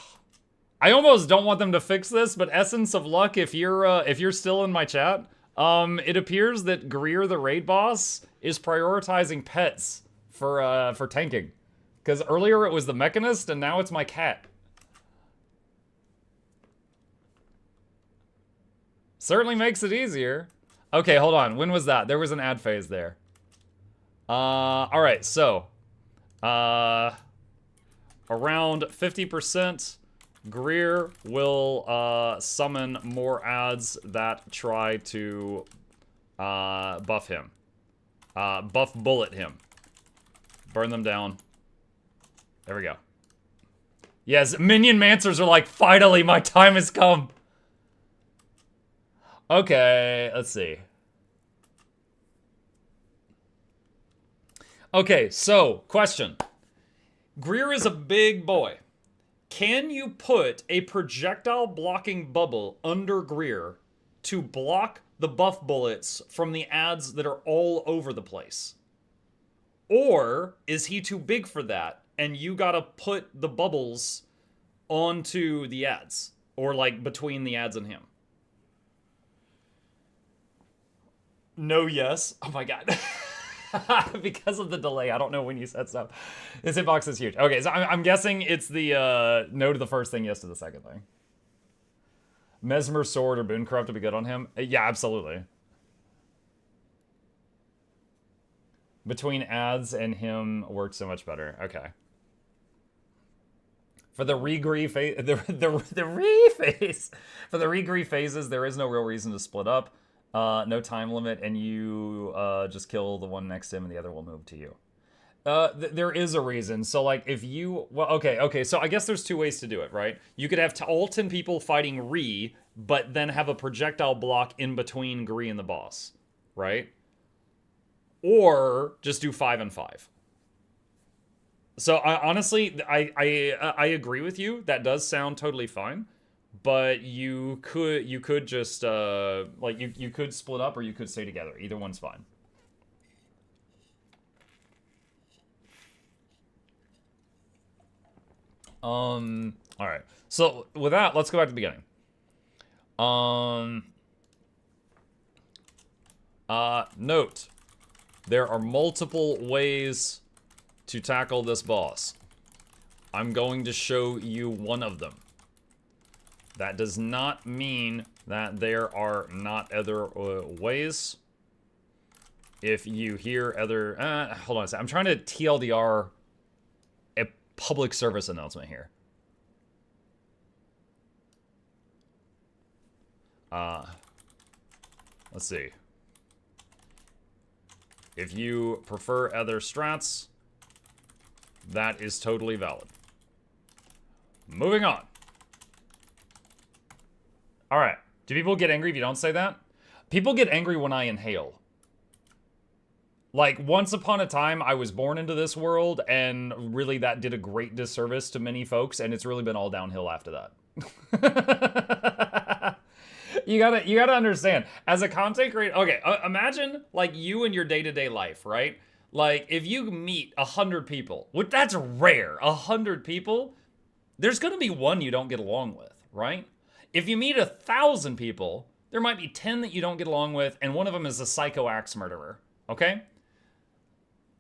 almost don't want them to fix this, but Essence of Luck, if you're still in my chat, it appears that Greer, the raid boss, is prioritizing pets for tanking. Because earlier it was the Mechanist, and now it's my cat. Certainly makes it easier. Okay, hold on. When was that? There was an ad phase there. Alright, so. Around 50%, Greer will summon more ads that try to buff him. Buff bullet him. Burn them down. There we go. Yes, minion mancers are like, finally, my time has come. Okay, let's see. Okay, so, question. Greer is a big boy. Can you put a projectile blocking bubble under Greer to block the buff bullets from the ads that are all over the place? Or is he too big for that and you gotta put the bubbles onto the ads? Or like between the ads and him? No, yes. Oh my god. Because of the delay, I don't know when you said stuff. This hitbox is huge. Okay, so I'm guessing it's the no to the first thing, yes to the second thing. Mesmer Sword or Boon Corrupt would be good on him? Yeah, absolutely. Between ads and him works so much better. Okay. For the re-gree phase, the re-phase, for the re-gree phases, there is no real reason to split up. No time limit, and you just kill the one next to him and the other will move to you. There is a reason. So, like, if you... Well, okay, so I guess there's 2 ways to do it, right? You could have all 10 people fighting Re, but then have a projectile block in between Gree and the boss, right? Or just do 5 and 5. So, honestly, I agree with you. That does sound totally fine. But you could just like you could split up or you could stay together. Either one's fine. All right. So with that, let's go back to the beginning. Note. There are multiple ways to tackle this boss. I'm going to show you one of them. That does not mean that there are not other ways. If you hear other... hold on a second. I'm trying to TLDR a public service announcement here. Let's see. If you prefer other strats, that is totally valid. Moving on. Alright. Do people get angry if you don't say that? People get angry when I inhale. Like, once upon a time, I was born into this world, and really that did a great disservice to many folks, and it's really been all downhill after that. You gotta understand, as a content creator, okay, imagine, like, you in your day-to-day life, right? Like, if you meet 100 people, which that's rare, 100 people, there's gonna be one you don't get along with, right? If you meet 1,000 people, there might be 10 that you don't get along with, and one of them is a psycho axe murderer, okay?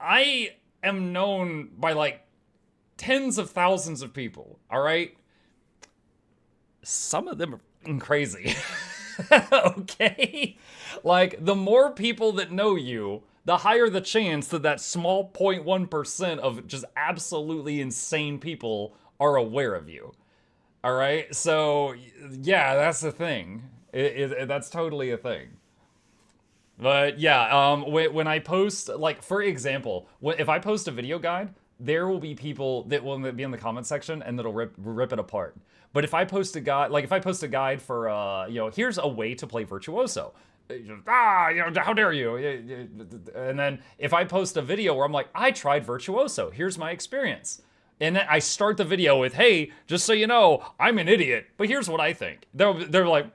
I am known by, like, tens of thousands of people, all right? Some of them are crazy, okay? Like, the more people that know you, the higher the chance that that small 0.1% of just absolutely insane people are aware of you. All right, so yeah, that's the thing. That's totally a thing. But yeah, when I post, like, for example, if I post a video guide, there will be people that will be in the comment section and that'll rip it apart. But if I post a guide, like if I post a guide for, you know, here's a way to play Virtuoso. You know, how dare you? And then if I post a video where I'm like, I tried Virtuoso, here's my experience. And then I start the video with, hey, just so you know, I'm an idiot, but here's what I think. They're like,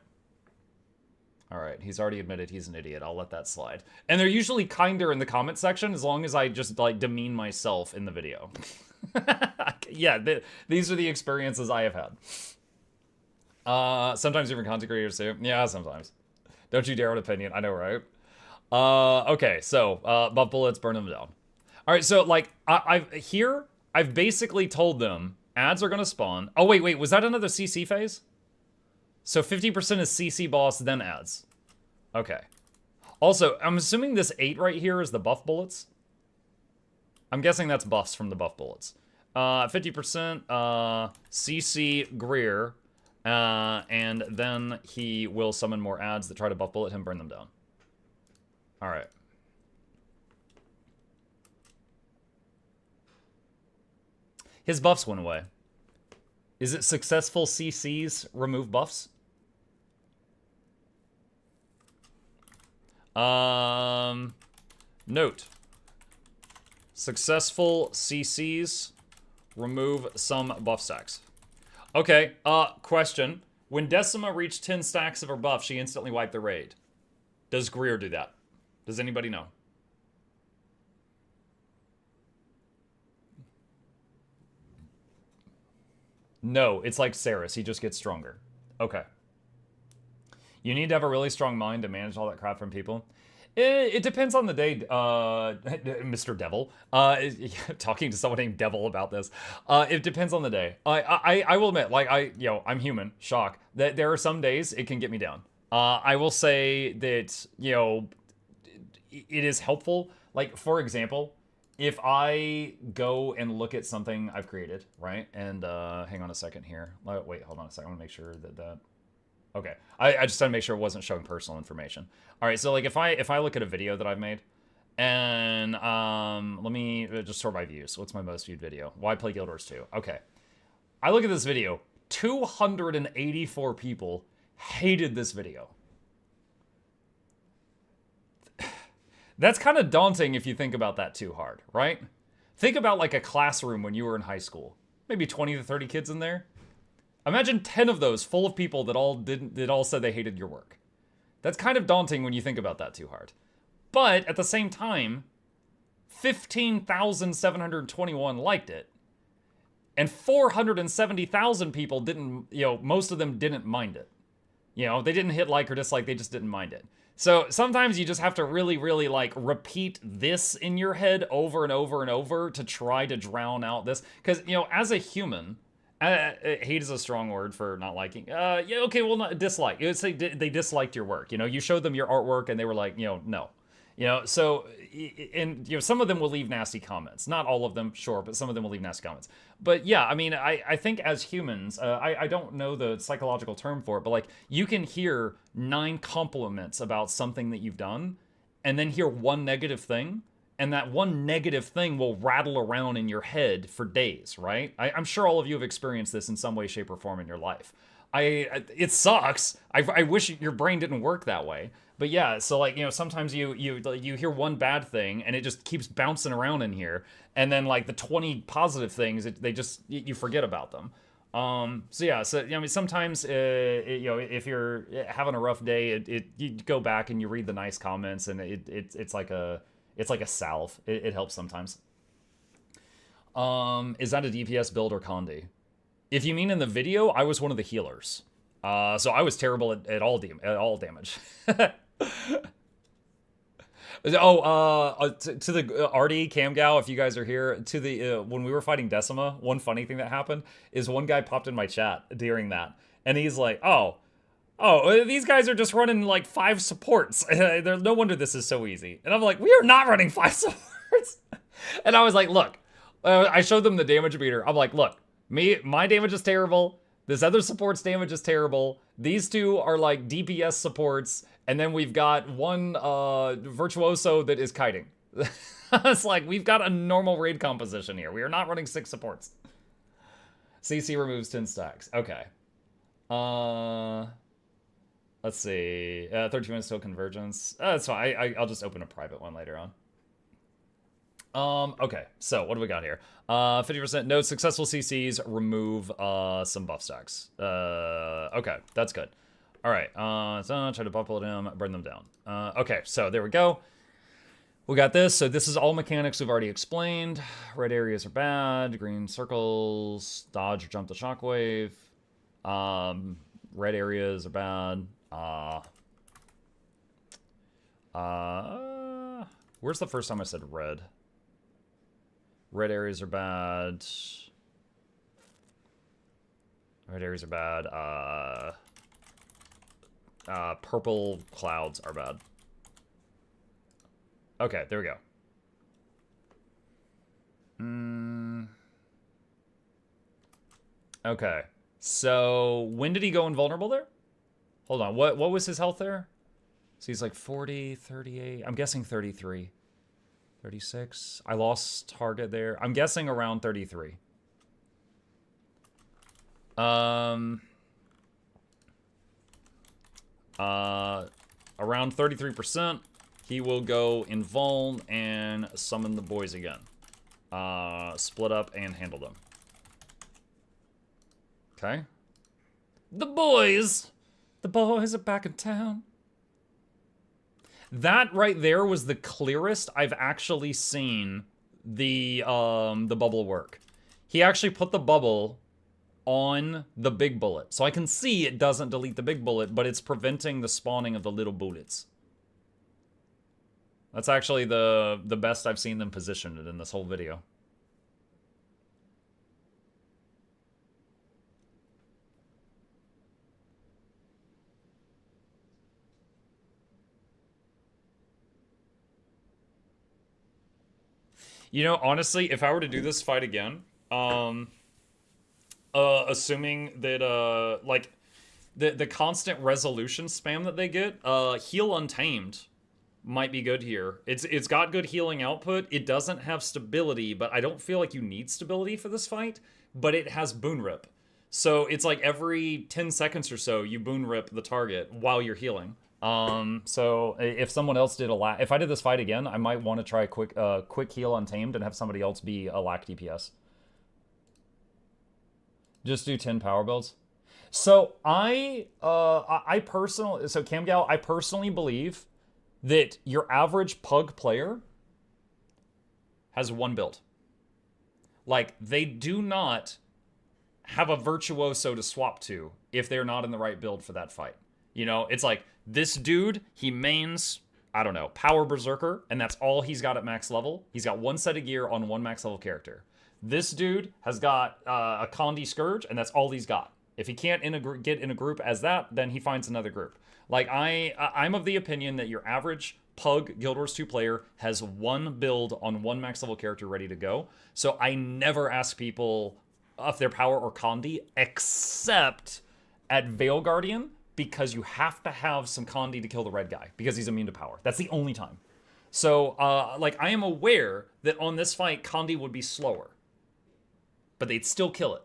all right, he's already admitted he's an idiot. I'll let that slide. And they're usually kinder in the comment section as long as I just, like, demean myself in the video. Yeah, these are the experiences I have had. Sometimes even content creators too. Yeah, sometimes. Don't you dare an opinion. I know, right? Okay, so, buff bullets, burn them down. All right, so, like, I've basically told them ads are going to spawn. Oh, wait, was that another CC phase? So 50% is CC boss, then ads. Okay. Also, I'm assuming this 8 right here is the buff bullets. I'm guessing that's buffs from the buff bullets. 50% CC Greer, and then he will summon more ads that try to buff bullet him, burn them down. All right. His buffs went away. Is it successful CCs remove buffs? Note. Successful CCs remove some buff stacks. Okay, question. When Decima reached 10 stacks of her buff, she instantly wiped the raid. Does Greer do that? Does anybody know? No, it's like Saris. He just gets stronger. Okay. You need to have a really strong mind to manage all that crap from people. It depends on the day, Mr. Devil. Talking to someone named Devil about this. It depends on the day. I will admit, like, I'm human. Shock. That there are some days it can get me down. I will say that, you know, it is helpful. Like, for example, if I go and look at something I've created, right? And hang on a second here. Wait, hold on a second. I want to make sure that... Okay, I just had to make sure it wasn't showing personal information. All right, so like if I look at a video that I've made, and let me just sort by views. What's my most viewed video? Why play Guild Wars 2? Okay, I look at this video. 284 people hated this video. That's kind of daunting if you think about that too hard, right? Think about like a classroom when you were in high school. Maybe 20 to 30 kids in there. Imagine 10 of those full of people that all said they hated your work. That's kind of daunting when you think about that too hard. But at the same time, 15,721 liked it. And 470,000 people didn't, you know, most of them didn't mind it. You know, they didn't hit like or dislike, they just didn't mind it. So sometimes you just have to really, really like repeat this in your head over and over and over to try to drown out this. Because, you know, as a human, hate is a strong word for not liking. Yeah, okay, well, not dislike. It's like they disliked your work. You know, you showed them your artwork and they were like, you know, no. You know, so, and, you know, some of them will leave nasty comments. Not all of them, sure, but some of them will leave nasty comments. But yeah, I mean, I think as humans, I don't know the psychological term for it, but like, you can hear 9 compliments about something that you've done, and then hear one negative thing, and that one negative thing will rattle around in your head for days, right? I'm sure all of you have experienced this in some way, shape, or form in your life. It sucks. I wish your brain didn't work that way. But yeah, so like, you know, sometimes you hear one bad thing and it just keeps bouncing around in here, and then like the 20 positive things, you forget about them. So yeah, so I mean, sometimes you know, if you're having a rough day, you go back and you read the nice comments, and it's like a salve. It helps sometimes. Is that a DPS build or Condi? If you mean in the video, I was one of the healers. So I was terrible at all damage. To the Artie, Camgow, if you guys are here, to the when we were fighting Decima, one funny thing that happened is one guy popped in my chat during that, and he's like, oh, these guys are just running like 5 supports. No wonder this is so easy. And I'm like, we are not running 5 supports. And I was like, look, I showed them the damage meter. I'm like, look, my damage is terrible. This other support's damage is terrible. These 2 are like DPS supports. And then we've got one virtuoso that is kiting. It's like, we've got a normal raid composition here. We are not running 6 supports. CC removes 10 stacks. Okay. Let's see. 13 minutes till Convergence. That's fine. I'll just open a private one later on. Okay, so what do we got here? 50% no successful CCs, remove some buff stacks. Okay, that's good. All right, so try to bubble them, burn them down. Okay, so there we go. We got this. So this is all mechanics we've already explained. Red areas are bad. Green circles, dodge or jump the shockwave. Red areas are bad. Where's the first time I said red? Red areas are bad. Red areas are bad. Purple clouds are bad. Okay, there we go. Okay, so when did he go invulnerable there? Hold on, what was his health there? So he's like 40, 38, I'm guessing 33. 36, I lost target there. I'm guessing around 33. Around 33%, he will go invuln and summon the boys again. Split up and handle them. Okay. The boys are back in town. That right there was the clearest I've actually seen the bubble work. He actually put the bubble on the big bullet. So I can see it doesn't delete the big bullet, but it's preventing the spawning of the little bullets. That's actually the best I've seen them position it in this whole video. You know, honestly, if I were to do this fight again, assuming that, like, the constant resolution spam that they get, Heal Untamed might be good here. It's got good healing output. It doesn't have stability, but I don't feel like you need stability for this fight, but it has Boon Rip. So it's like every 10 seconds or so, you Boon Rip the target while you're healing. So if someone else did if I did this fight again, I might want to try quick heal Untamed and have somebody else be a lack DPS. Just do 10 power builds. So I personally, so Camgal, I personally believe that your average pug player has 1 build. Like, they do not have a virtuoso to swap to if they're not in the right build for that fight. You know, it's like, This dude, he mains, I don't know, Power Berserker, and that's all he's got at max level. He's got one set of gear on one max level character. This dude has got a Condi Scourge, and that's all he's got. If he can't get in a group as that, then he finds another group. Like, I'm of the opinion that your average Pug Guild Wars 2 player has one build on one max level character ready to go. So I never ask people if they're Power or Condi, except at Veil Guardian, because you have to have some Condi to kill the red guy, because he's immune to Power. That's the only time. So, like, I am aware that on this fight, Condi would be slower, but they'd still kill it.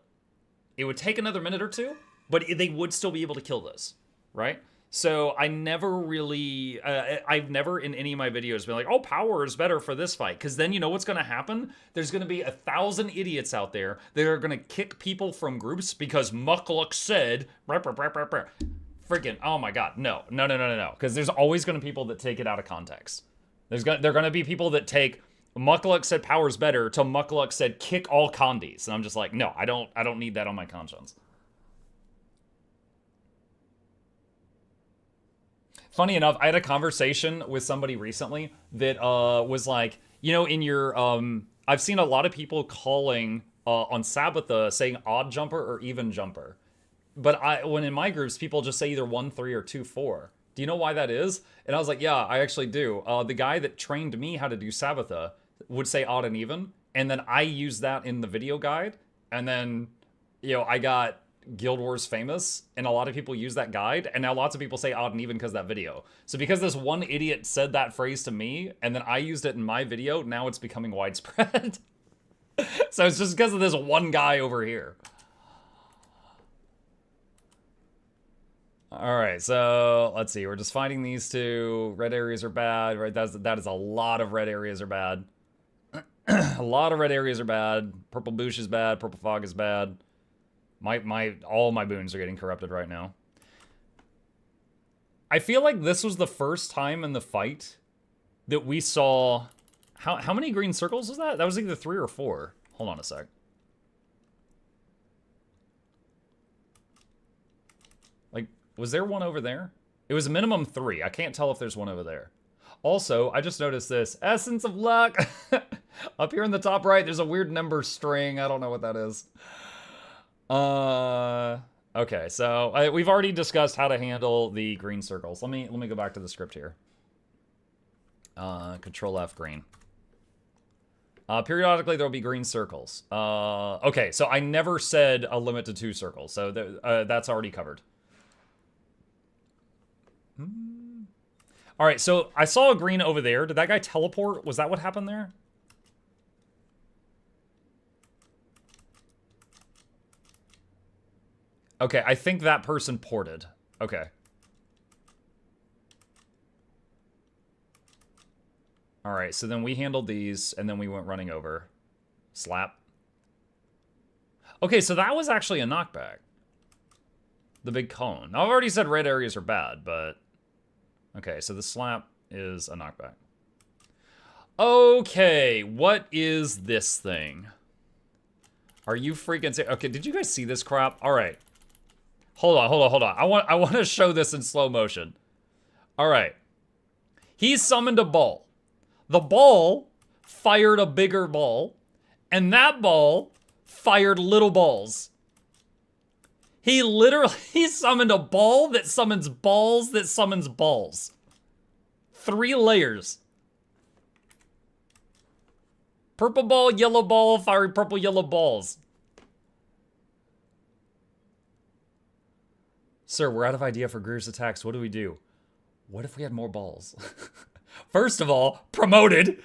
It would take another minute or two, but they would still be able to kill this, right? So I never really, I've never in any of my videos been like, oh, Power is better for this fight. Because then you know what's going to happen? There's going to be 1,000 idiots out there that are going to kick people from groups because Mukluk said, freaking, oh my God, no. Because there's always going to be people that take it out of context. They're going to be people that take, Mukluk said Power's better, to Mukluk said kick all Condis. And I'm just like, no, I don't need that on my conscience. Funny enough, I had a conversation with somebody recently that was like, you know, in your, I've seen a lot of people calling on Sabbatha saying odd jumper or even jumper. But when in my groups, people just say either 1-3 or 2-4. Do you know why that is? And I was like, yeah, I actually do. The guy that trained me how to do Sabbatha would say odd and even. And then I used that in the video guide. And then, you know, I got Guild Wars famous, and a lot of people use that guide, and now lots of people say odd and even because of that video. So because this one idiot said that phrase to me, and then I used it in my video, now it's becoming widespread. So it's just because of this one guy over here. Alright, so let's see. We're just fighting these two. Red areas are bad, right? That is a lot of red areas are bad. A lot of red areas are bad. Purple Boosh is bad. Purple Fog is bad. All my boons are getting corrupted right now. I feel like this was the first time in the fight that we saw... How many green circles was that? That was either 3 or 4. Hold on a sec. Like, was there one over there? It was a minimum 3. I can't tell if there's one over there. Also, I just noticed this. Essence of Luck! Up here in the top right, there's a weird number string. I don't know what that is. Okay, so we've already discussed how to handle the green circles. Let me go back to the script here. Control F green. Periodically there'll be green circles. Okay, so I never said a limit to 2 circles, so that's already covered. All right, so I saw a green over there. Did that guy teleport? Was that what happened there? Okay, I think that person ported. Okay. Alright, so then we handled these, and then we went running over. Slap. Okay, so that was actually a knockback. The big cone. Now, I've already said red areas are bad, but... Okay, so the slap is a knockback. Okay, what is this thing? Are you freaking... Okay, did you guys see this crap? Alright. Hold on. I want to show this in slow motion. All right. He summoned a ball. The ball fired a bigger ball, and that ball fired little balls. He literally summoned a ball that summons balls that summons balls. 3 layers. Purple ball, yellow ball, firing purple, yellow balls. Sir, we're out of idea for Greer's attacks. What do we do? What if we had more balls? First of all, promoted.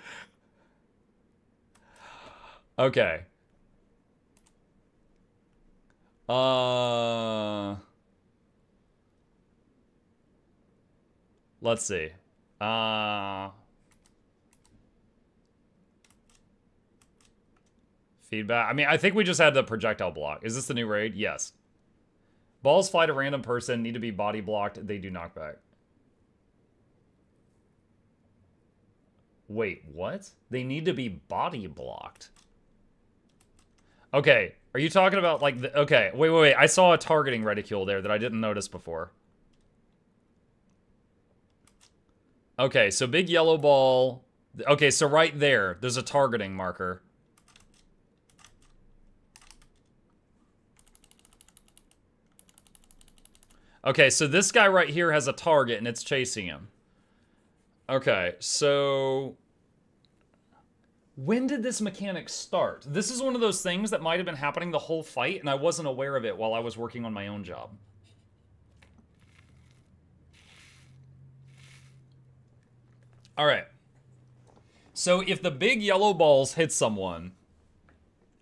Okay. Let's see. Feedback. I mean, I think we just had the projectile block. Is this the new raid? Yes. Balls fly to random person, need to be body blocked, they do knockback. Wait, what? They need to be body blocked. Okay, are you talking about like the, okay, wait, I saw a targeting reticule there that I didn't notice before. Okay, so big yellow ball. Okay, so right there, there's a targeting marker. Okay, so this guy right here has a target and it's chasing him. Okay, so when did this mechanic start? This is one of those things that might have been happening the whole fight and I wasn't aware of it while I was working on my own job. All right. So if the big yellow balls hit someone,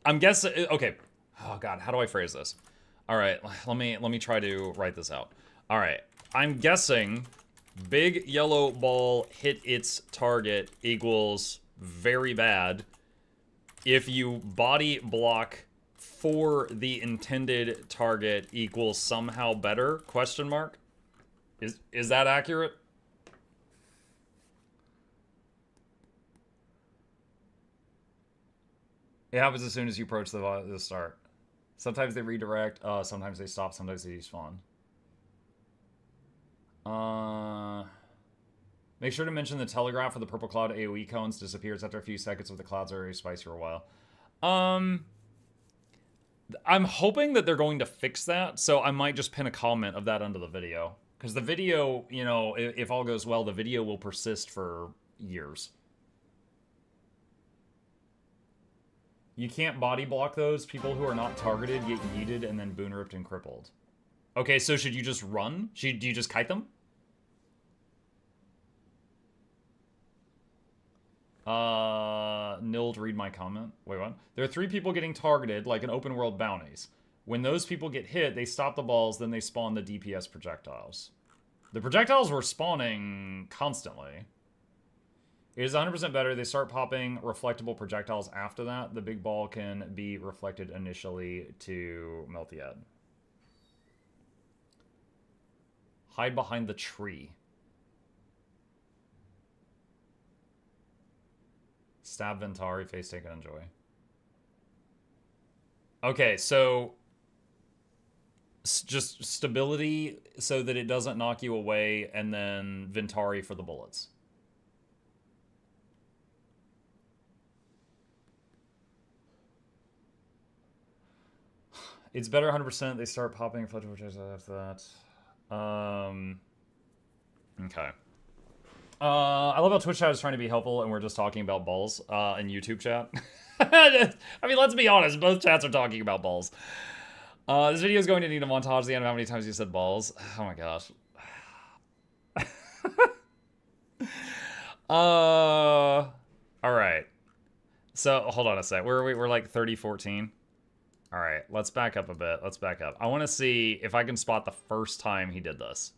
I'm guessing, okay. Oh God, how do I phrase this? All right, let me try to write this out. All right, I'm guessing big yellow ball hit its target equals very bad. If you body block for the intended target equals somehow better, question mark? Is that accurate? It happens as soon as you approach the start. Sometimes they redirect, sometimes they stop, sometimes they despawn. Make sure to mention the telegraph for the purple cloud AoE cones disappears after a few seconds if the clouds are already spicy for a while. I'm hoping that they're going to fix that, so I might just pin a comment of that under the video. Because the video, you know, if all goes well, the video will persist for years. You can't body block those. People who are not targeted get yeeted and then boon ripped and crippled. Okay, so should you just run? Do you just kite them? Nild, read my comment. Wait, what? There are 3 people getting targeted, like in open world bounties. When those people get hit, they stop the balls, then they spawn the DPS projectiles. The projectiles were spawning constantly. It is 100% better. They start popping reflectable projectiles after that. The big ball can be reflected initially to melt the ad. Hide behind the tree. Stab Ventari, face take and enjoy. Okay, so just stability so that it doesn't knock you away, and then Ventari for the bullets. It's better 100%. They start popping reflective projectiles after that. Okay. I love how Twitch chat is trying to be helpful and we're just talking about balls in YouTube chat. I mean, let's be honest. Both chats are talking about balls. This video is going to need a montage at the end of how many times you said balls. Oh my gosh. All right. So, hold on a sec. Where are we? We're like 30-14. All right, let's back up a bit. Let's back up. I want to see if I can spot the first time he did this.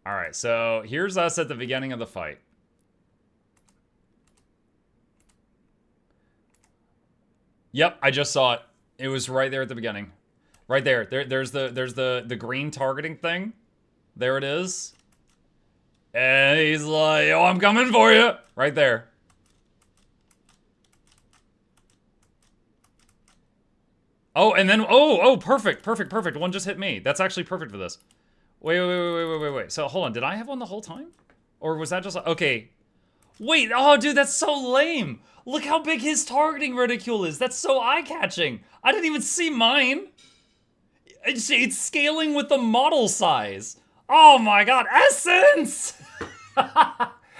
All right, so here's us at the beginning of the fight. Yep, I just saw it. It was right there at the beginning. Right there. There's the green targeting thing. There it is. And he's like, yo, I'm coming for you. Right there. Oh, and then, oh, perfect. One just hit me. That's actually perfect for this. Wait. So, hold on. Did I have one the whole time? Or was that just, okay. Wait, oh, dude, that's so lame. Look how big his targeting reticule is. That's so eye-catching. I didn't even see mine. It's scaling with the model size. Oh my god, Essence!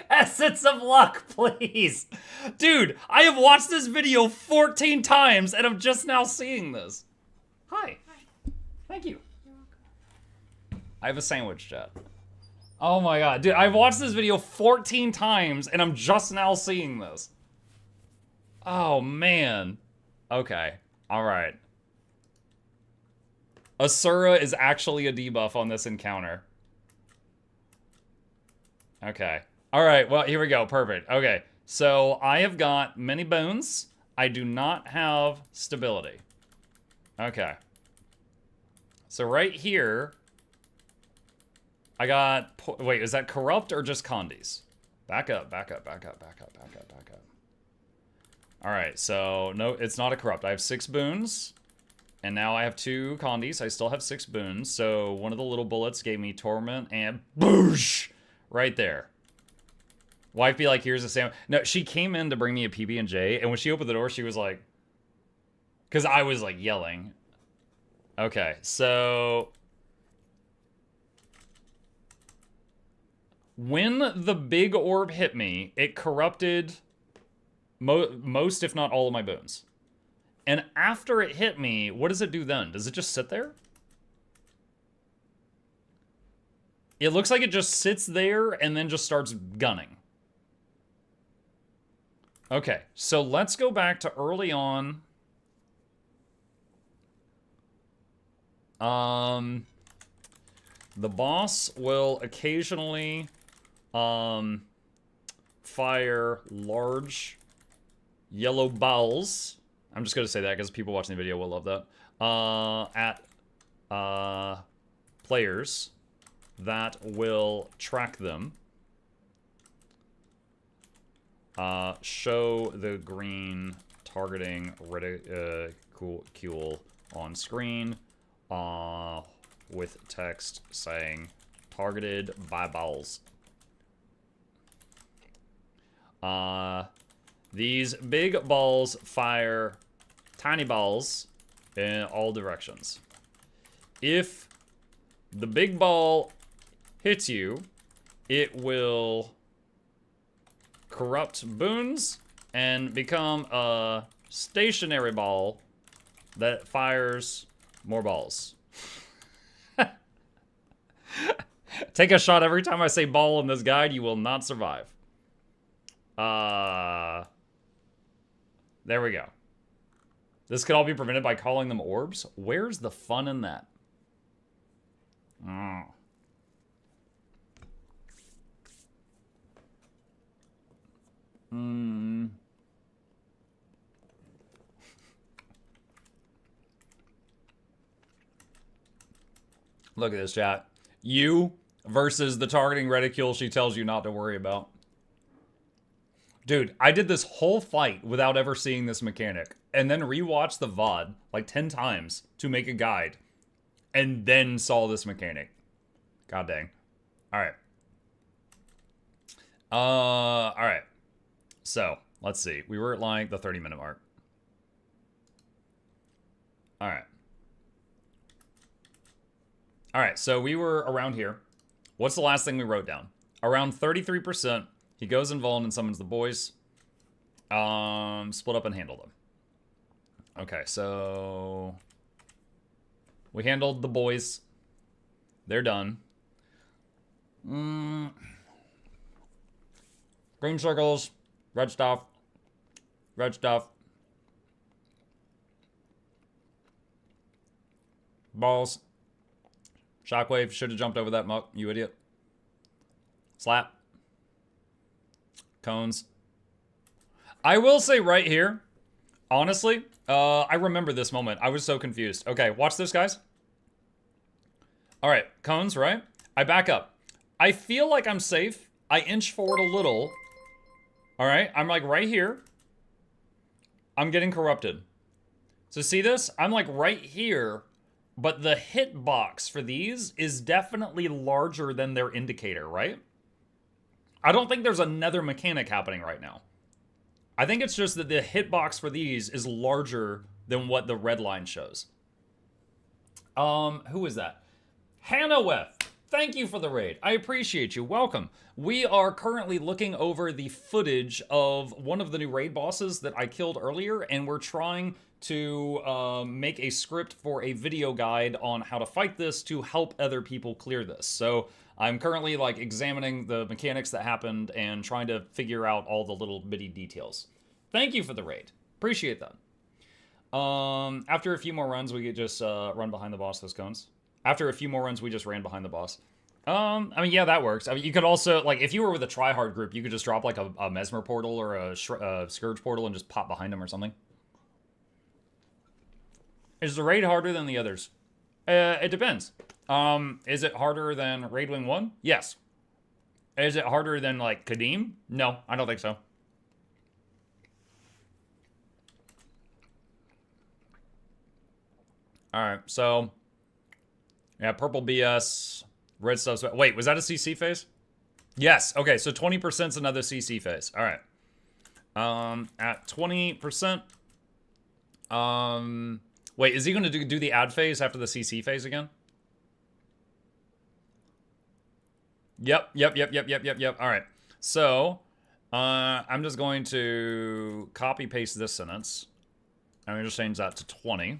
Essence of luck, please. Dude, I have watched this video 14 times and I'm just now seeing this. Hi. Thank you. You're welcome. I have a sandwich, chat. Oh my god, dude, I've watched this video 14 times and I'm just now seeing this. Oh man. Okay, alright. Asura is actually a debuff on this encounter. Okay. Alright, well, here we go. Perfect. Okay, so I have got many boons. I do not have stability. Okay. So right here, I got... Wait, is that corrupt or just condies? Back up. Alright, so no, it's not a corrupt. I have 6 boons. And now I have 2 condies. I still have 6 boons. So one of the little bullets gave me torment and boosh! Right there. Wife be like, here's a sandwich. No, she came in to bring me a PB&J, and when she opened the door, she was like... Because I was, like, yelling. Okay, so... When the big orb hit me, it corrupted most, if not all, of my boons. And after it hit me, what does it do then? Does it just sit there? It looks like it just sits there and then just starts gunning. Okay, so let's go back to early on. The boss will occasionally fire large yellow balls. I'm just going to say that because people watching the video will love that. At players that will track them. Show the green targeting reticule on screen with text saying targeted by balls. These big balls fire tiny balls in all directions. If the big ball hits you, it will corrupt boons and become a stationary ball that fires more balls. Take a shot every time I say ball in this guide, you will not survive. There we go. This could all be prevented by calling them orbs. Where's the fun in that? Look at this, chat. You versus the targeting reticule she tells you not to worry about. Dude, I did this whole fight without ever seeing this mechanic, and then rewatched the VOD like 10 times to make a guide, and then saw this mechanic. God dang. Alright. Alright. So, let's see. We were at like the 30-minute mark. Alright. Alright, so we were around here. What's the last thing we wrote down? Around 33%. He goes involved and summons the boys. Split up and handle them. Okay, so... we handled the boys. They're done. Green circles. Red stuff. Red stuff. Balls. Shockwave. Should have jumped over that muck, you idiot. Slap. Cones. I will say right here, honestly, I remember this moment. I was so confused. Okay, watch this, guys. All right, cones, right? I back up. I feel like I'm safe. I inch forward a little. All right, I'm like right here. I'm getting corrupted. So see this? I'm like right here, but the hitbox for these is definitely larger than their indicator, right? I don't think there's another mechanic happening right now. I think it's just that the hitbox for these is larger than what the red line shows. Who is that? Hannah Weth. Thank you for the raid. I appreciate you. Welcome. We are currently looking over the footage of one of the new raid bosses that I killed earlier, and we're trying to make a script for a video guide on how to fight this to help other people clear this. So I'm currently like examining the mechanics that happened and trying to figure out all the little bitty details. Thank you for the raid. Appreciate that. After a few more runs, we could just run behind the boss, those cones. After a few more runs, we just ran behind the boss. I mean, yeah, that works. I mean, you could also, like, if you were with a tryhard group, you could just drop, like, a Mesmer portal or a Scourge portal and just pop behind them or something. Is the raid harder than the others? It depends. Is it harder than Raid Wing 1? Yes. Is it harder than, like, Kadim? No, I don't think so. Alright, so... Yeah, purple BS. Red stuff's... Wait, was that a CC phase? Yes, okay, so 20% is another CC phase. Alright. At 20%... Wait, is he gonna do the ad phase after the CC phase again? Yep. Alright. So, I'm just going to copy-paste this sentence. I'm gonna just change that to 20.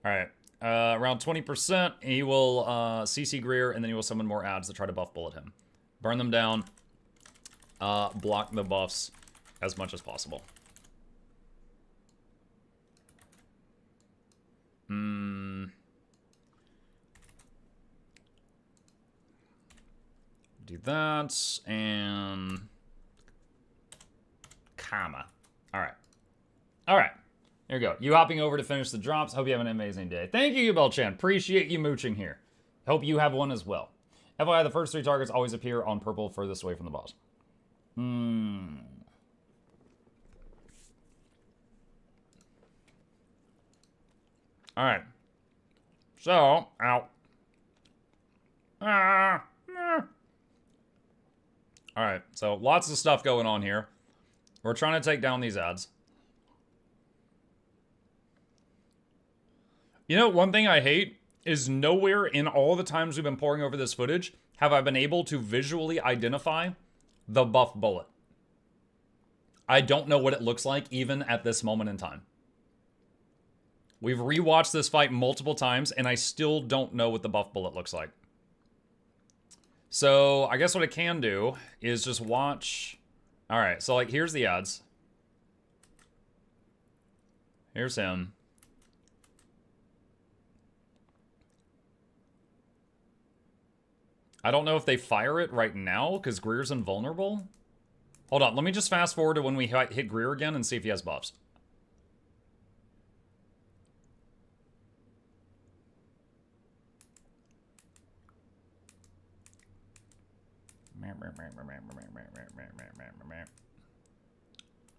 Alright. Around 20%, he will CC Greer, and then he will summon more ads to try to buff bullet him. Burn them down. Block the buffs as much as possible. Do that, and... comma. Alright. Alright. There you go. You hopping over to finish the drops. Hope you have an amazing day. Thank you, Yubel-chan. Appreciate you mooching here. Hope you have one as well. FYI, the first 3 targets always appear on purple furthest away from the boss. Alright. So, ow. Alright, so lots of stuff going on here. We're trying to take down these ads. You know, one thing I hate is nowhere in all the times we've been poring over this footage have I been able to visually identify the buff bullet. I don't know what it looks like even at this moment in time. We've rewatched this fight multiple times and I still don't know what the buff bullet looks like. So, I guess what I can do is just watch... Alright, so like, here's the ads. Here's him. I don't know if they fire it right now, because Greer's invulnerable. Hold on, let me just fast forward to when we hit Greer again and see if he has buffs.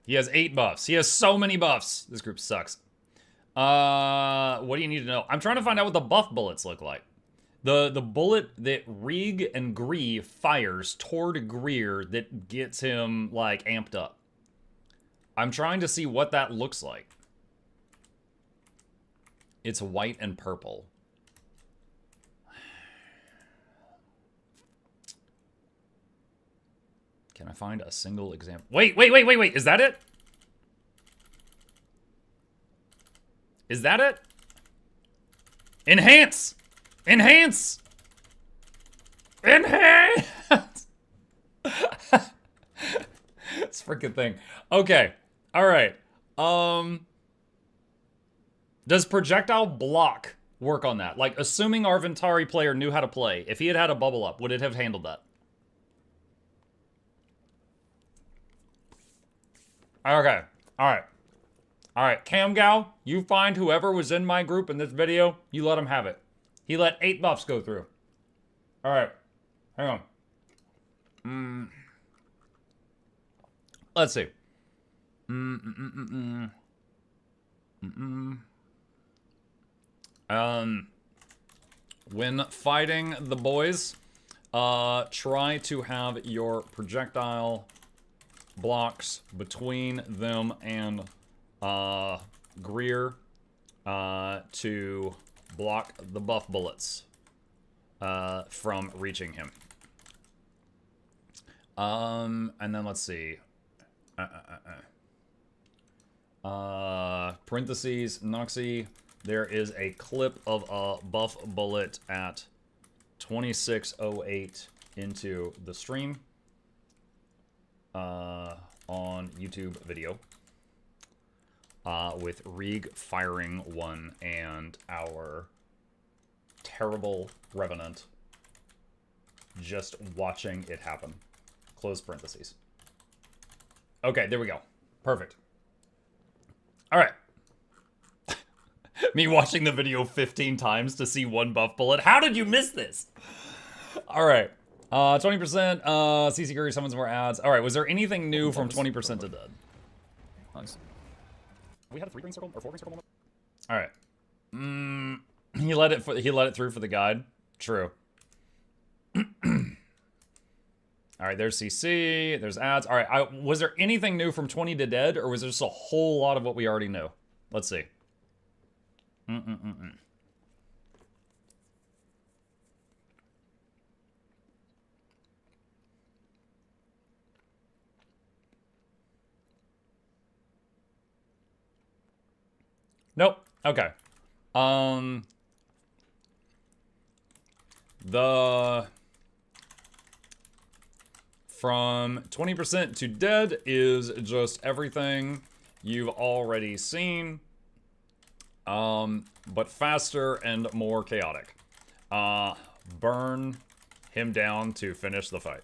He has 8 buffs. He has so many buffs. This group sucks. What do you need to know? I'm trying to find out what the buff bullets look like. The bullet that Rig and Greer fires toward Greer that gets him, like, amped up. I'm trying to see what that looks like. It's white and purple. Can I find a single example? Wait. Is that it? Is that it? Enhance! Enhance! Enhance! This freaking thing. Okay. Alright. Does projectile block work on that? Like, assuming our Ventari player knew how to play, if he had had a bubble up, would it have handled that? Okay. Alright. Alright. Camgal, you find whoever was in my group in this video, you let him have it. He let 8 buffs go through. Alright. Hang on. Let's see. When fighting the boys, try to have your projectile blocks between them and Greer to block the buff bullets from reaching him. And then let's see. Parentheses, Noxxi. There is a clip of a buff bullet at 26:08 into the stream on YouTube video with Rig firing one and our terrible Revenant just watching it happen. Close parentheses. Okay, there we go. Perfect. All right. Me watching the video 15 times to see one buff bullet. How did you miss this? All right. 20%. CC Greer summons more ads. All right. Was there anything new from 20% to dead? Nice. We had a 3-green circle or 4-green circle moment? All right. He let it through for the guide. True. All right, there's CC, there's ads. All right, was there anything new from 20 to Dead, or was there just a whole lot of what we already knew? Let's see. Nope. Okay. From 20% to Dead is just everything you've already seen, but faster and more chaotic. Burn him down to finish the fight.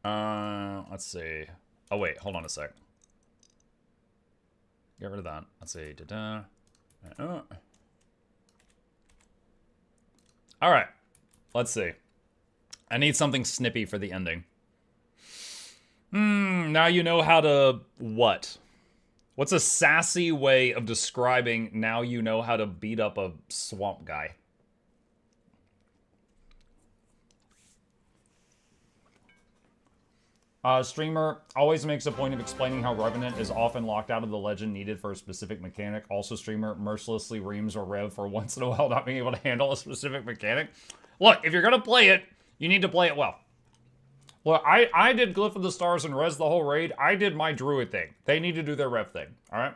Let's see. Oh wait, hold on a sec. Get rid of that. Let's see. All right. Let's see. I need something snippy for the ending. Now you know how to what? What's a sassy way of describing now you know how to beat up a swamp guy? Streamer always makes a point of explaining how Revenant is often locked out of the legend needed for a specific mechanic. Also, streamer mercilessly reams or rev for once in a while not being able to handle a specific mechanic. Look, if you're gonna play it, you need to play it well. Look, I did Glyph of the Stars and res the whole raid. I did my druid thing. They need to do their rev thing, alright?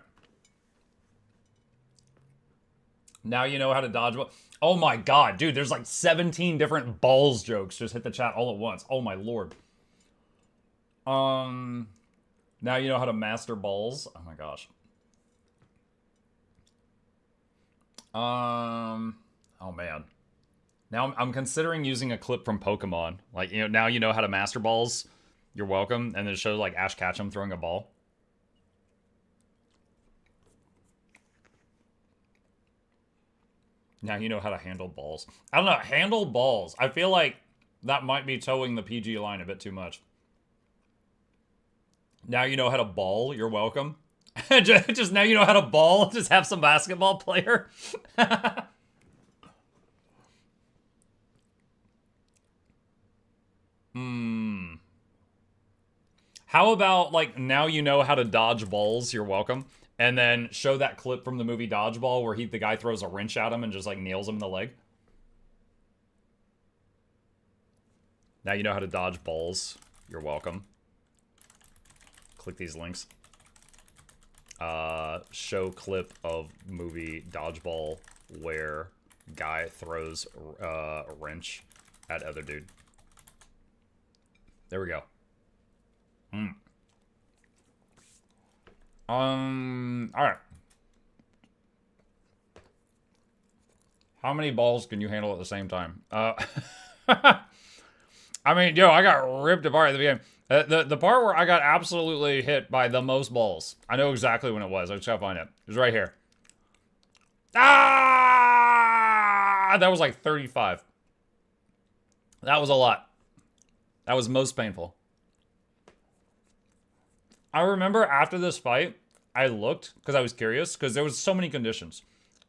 Now you know how to dodge. Oh my god, dude, there's like 17 different balls jokes just hit the chat all at once. Oh my lord. Now you know how to master balls. Oh my gosh. Oh man. Now I'm considering using a clip from Pokemon. Like, you know, now you know how to master balls. You're welcome. And then it shows like Ash Ketchum throwing a ball. Now you know how to handle balls. I don't know, handle balls. I feel like that might be towing the PG line a bit too much. Now you know how to ball. You're welcome. just now you know how to ball. Just have some basketball player. How about, like, now you know how to dodge balls. You're welcome. And then show that clip from the movie Dodgeball where the guy throws a wrench at him and just, like, nails him in the leg. Now you know how to dodge balls. You're welcome. Click these links. Show clip of movie Dodgeball where guy throws a wrench at other dude. There we go. Alright. How many balls can you handle at the same time? I mean, yo, I got ripped apart at the beginning. The part where I got absolutely hit by the most balls. I know exactly when it was. I just gotta find it. It was right here. Ah! That was like 35. That was a lot. That was most painful. I remember after this fight, I looked, because I was curious, because there was so many conditions.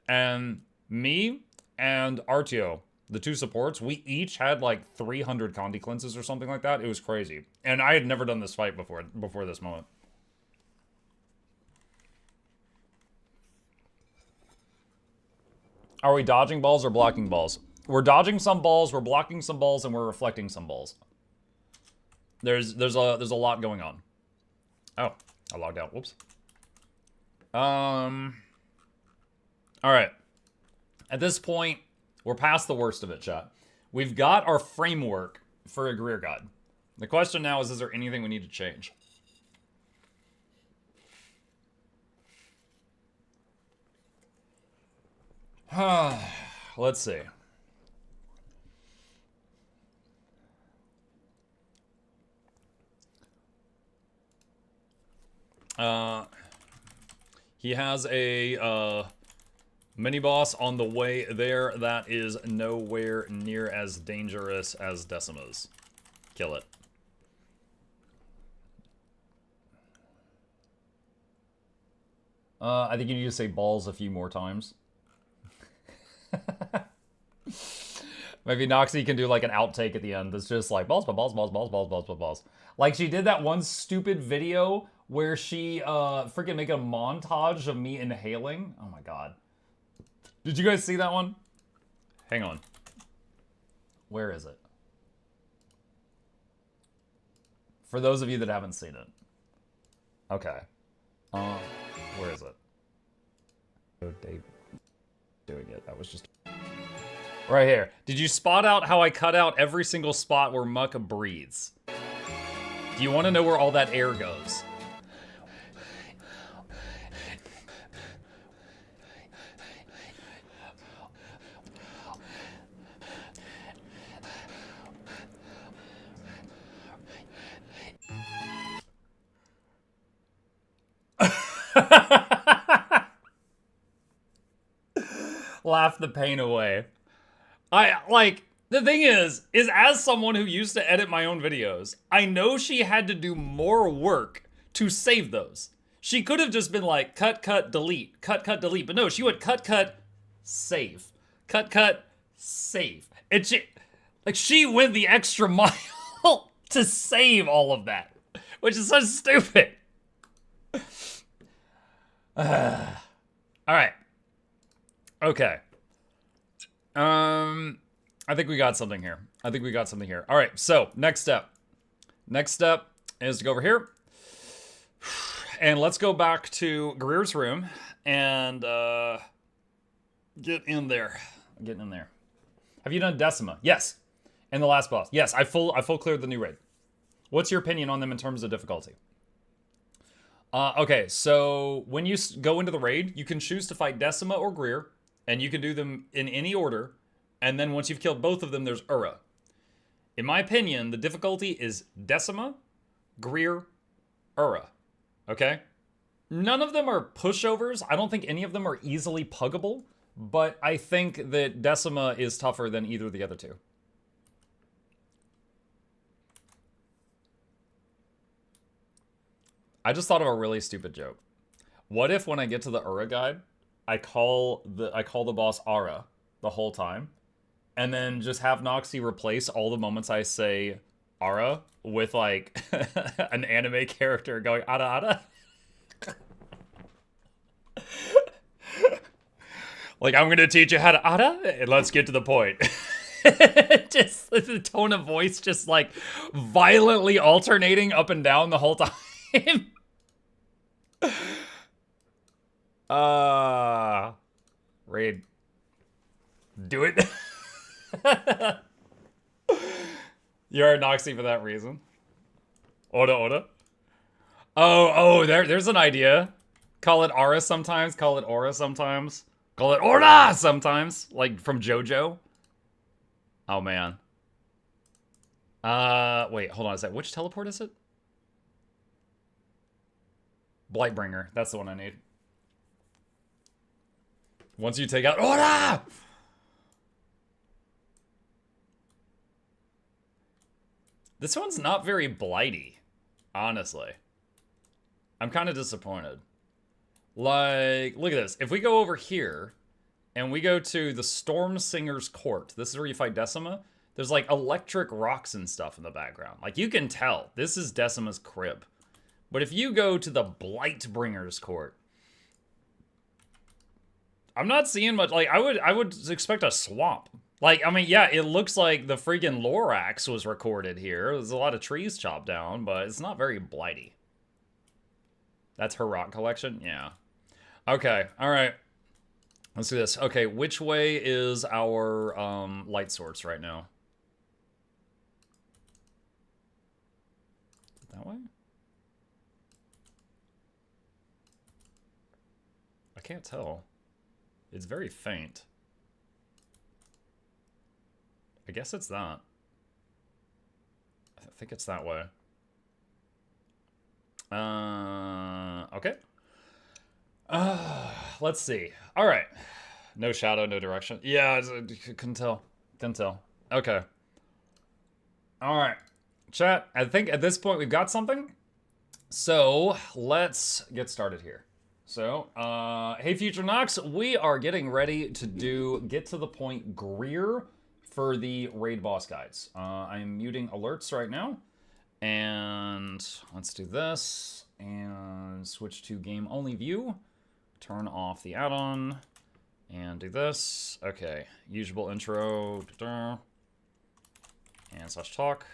And me and Artio, the two supports, we each had like 300 Condi cleanses or something like that. It was crazy. And I had never done this fight before this moment. Are we dodging balls or blocking balls? We're dodging some balls, we're blocking some balls, and we're reflecting some balls. There's a lot going on. Oh, I logged out. Whoops. Alright. At this point, we're past the worst of it, chat. We've got our framework for a Greer guide. The question now is there anything we need to change? Let's see. He has a mini-boss on the way there that is nowhere near as dangerous as Decima's. Kill it. I think you need to say balls a few more times. Maybe Noxxi can do like an outtake at the end that's just like balls, balls, balls, balls, balls, balls, balls, balls. Like she did that one stupid video where she freaking make a montage of me inhaling. Oh my god. Did you guys see that one? Hang on. Where is it? For those of you that haven't seen it. Okay. Where is it? They doing it. That was just right here. Did you spot out how I cut out every single spot where Muck breathes? Do you want to know where all that air goes? Laugh the pain away. The thing is as someone who used to edit my own videos, I know she had to do more work to save those. She could have just been like, cut, delete, cut, delete. But no, she went cut, save. Cut, save. And she went the extra mile to save all of that, which is so stupid. All right. Okay. I think we got something here. All right, so next step. Next step is to go over here. And let's go back to Greer's room and get in there. I'm getting in there. Have you done Decima? Yes. And the last boss. Yes, I full cleared the new raid. What's your opinion on them in terms of difficulty? Okay, so when you go into the raid, you can choose to fight Decima or Greer, and you can do them in any order, and then once you've killed both of them, there's Ura. In my opinion, the difficulty is Decima, Greer, Ura. Okay? None of them are pushovers. I don't think any of them are easily puggable, but I think that Decima is tougher than either of the other two. I just thought of a really stupid joke. What if when I get to the Ura guide, I call the boss Ara the whole time, and then just have Noxxi replace all the moments I say Ara with like an anime character going Ara. Like, I'm gonna teach you how to Ara, and let's get to the point. Just the tone of voice just like violently alternating up and down the whole time. Raid. Do it. You're a Noxxi for that reason. Oda. Oh, there's an idea. Call it Aura sometimes, call it Aura sometimes. Call it Aura sometimes, like from JoJo. Oh man. Wait, hold on a sec. Which teleport is it? Blightbringer. That's the one I need. Once you take out Aura! This one's not very blighty, honestly. I'm kind of disappointed. Like, look at this. If we go over here, and we go to the Storm Singer's Court, this is where you fight Decima, there's like electric rocks and stuff in the background. Like, you can tell, this is Decima's crib. But if you go to the Blightbringer's Court, I'm not seeing much. Like, I would expect a swamp. Like, I mean, yeah, it looks like the freaking Lorax was recorded here. There's a lot of trees chopped down, but it's not very blighty. That's her rock collection? Yeah. Okay, all right. Let's do this. Okay, which way is our light source right now? That way? I can't tell. It's very faint. I guess it's that. I think it's that way. Okay. Let's see. All right. No shadow, no direction. Yeah, couldn't tell. Couldn't tell. Okay. All right. Chat, I think at this point we've got something. So let's get started here. So, hey, Future Nox, we are getting ready to get to the point Greer for the raid boss guides. I'm muting alerts right now, and let's do this, and switch to game only view, turn off the add-on, and do this. Okay, usual intro, and slash talk.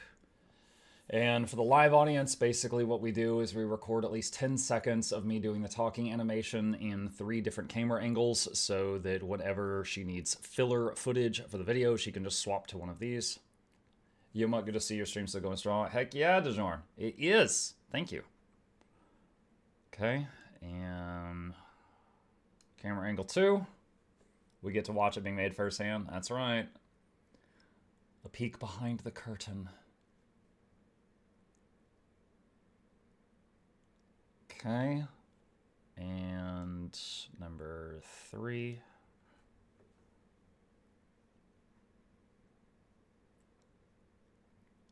And for the live audience, basically what we do is we record at least 10 seconds of me doing the talking animation in 3 different camera angles so that whenever she needs filler footage for the video, she can just swap to one of these. You might good to see your stream still going strong. Heck yeah, DeJorn. It is. Thank you. Okay, and camera angle 2. We get to watch it being made firsthand. That's right. A peek behind the curtain. Okay, and number 3.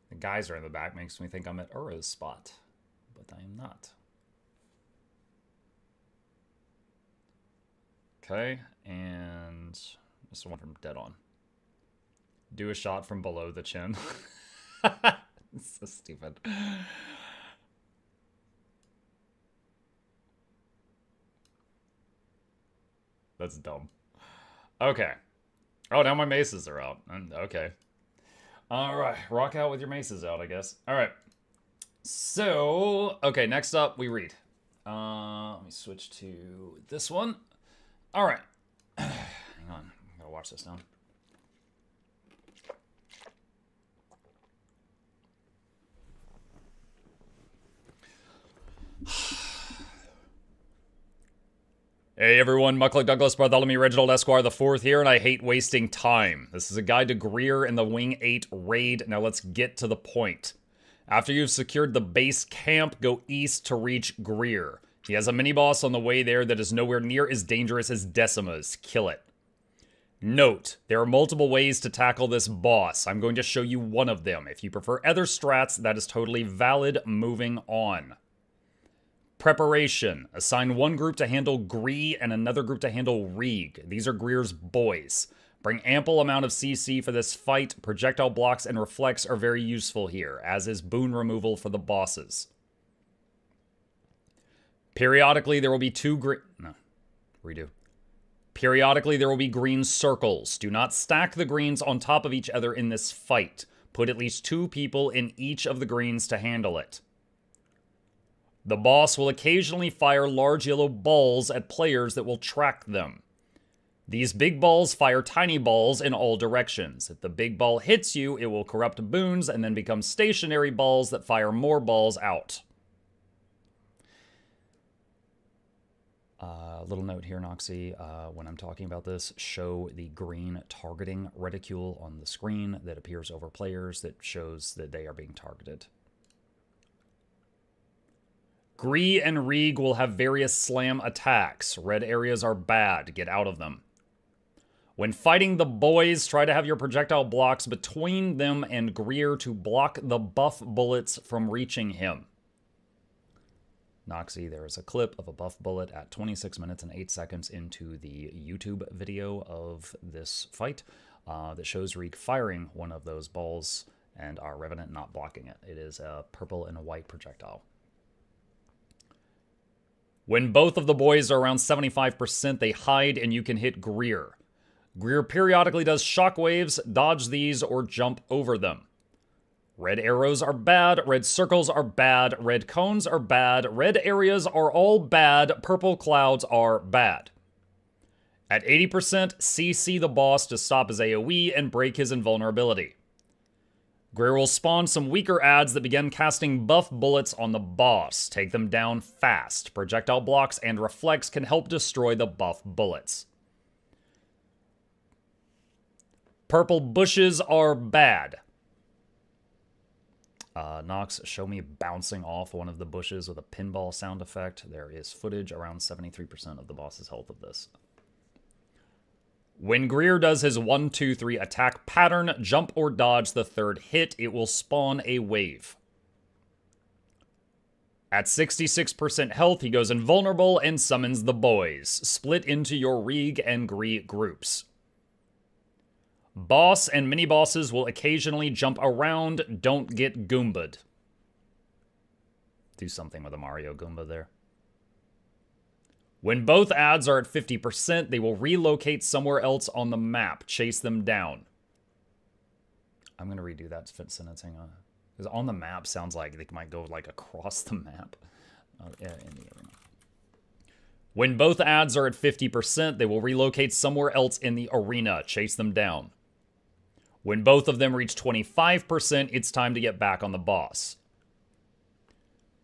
The geyser in the back makes me think I'm at Ura's spot, but I am not. Okay, and this is the one from Dead On. Do a shot from below the chin. It's so stupid. That's dumb. Okay. Oh, now my maces are out. Okay. Alright. Rock out with your maces out, I guess. Alright. So, okay, next up, we read. Let me switch to this one. Alright. Hang on. I gotta watch this down. Hey everyone, Mukluk Douglas Bartholomew Reginald Esquire the Fourth here, and I hate wasting time. This is a guide to Greer in the Wing 8 raid. Now let's get to the point. After you've secured the base camp, go east to reach Greer. He has a mini-boss on the way there that is nowhere near as dangerous as Decima's. Kill it. Note, there are multiple ways to tackle this boss. I'm going to show you one of them. If you prefer other strats, that is totally valid. Moving on. Preparation. Assign one group to handle Greer and another group to handle Rieg. These are Greer's boys. Bring ample amount of CC for this fight. Projectile blocks and reflex are very useful here, as is boon removal for the bosses. Periodically, there will be Periodically, there will be green circles. Do not stack the greens on top of each other in this fight. Put at least 2 people in each of the greens to handle it. The boss will occasionally fire large yellow balls at players that will track them. These big balls fire tiny balls in all directions. If the big ball hits you, it will corrupt boons and then become stationary balls that fire more balls out. Little note here, Noxxi, when I'm talking about this, show the green targeting reticule on the screen that appears over players that shows that they are being targeted. Greer and Rieg will have various slam attacks. Red areas are bad. Get out of them. When fighting the boys, try to have your projectile blocks between them and Greer to block the buff bullets from reaching him. Noxxi, there is a clip of a buff bullet at 26 minutes and 8 seconds into the YouTube video of this fight that shows Rieg firing one of those balls and our Revenant not blocking it. It is a purple and a white projectile. When both of the boys are around 75%, they hide and you can hit Greer. Greer periodically does shockwaves, dodge these, or jump over them. Red arrows are bad, red circles are bad, red cones are bad, red areas are all bad, purple clouds are bad. At 80%, CC the boss to stop his AoE and break his invulnerability. Greer will spawn some weaker adds that begin casting buff bullets on the boss. Take them down fast. Projectile blocks and reflex can help destroy the buff bullets. Purple bushes are bad. Nox, show me bouncing off one of the bushes with a pinball sound effect. There is footage around 73% of the boss's health of this. When Greer does his 1-2-3 attack pattern, jump or dodge the third hit, it will spawn a wave. At 66% health, he goes invulnerable and summons the boys. Split into your Reeg and Greer groups. Boss and mini-bosses will occasionally jump around. Don't get Goomba'd. Do something with a Mario Goomba there. When both ads are at 50%, they will relocate somewhere else on the map. Chase them down. I'm going to redo that sentence. Hang on. Because on the map sounds like they might go like across the map. In the arena. When both ads are at 50%, they will relocate somewhere else in the arena. Chase them down. When both of them reach 25%, it's time to get back on the boss.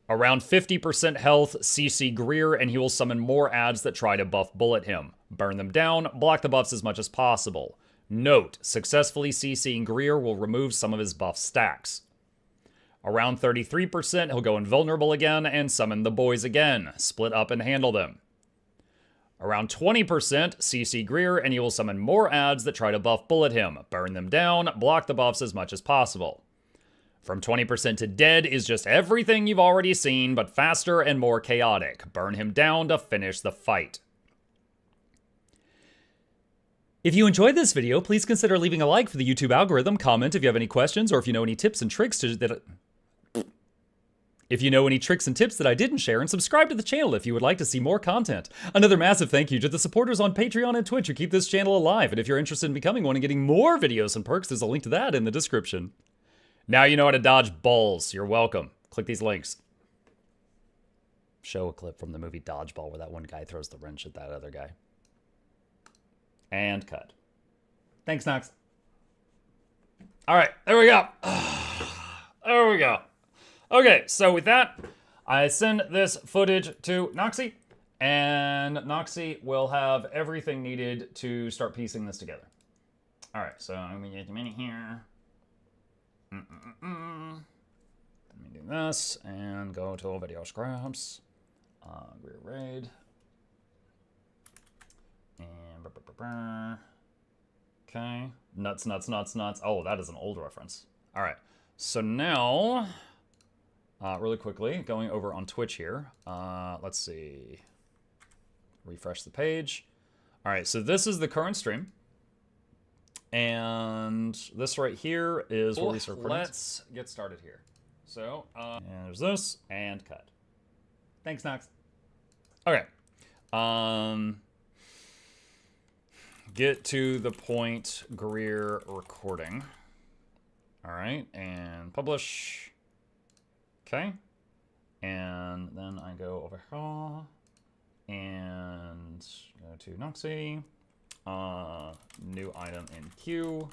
Around 50% health, CC Greer, and he will summon more ads that try to buff bullet him. Burn them down, block the buffs as much as possible. Note, successfully CCing Greer will remove some of his buff stacks. Around 33%, he'll go invulnerable again and summon the boys again. Split up and handle them. Around 20%, CC Greer, and he will summon more ads that try to buff bullet him. Burn them down, block the buffs as much as possible. From 20% to dead is just everything you've already seen, but faster and more chaotic. Burn him down to finish the fight. If you enjoyed this video, please consider leaving a like for the YouTube algorithm, comment if you have any questions, or if you know any tips and tricks If you know any tricks and tips that I didn't share, and subscribe to the channel if you would like to see more content. Another massive thank you to the supporters on Patreon and Twitch who keep this channel alive, and if you're interested in becoming one and getting more videos and perks, there's a link to that in the description. Now you know how to dodge balls. You're welcome. Click these links. Show a clip from the movie Dodgeball where that one guy throws the wrench at that other guy. And cut. Thanks, Nox. All right, there we go. There we go. Okay, so with that, I send this footage to Noxxi, and Noxxi will have everything needed to start piecing this together. All right, so let me get a minute here. Let me do this, and go to video scraps. Greer raid. And okay. Nuts. Oh, that is an old reference. All right, so now... really quickly, going over on Twitch here. Let's see. Refresh the page. All right, so this is the current stream. And this right here is where we start recording. Let's get started here. So, and there's this, and cut. Thanks, Nox. Okay. Get to the point, Greer recording. All right, and publish. Okay, and then I go over here and go to Noxxi, new item in queue,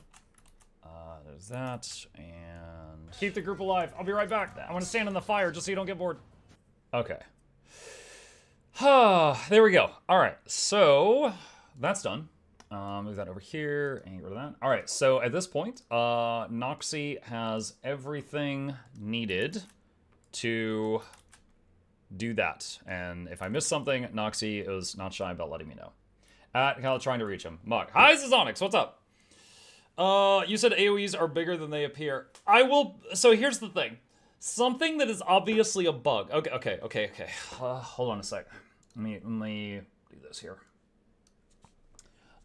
there's that, and keep the group alive. I'll be right back. I want to stand in the fire just so you don't get bored. Okay. There we go. All right, so that's done. Move that over here and get rid of that. All right, so at this point, Noxxi has everything needed to do that. And if I missed something, Noxxi is not shy about letting me know. Kyle trying to reach him. Mug. Hi, this is Onyx. What's up? You said AoEs are bigger than they appear. I will... So here's the thing. Something that is obviously a bug. Okay. Hold on a sec. Let me do this here.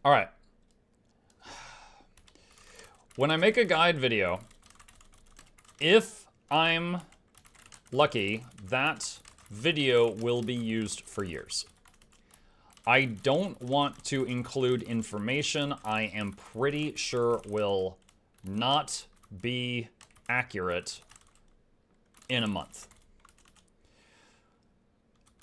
All right. When I make a guide video, if I'm lucky, that video will be used for years. I don't want to include information I am pretty sure will not be accurate in a month.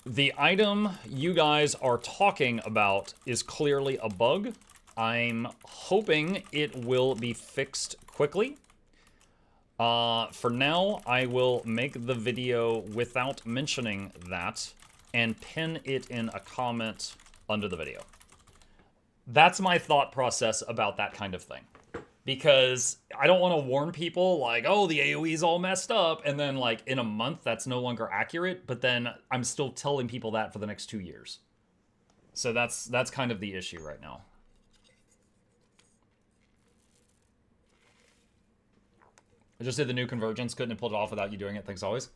The item you guys are talking about is clearly a bug. I'm hoping it will be fixed quickly. For now, I will make the video without mentioning that and pin it in a comment under the video. That's my thought process about that kind of thing. Because I don't want to warn people like, oh, the AoE is all messed up, and then like in a month that's no longer accurate, but then I'm still telling people that for the next 2 years. So that's kind of the issue right now. I just did the new Convergence, couldn't have pulled it off without you doing it, thanks always.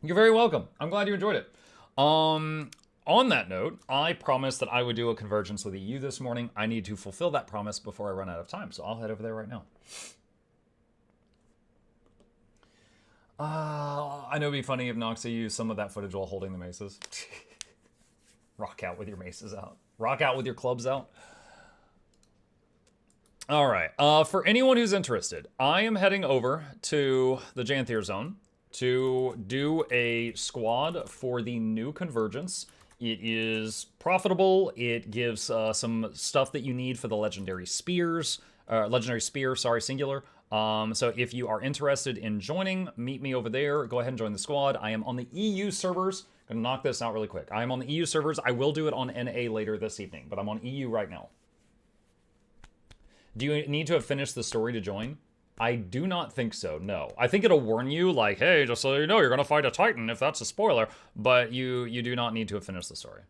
You're very welcome. I'm glad you enjoyed it. On that note, I promised that I would do a convergence with EU this morning. I need to fulfill that promise before I run out of time, so I'll head over there right now. I know it'd be funny if Noxxi used some of that footage while holding the maces. Rock out with your maces out. Rock out with your clubs out. All right. For anyone who's interested, I am heading over to the Janthir zone to do a squad for the new Convergence. It is profitable. It gives some stuff that you need for the legendary spears. Legendary spear, sorry, singular. So if you are interested in joining, meet me over there. Go ahead and join the squad. I am on the EU servers. Gonna knock this out really quick. I am on the EU servers. I will do it on NA later this evening, but I'm on EU right now. Do you need to have finished the story to join? I do not think so, no. I think it'll warn you, like, hey, just so you know, you're gonna fight a Titan, if that's a spoiler, but you do not need to have finished the story.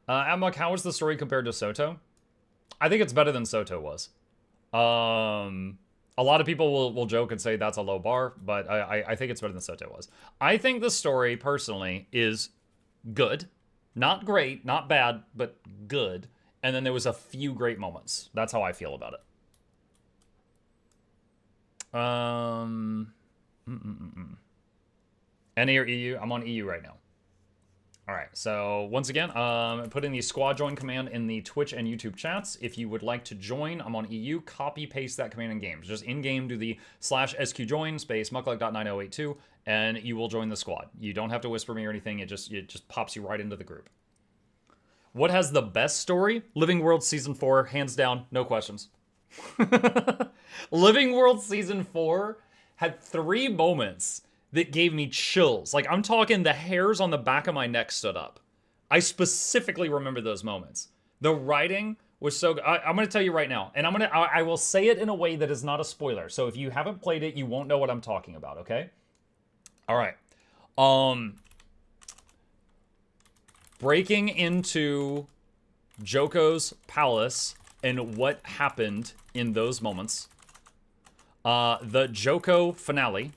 Amok, how is the story compared to Soto? I think it's better than Soto was. A lot of people will joke and say that's a low bar, but I think it's better than Soto was. I think the story, personally, is good. Not great, not bad, but good. And then there was a few great moments. That's how I feel about it. NA or EU? I'm on EU right now. All right, so once again, put in the squad join command in the Twitch and YouTube chats. If you would like to join, I'm on EU. Copy paste that command in games. Just in game, do the /sqjoin space mukluk.9082, and you will join the squad. You don't have to whisper me or anything. It just pops you right into the group. What has the best story? Living World Season 4, hands down, no questions. Living World Season 4 had 3 moments that gave me chills. Like, I'm talking the hairs on the back of my neck stood up. I specifically remember those moments. The writing was so good. I'm going to tell you right now, and I will say it in a way that is not a spoiler. So if you haven't played it, you won't know what I'm talking about, okay? All right. Breaking into Joko's palace and what happened in those moments. The Joko finale.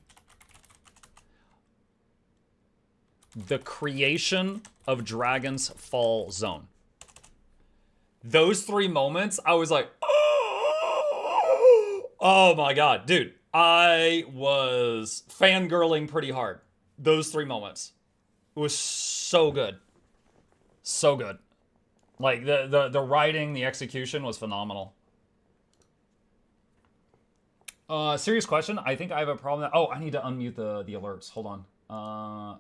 The creation of Dragon's Fall Zone. Those 3 moments, I was like, oh my god, dude. I was fangirling pretty hard. Those 3 moments. It was so good. So good. Like, the writing, the execution was phenomenal. Serious question. I think I have a problem. Oh, I need to unmute the alerts. Hold on.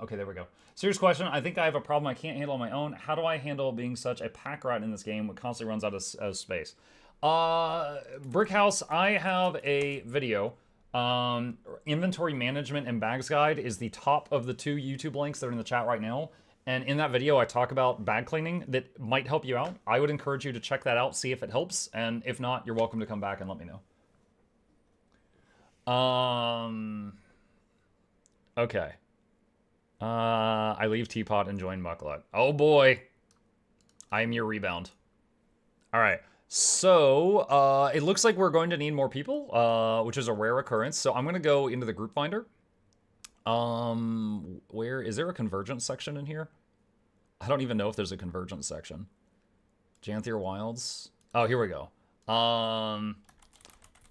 Okay, there we go. Serious question. I think I have a problem I can't handle on my own. How do I handle being such a pack rat in this game that constantly runs out of space? Brickhouse, I have a video. Inventory management and bags guide is the top of the 2 YouTube links that are in the chat right now. And in that video, I talk about bag cleaning that might help you out. I would encourage you to check that out, see if it helps. And if not, you're welcome to come back and let me know. Okay. I leave Teapot and join Mukluk. Oh boy. I am your rebound. Alright. So, it looks like we're going to need more people, which is a rare occurrence. So I'm going to go into the group finder. Where is there a convergence section in here? I don't even know if there's a convergence section. Janthir Wilds. Oh, here we go.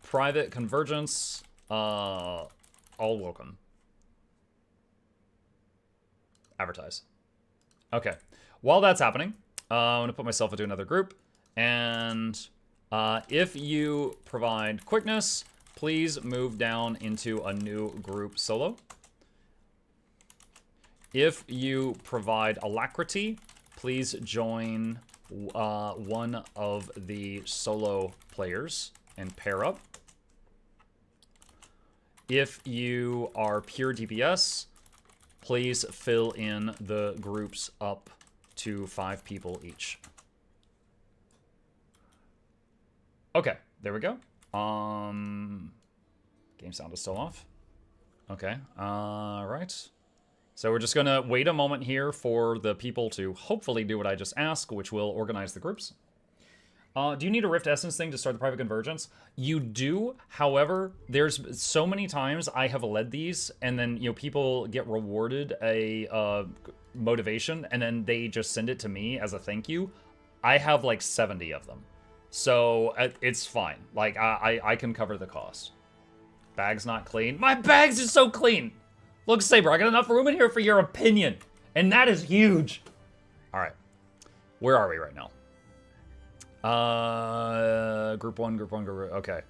Private convergence. All welcome. Advertise. Okay. While that's happening, I'm gonna put myself into another group, and if you provide quickness, please move down into a new group solo. If you provide alacrity, please join one of the solo players and pair up. If you are pure DPS, please fill in the groups up to 5 people each. Okay, there we go. Game sound is still off. Okay, right. So we're just gonna wait a moment here for the people to hopefully do what I just asked, which will organize the groups. Do you need a Rift Essence thing to start the private convergence? You do. However, there's so many times I have led these, and then people get rewarded a motivation, and then they just send it to me as a thank you. I have like 70 of them, so it's fine. Like I can cover the cost. Bag's not clean. My bags are so clean. Look, Saber, I got enough room in here for your opinion, and that is huge. All right, where are we right now? Group one, okay.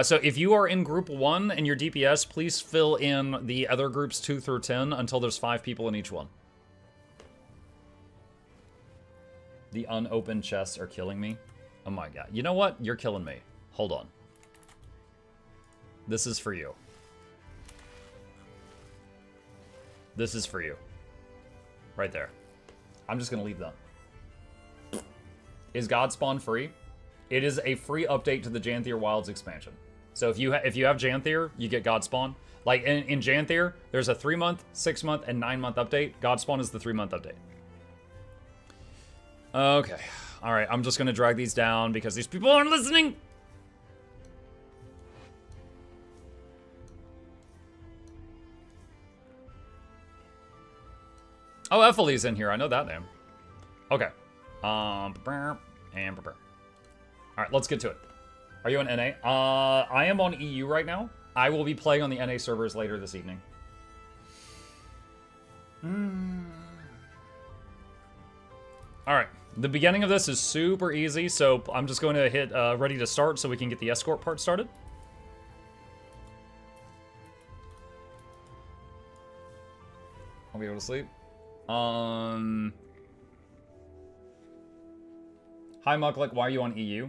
So if you are in group 1 and your DPS, please fill in the other groups 2 through 10 until there's 5 people in each one. The unopened chests are killing me. Oh my god. You know what? You're killing me. Hold on. This is for you. This is for you. Right there. I'm just gonna leave them. Is Godspawn free? It is a free update to the Janthir Wilds expansion. So if you have Janthir, you get Godspawn. Like in Janthir, there's a 3-month, 6-month, and 9-month update. Godspawn is the 3-month update. Okay. All right, I'm just gonna drag these down because these people aren't listening. Oh, Ephile's in here. I know that name. Okay. All right, let's get to it. Are you on NA? I am on EU right now. I will be playing on the NA servers later this evening. All right, the beginning of this is super easy, so I'm just going to hit ready to start so we can get the escort part started. I'll be able to sleep. Hi, Mukluk, why are you on EU?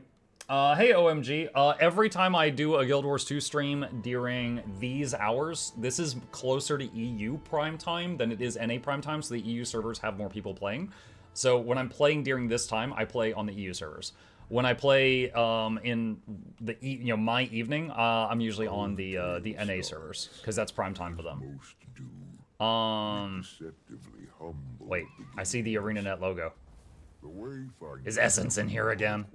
Hey, OMG. Every time I do a Guild Wars 2 stream during these hours, this is closer to EU prime time than it is NA prime time, so the EU servers have more people playing. So when I'm playing during this time, I play on the EU servers. When I play in the my evening, I'm usually on the NA servers because that's prime time for them. Wait, I see the ArenaNet logo. Is Essence in here again?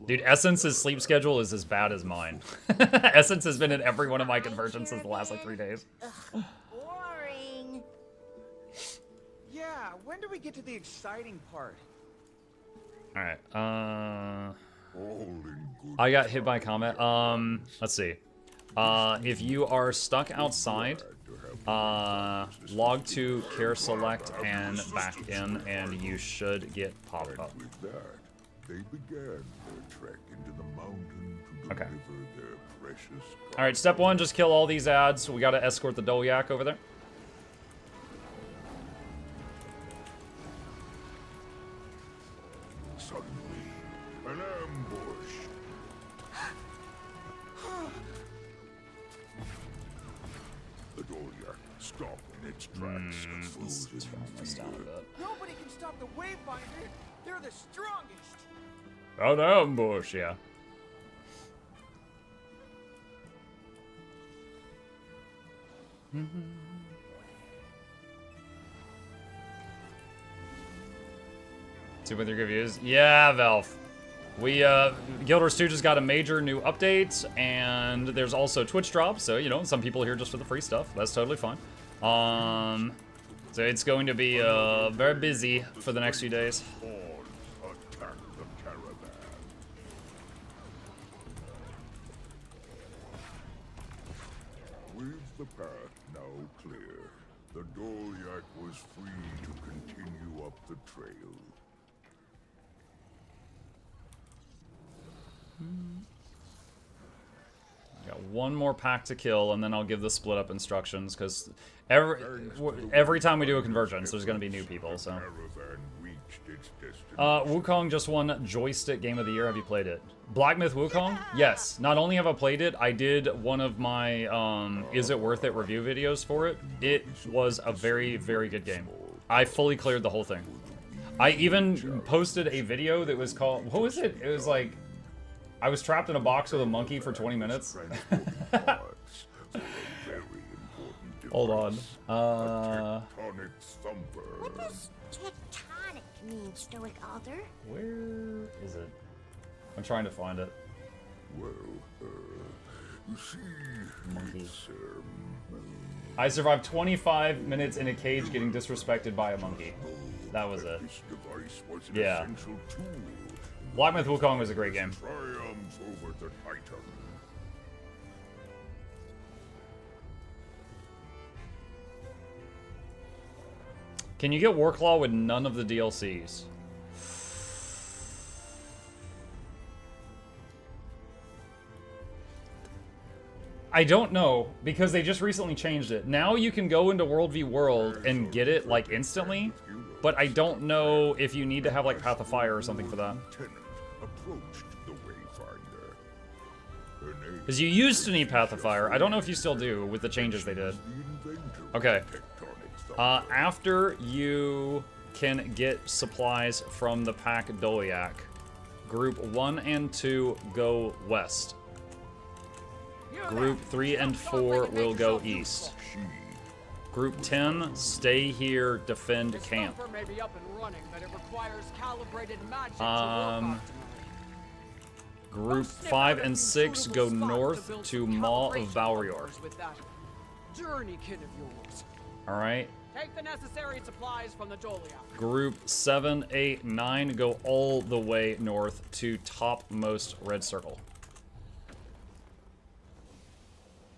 Dude, Essence's sleep schedule is as bad as mine. Essence has been in every one of my convergences the last like 3 days. Boring. Yeah, when do we get to the exciting part? All right. I got hit by a comet. Let's see. If you are stuck outside, log to care select and back in, and you should get popped up. They began their trek into the mountain to deliver their precious. All right, step 1, just kill all these ads. We got to escort the Dolyak over there. Suddenly, an ambush. The Dolyak stopped in its tracks. Let's turn this down a bit. Nobody can stop the Wayfinder. They're the strongest. An ambush, yeah. See what their reviews. Yeah, Valve. We Guild Wars 2 just got a major new update, and there's also Twitch drops. So some people are here just for the free stuff. That's totally fine. So it's going to be very busy for the next few days. Attack the caravan. With the path now clear, the Dolyak was free to continue up the trail. Got one more pack to kill, and then I'll give the split up instructions, because every time we do a convergence, there's going to be new people, so. Wukong just won Joystick Game of the Year. Have you played it? Black Myth Wukong? Yes. Not only have I played it, I did one of my Is It Worth It review videos for it. It was a very, very good game. I fully cleared the whole thing. I even posted a video that was called, what was it? It was like, I was trapped in a box with a monkey for 20 minutes. Hold on. What does tectonic mean, Stoic Alder? Where is it? I'm trying to find it. Well, you see, Monkey. it's, I survived 25 minutes in a cage getting disrespected by a monkey. That was it. this device was an Yeah. essential tool. Black Myth Wukong was a great game. Triumph over the Titan. Can you get Warclaw with none of the DLCs? I don't know, because they just recently changed it. Now you can go into World v World and get it, like, instantly, but I don't know if you need to have, like, Path of Fire or something for that. Lieutenant approached the Wayfinder. Her name Because you used to need Path of Fire. I don't know if you still do, with the changes they did. Okay. After you can get supplies from the Pack Doliak, Group 1 and 2 go west. Group 3 and 4 will go east. Group 10, stay here, defend camp. May be up and running, but it requires calibrated magic to work optimally. Group 5 and 6 go north to Maw of Valrior. With that journeykin of yours. Alright. Take the necessary supplies from the Doliak. Group 7, 8, 9 go all the way north to topmost red circle.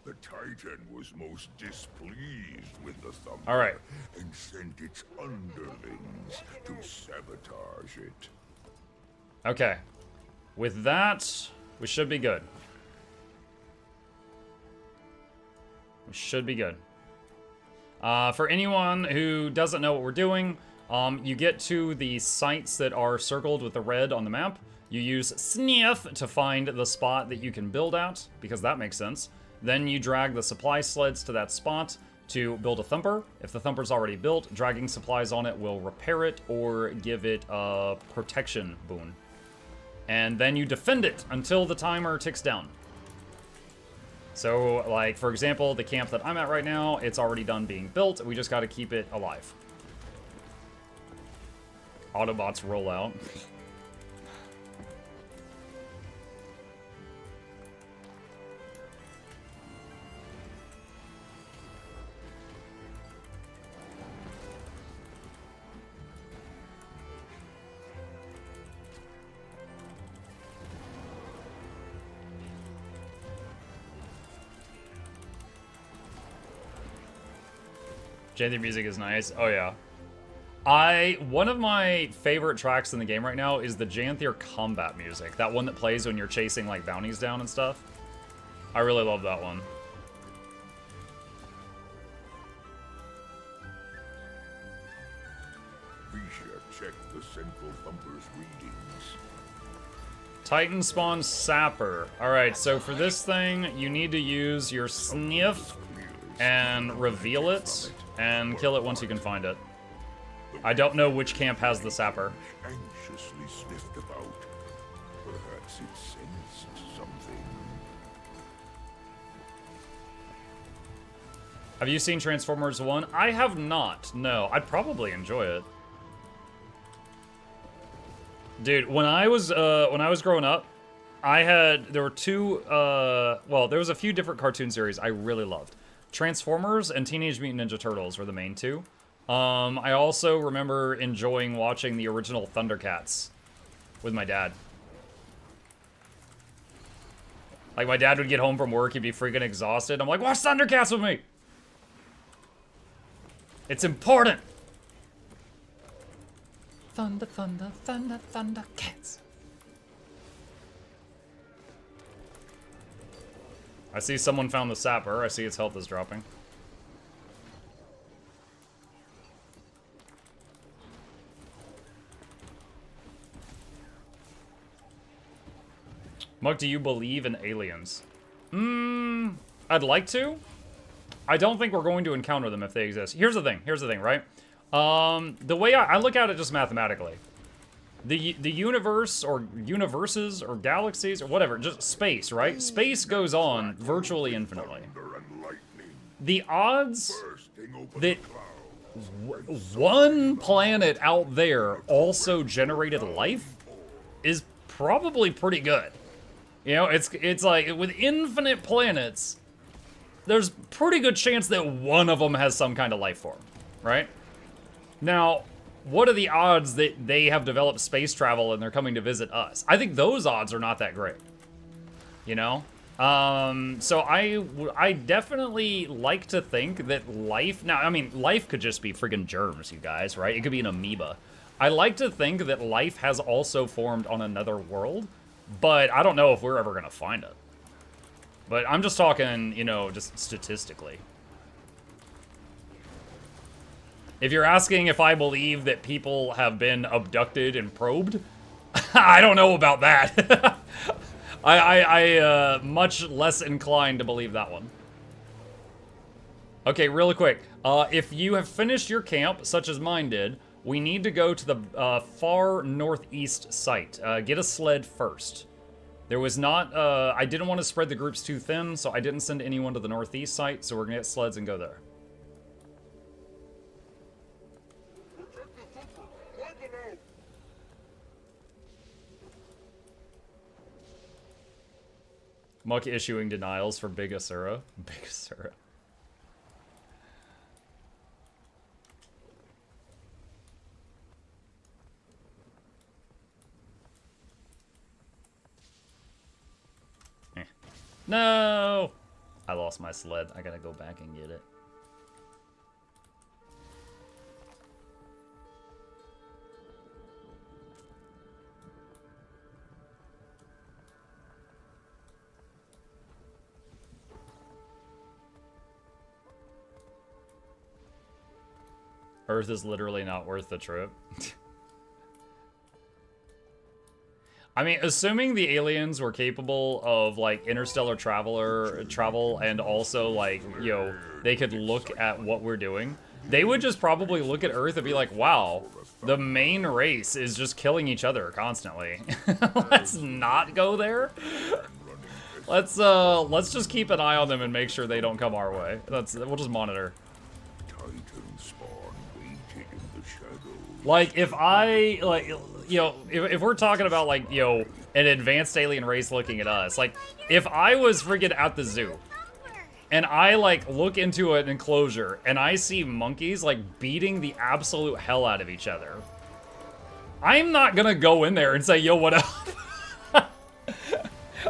The Titan was most displeased with the Thumper. All right. And sent its underlings to sabotage it. Okay. With that, we should be good. We should be good. For anyone who doesn't know what we're doing, you get to the sites that are circled with the red on the map. You use Sniff to find the spot that you can build at, because that makes sense. Then you drag the supply sleds to that spot to build a Thumper. If the Thumper's already built, dragging supplies on it will repair it or give it a protection boon. And then you defend it until the timer ticks down. So, like, for example, the camp that I'm at right now, it's already done being built. We just got to keep it alive. Autobots roll out. Janthir music is nice. Oh yeah. One of my favorite tracks in the game right now is the Janthir combat music. That one that plays when you're chasing like bounties down and stuff. I really love that one. Visha checked the Central Thumper's readings. Titan spawn sapper. Alright, so for this thing, you need to use your sniff and reveal it and kill it once you can find it. I don't know which camp has the sapper. Anxiously sniffed about. Perhaps it sensed something. Have you seen Transformers 1? I have not. No, I'd probably enjoy it. Dude, when I was growing up, there were two, well, there was a few different cartoon series I really loved. Transformers and Teenage Mutant Ninja Turtles were the main two. I also remember enjoying watching the original Thundercats with my dad. Like, my dad would get home from work, he'd be freaking exhausted. I'm like, watch Thundercats with me! It's important! Thunder, thunder, thunder, Thundercats. I see someone found the sapper. I see its health is dropping. Muk, do you believe in aliens? I'd like to. I don't think we're going to encounter them if they exist. Here's the thing, right? The way I look at it just mathematically. The universe, or universes, or galaxies, or whatever, just space, right? Space goes on virtually infinitely. The odds that one planet out there also generated life is probably pretty good. You know, it's like, with infinite planets, there's pretty good chance that one of them has some kind of life form, right? Now, what are the odds that they have developed space travel and they're coming to visit us? I think those odds are not that great, you know? So I definitely like to think that life, now, I mean, life could just be friggin' germs, you guys, right? It could be an amoeba. I like to think that life has also formed on another world, but I don't know if we're ever gonna find it. But I'm just talking, you know, just statistically. If you're asking if I believe that people have been abducted and probed, I don't know about that. I much less inclined to believe that one. Okay, really quick. If you have finished your camp, such as mine did, we need to go to the far northeast site. Get a sled first. There was not, I didn't want to spread the groups too thin, so I didn't send anyone to the northeast site, so we're gonna get sleds and go there. Muck issuing denials for Big Asura. Big Asura. No! I lost my sled. I gotta go back and get it. Earth is literally not worth the trip. I mean, assuming the aliens were capable of, like, interstellar travel and also, like, you know, they could look at what we're doing, they would just probably look at Earth and be like, wow, the main race is just killing each other constantly. Let's not go there. Let's just keep an eye on them and make sure they don't come our way. We'll just monitor. Like, if I, like, you know, if we're talking about, like, you know, an advanced alien race looking at us, like, if I was friggin' at the zoo, and I, like, look into an enclosure, and I see monkeys, like, beating the absolute hell out of each other, I'm not gonna go in there and say, yo, what up?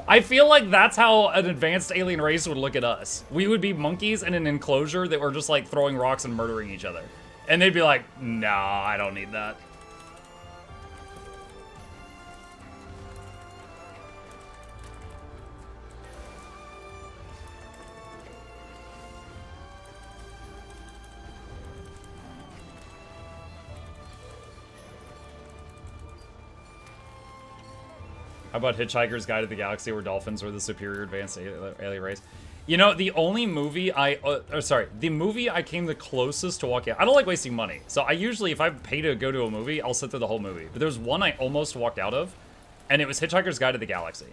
I feel like that's how an advanced alien race would look at us. We would be monkeys in an enclosure that were just, like, throwing rocks and murdering each other. And they'd be like, nah, I don't need that. How about Hitchhiker's Guide to the Galaxy, where dolphins were the superior advanced alien race? You know, the only movie the movie I came the closest to walking out. I don't like wasting money. So I usually, if I pay to go to a movie, I'll sit through the whole movie. But there's one I almost walked out of, and it was Hitchhiker's Guide to the Galaxy.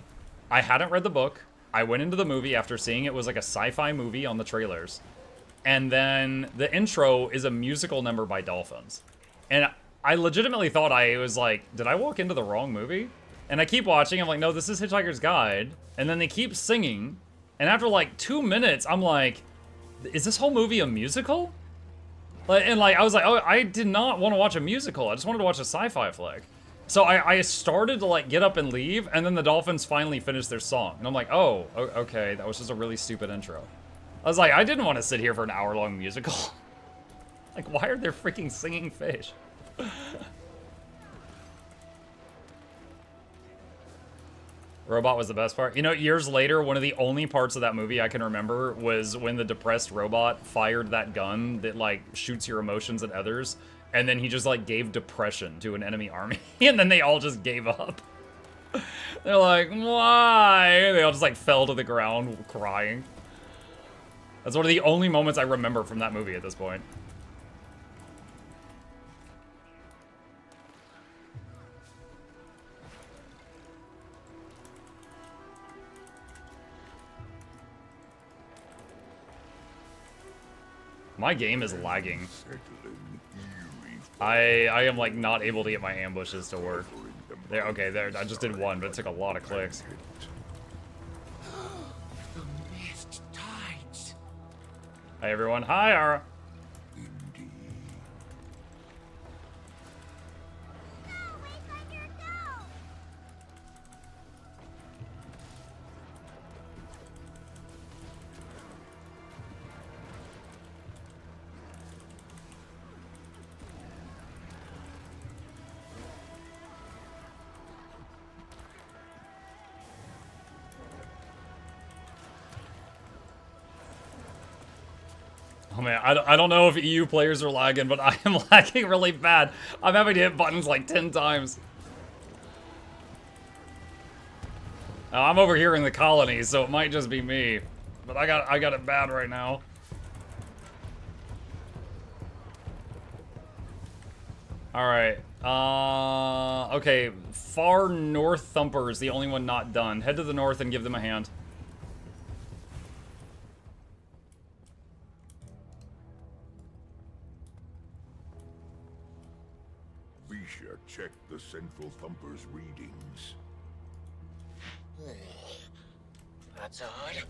I hadn't read the book. I went into the movie after seeing it was like a sci-fi movie on the trailers. And then the intro is a musical number by dolphins. And I legitimately thought I was like, did I walk into the wrong movie? And I keep watching, I'm like, no, this is Hitchhiker's Guide. And then they keep singing. And after like 2 minutes, I'm like, is this whole movie a musical? And like, I was like, oh, I did not want to watch a musical. I just wanted to watch a sci-fi flick. So I started to like get up and leave, and then the dolphins finally finished their song. And I'm like, oh, okay, that was just a really stupid intro. I was like, I didn't want to sit here for an hour-long musical. Like, why are there freaking singing fish? Robot was the best part. You know, years later, one of the only parts of that movie I can remember was when the depressed robot fired that gun that, like, shoots your emotions at others, and then he just, like, gave depression to an enemy army, and then they all just gave up. They're like, why? And they all just, like, fell to the ground crying. That's one of the only moments I remember from that movie at this point. My game is lagging. I am like not able to get my ambushes to work. There, okay, there. I just did one, but it took a lot of clicks. The mist tides. Hi, everyone. Hi, Ara. Oh man, I don't know if EU players are lagging, but I am lagging really bad. I'm having to hit buttons like 10 times. Now, I'm over here in the colony, so it might just be me. But I got it bad right now. Alright. Okay. Far North Thumper is the only one not done. Head to the north and give them a hand. Visha checked the Central Thumper's readings. That's odd.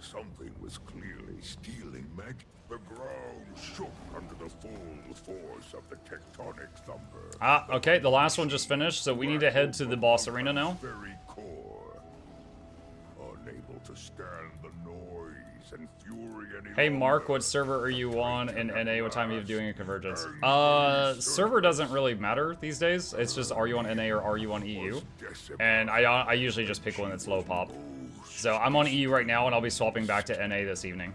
Something was clearly stealing magic. The ground shook under the full force of the tectonic thumper. Ah, okay, the last one just finished, so we need to head to the boss arena now. Very core, unable to stand the noise and fury any Hey longer. Mark, what server are you on in NA? What time are you doing a Convergence? Server doesn't really matter these days. It's just, are you on NA or are you on EU? And I usually just pick one that's low pop. So I'm on EU right now and I'll be swapping back to NA this evening.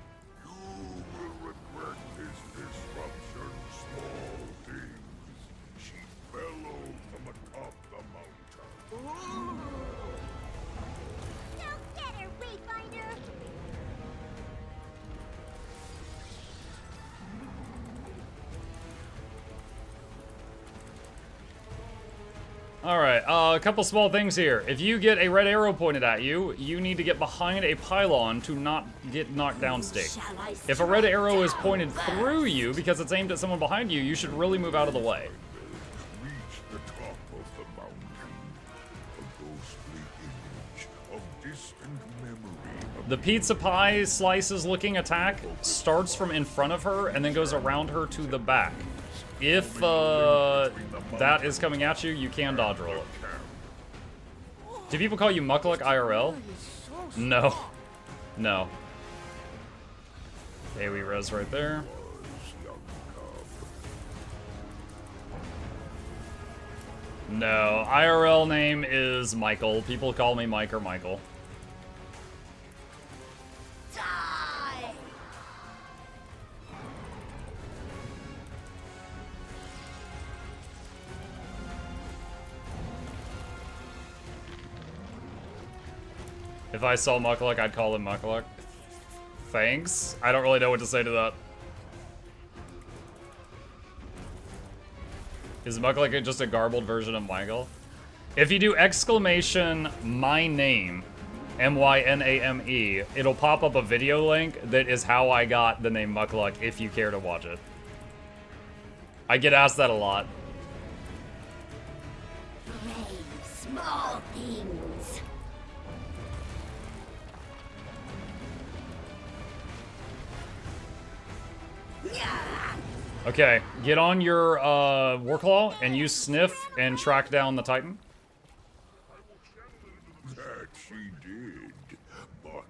Alright, a couple small things here. If you get a red arrow pointed at you, you need to get behind a pylon to not get knocked down stick. If a red arrow is pointed through you because it's aimed at someone behind you, you should really move out of the way. Reach the top of the mountain. A ghostly image of distant memory. The pizza pie slices looking attack starts from in front of her and then goes around her to the back. If that is coming at you, you can dodge roll it. Do people call you Mukluk IRL? No. No. AoE res right there. No, IRL name is Michael. People call me Mike or Michael. If I saw Mukluk, I'd call him Mukluk. Thanks. I don't really know what to say to that. Is Mukluk just a garbled version of Michael? If you do exclamation my name, M-Y-N-A-M-E, it'll pop up a video link that is how I got the name Mukluk if you care to watch it. I get asked that a lot. Small things. Okay, get on your Warclaw and use Sniff and track down the Titan. That she did, but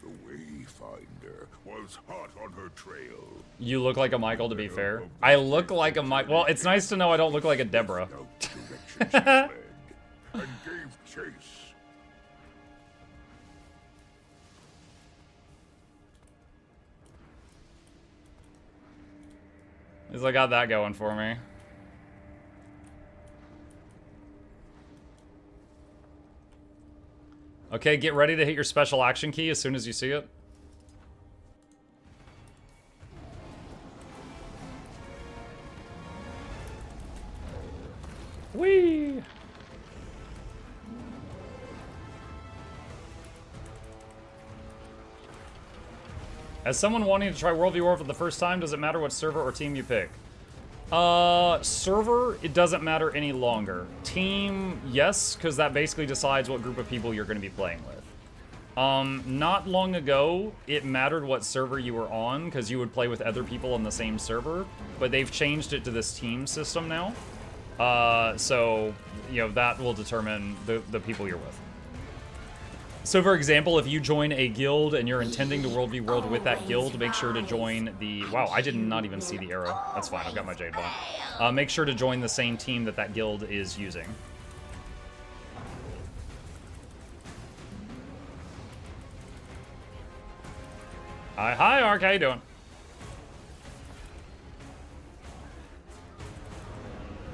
the Wayfinder was hot on her trail. You look like a Michael, to be fair. I look like a Mike. Well, it's nice to know I don't look like a Deborah. And gave chase. At least I got that going for me. Okay, get ready to hit your special action key as soon as you see it. Whee! As someone wanting to try World v. War for the first time, does it matter what server or team you pick? Server, it doesn't matter any longer. Team, yes, because that basically decides what group of people you're going to be playing with. Not long ago, it mattered what server you were on, because you would play with other people on the same server, but they've changed it to this team system now. So, you know, that will determine the people you're with. So, for example, if you join a guild and you're intending to World v World with that guild, make sure to join the... Wow, I did not even see the arrow. That's fine, I've got my Jade Bond. Make sure to join the same team that guild is using. Hi, Ark, how you doing?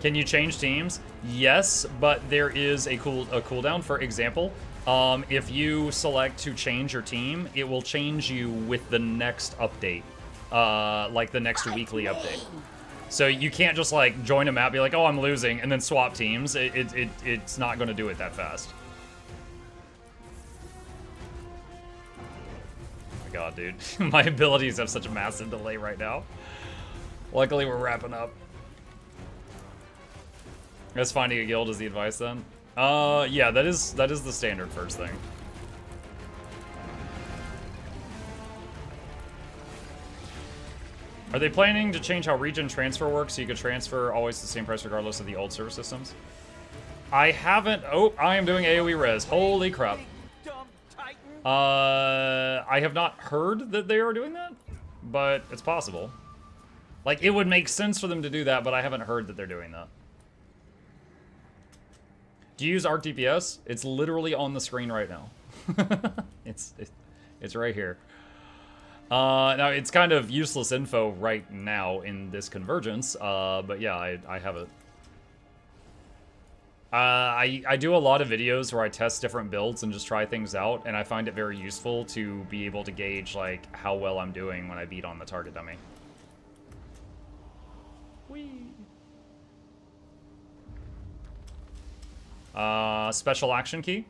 Can you change teams? Yes, but there is a cooldown. For example, if you select to change your team, it will change you with the next update, like the next weekly update. So you can't just like join a map, be like, oh, I'm losing, and then swap teams. It's not going to do it that fast. Oh my god, dude. My abilities have such a massive delay right now. Luckily, we're wrapping up. I guess finding a guild is the advice then. Yeah, that is the standard first thing. Are they planning to change how region transfer works so you could transfer always the same price regardless of the old server systems? I haven't. Oh, I am doing AoE res. Holy crap. I have not heard that they are doing that, but it's possible. Like, it would make sense for them to do that, but I haven't heard that they're doing that. Do you use Arc DPS? It's literally on the screen right now. It's right here. Now, it's kind of useless info right now in this Convergence, but yeah, I have it. I do a lot of videos where I test different builds and just try things out, and I find it very useful to be able to gauge, like, how well I'm doing when I beat on the target dummy. Whee! Special action key.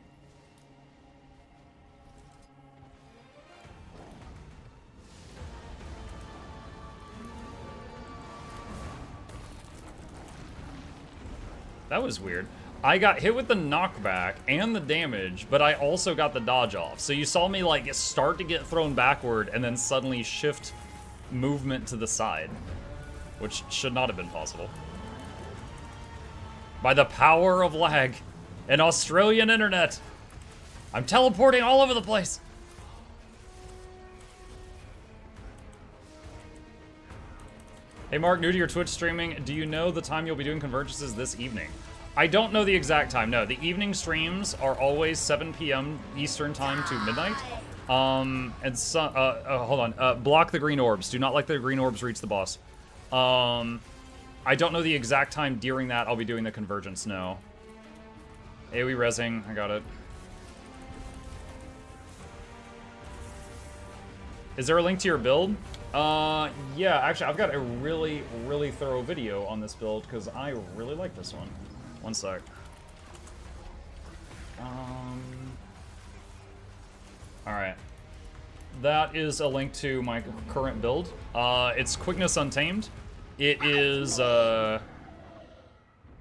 That was weird. I got hit with the knockback and the damage, but I also got the dodge off. So you saw me like start to get thrown backward and then suddenly shift movement to the side, which should not have been possible. By the power of lag and Australian internet, I'm teleporting all over the place. Hey Mark, new to your Twitch streaming, do you know the time you'll be doing Convergences this evening? I don't know the exact time, no. The evening streams are always 7 p.m. Eastern time to midnight. And so, hold on, block the green orbs. Do not let the green orbs reach the boss. I don't know the exact time during that I'll be doing the Convergence, no. AoE resing, I got it. Is there a link to your build? Yeah, actually, I've got a really, really thorough video on this build because I really like this one. One sec. Alright. That is a link to my current build. It's Quickness Untamed. It is,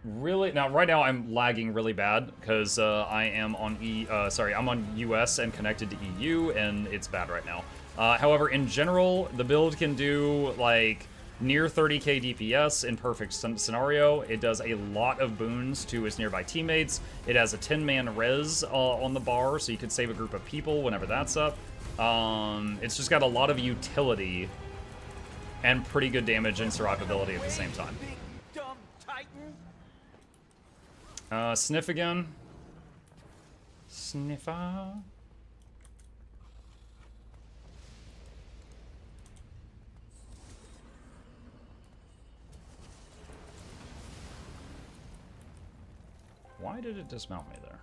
really... Now, right now, I'm lagging really bad because I am on I'm on US and connected to EU, and it's bad right now. However, in general, the build can do, like, near 30k DPS in perfect scenario. It does a lot of boons to its nearby teammates. It has a 10-man res on the bar, so you can save a group of people whenever that's up. It's just got a lot of utility and pretty good damage and survivability at the same time. Sniff again. Sniffer. Why did it dismount me there?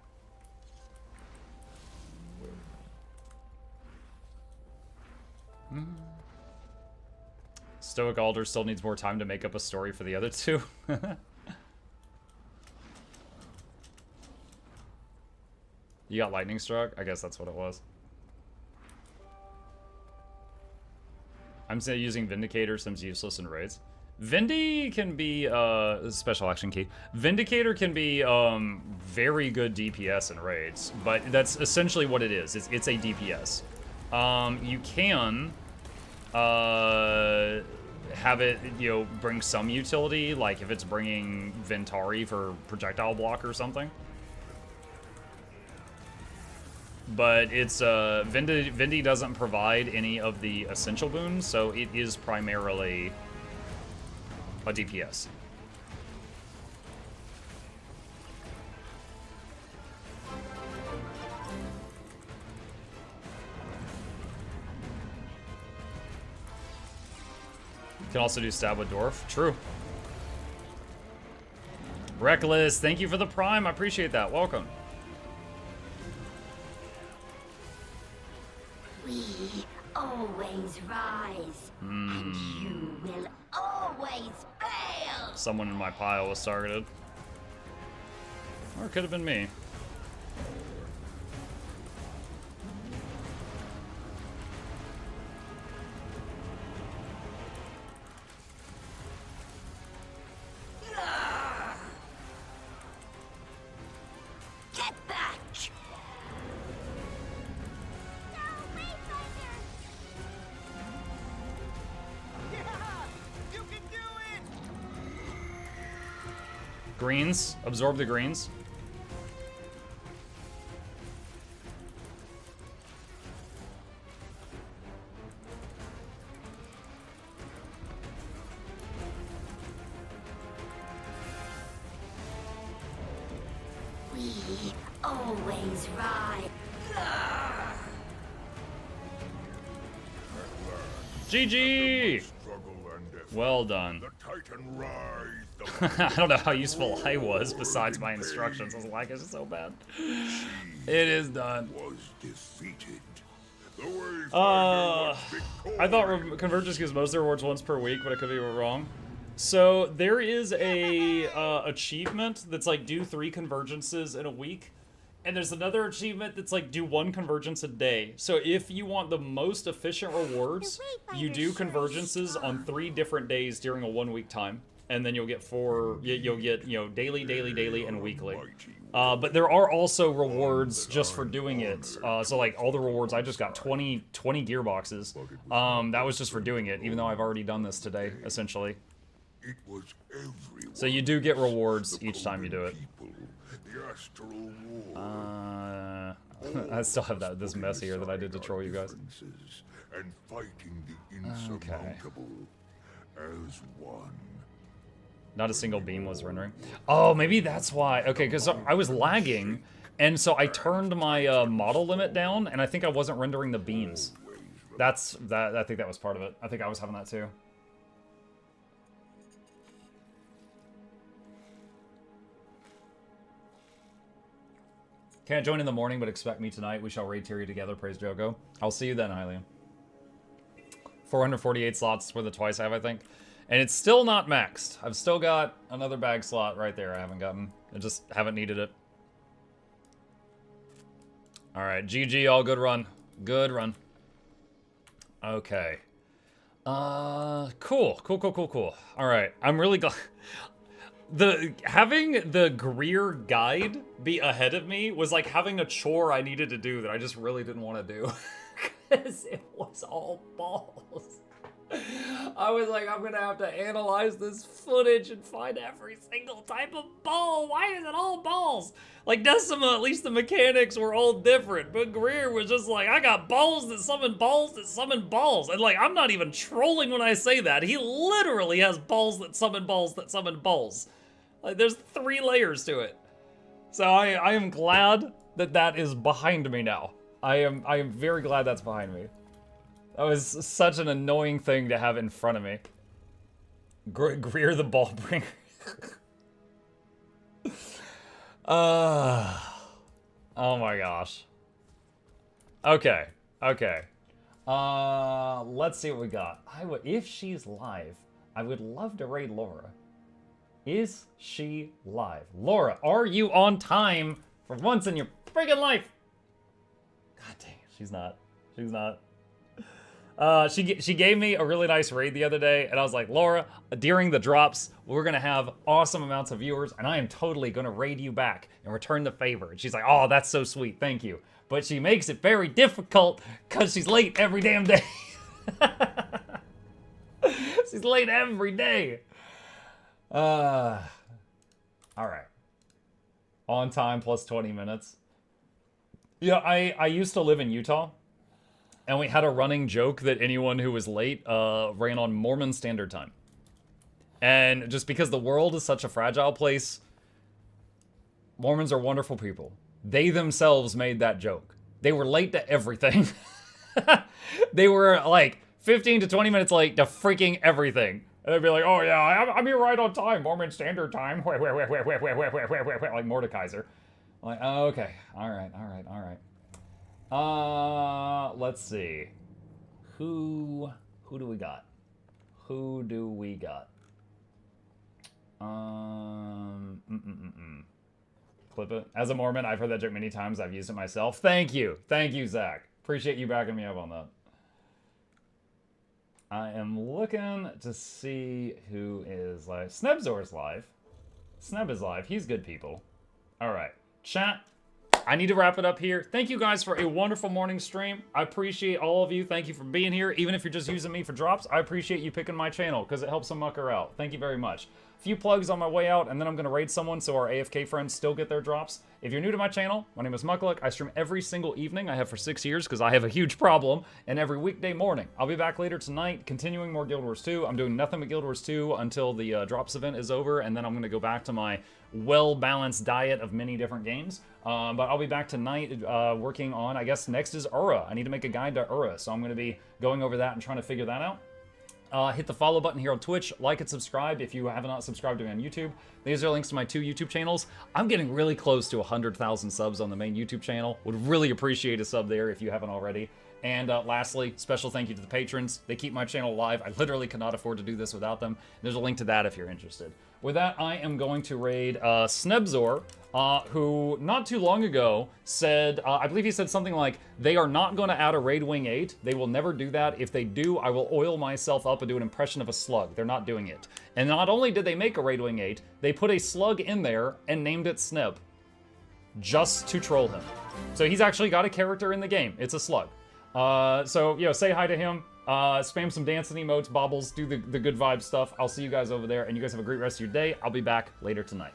Stoic Alder still needs more time to make up a story for the other two. You got lightning struck? I guess that's what it was. I'm using Vindicator, seems useless in raids. Vindy can be special action key. Vindicator can be very good DPS in raids, but that's essentially what it is. It's a DPS. You can have it, you know, bring some utility, like if it's bringing Ventari for projectile block or something. But it's Vindy doesn't provide any of the essential boons, so it is primarily a DPS. Can also do stab with dwarf. True. Reckless, thank you for the prime. I appreciate that. Welcome. We always rise, and you will always fail. Someone in my pile was targeted. Or it could have been me. Get back! Greens. Absorb the greens. We always rise. GG! Well done. I don't know how useful I was besides my instructions. I was like, it's so bad. It is done. I thought Convergence gives most of the rewards once per week, but I could be wrong. So there is a achievement that's like do 3 convergences in a week. And there's another achievement that's like do 1 convergence a day. So if you want the most efficient rewards, you do convergences on 3 different days during a 1-week time. And then you'll get 4, you'll get, you know, daily, and weekly. But there are also rewards just for doing it. So like all the rewards, I just got 20 gearboxes. That was just for doing it, even though I've already done this today, essentially. So you do get rewards each time you do it. I still have this mess here that I did to troll you guys. Okay. As one. Not a single beam was rendering. Oh, maybe that's why. Okay, because I was lagging, and so I turned my model limit down, and I think I wasn't rendering the beams. I think that was part of it. I think I was having that too. Can't join in the morning, but expect me tonight. We shall raid tier you together. Praise Joko. I'll see you then, Hylian. 448 slots for the twice I have, I think. And it's still not maxed. I've still got another bag slot right there I haven't gotten. I just haven't needed it. Alright, GG, all good run. Good run. Okay. Cool. Alright, I'm really glad. Having the Greer guide be ahead of me was like having a chore I needed to do that I just really didn't want to do. Because it was all balls. I was like, I'm gonna have to analyze this footage and find every single type of ball. Why is it all balls? Like Decima, at least the mechanics were all different, but Greer was just like, I got balls that summon balls that summon balls. And like, I'm not even trolling when I say that. He literally has balls that summon balls that summon balls. Like, there's 3 layers to it. So I am glad that that is behind me now. I am very glad that's behind me. That was such an annoying thing to have in front of me. Greer the ball bringer. Oh my gosh. Okay. Let's see what we got. If she's live, I would love to raid Laura. Is she live? Laura, are you on time for once in your friggin' life? God dang it, she's not. She gave me a really nice raid the other day, and I was like, Laura, during the drops, we're gonna have awesome amounts of viewers, and I am totally gonna raid you back and return the favor. And she's like, oh, that's so sweet, thank you. But she makes it very difficult because she's late every damn day. She's late every day. All right. On time plus 20 minutes. Yeah, I used to live in Utah. And we had a running joke that anyone who was late ran on Mormon Standard Time. And just because the world is such a fragile place, Mormons are wonderful people. They themselves made that joke. They were late to everything. They were like 15 to 20 minutes late to freaking everything. And they'd be like, oh yeah, I'm here right on time, Mormon Standard Time. Like Mordekaiser. I'm like, oh, okay, all right. Let's see. Who do we got? Clip it. As a Mormon, I've heard that joke many times. I've used it myself. Thank you, Zach. Appreciate you backing me up on that. I am looking to see who is live. Snebzor's live. Sneb is live. He's good people. All right, chat. I need to wrap it up here. Thank you guys for a wonderful morning stream. I appreciate all of you. Thank you for being here. Even if you're just using me for drops, I appreciate you picking my channel because it helps a mucker out. Thank you very much. A few plugs on my way out, and then I'm going to raid someone so our AFK friends still get their drops. If you're new to my channel, my name is Mukluk. I stream every single evening. I have for 6 years because I have a huge problem. And every weekday morning. I'll be back later tonight, continuing more Guild Wars 2. I'm doing nothing but Guild Wars 2 until the drops event is over, and then I'm going to go back to my well-balanced diet of many different games. But I'll be back tonight working on, I guess next is Ura. I need to make a guide to Ura, so I'm going to be going over that and trying to figure that out. Hit the follow button here on Twitch, like and subscribe if you have not subscribed to me on YouTube. These are links to my 2 YouTube channels. I'm getting really close to 100,000 subs on the main YouTube channel. Would really appreciate a sub there if you haven't already. And lastly, special thank you to the patrons. They keep my channel alive. I literally cannot afford to do this without them. There's a link to that if you're interested. With that, I am going to raid Snebzor, who not too long ago said, I believe he said something like, they are not going to add a Raid Wing 8. They will never do that. If they do, I will oil myself up and do an impression of a slug. They're not doing it. And not only did they make a Raid Wing 8, they put a slug in there and named it Sneb. Just to troll him. So he's actually got a character in the game. It's a slug. So, you know, say hi to him. Spam some dancing emotes, bobbles, do the good vibe stuff. I'll see you guys over there, and you guys have a great rest of your day. I'll be back later tonight.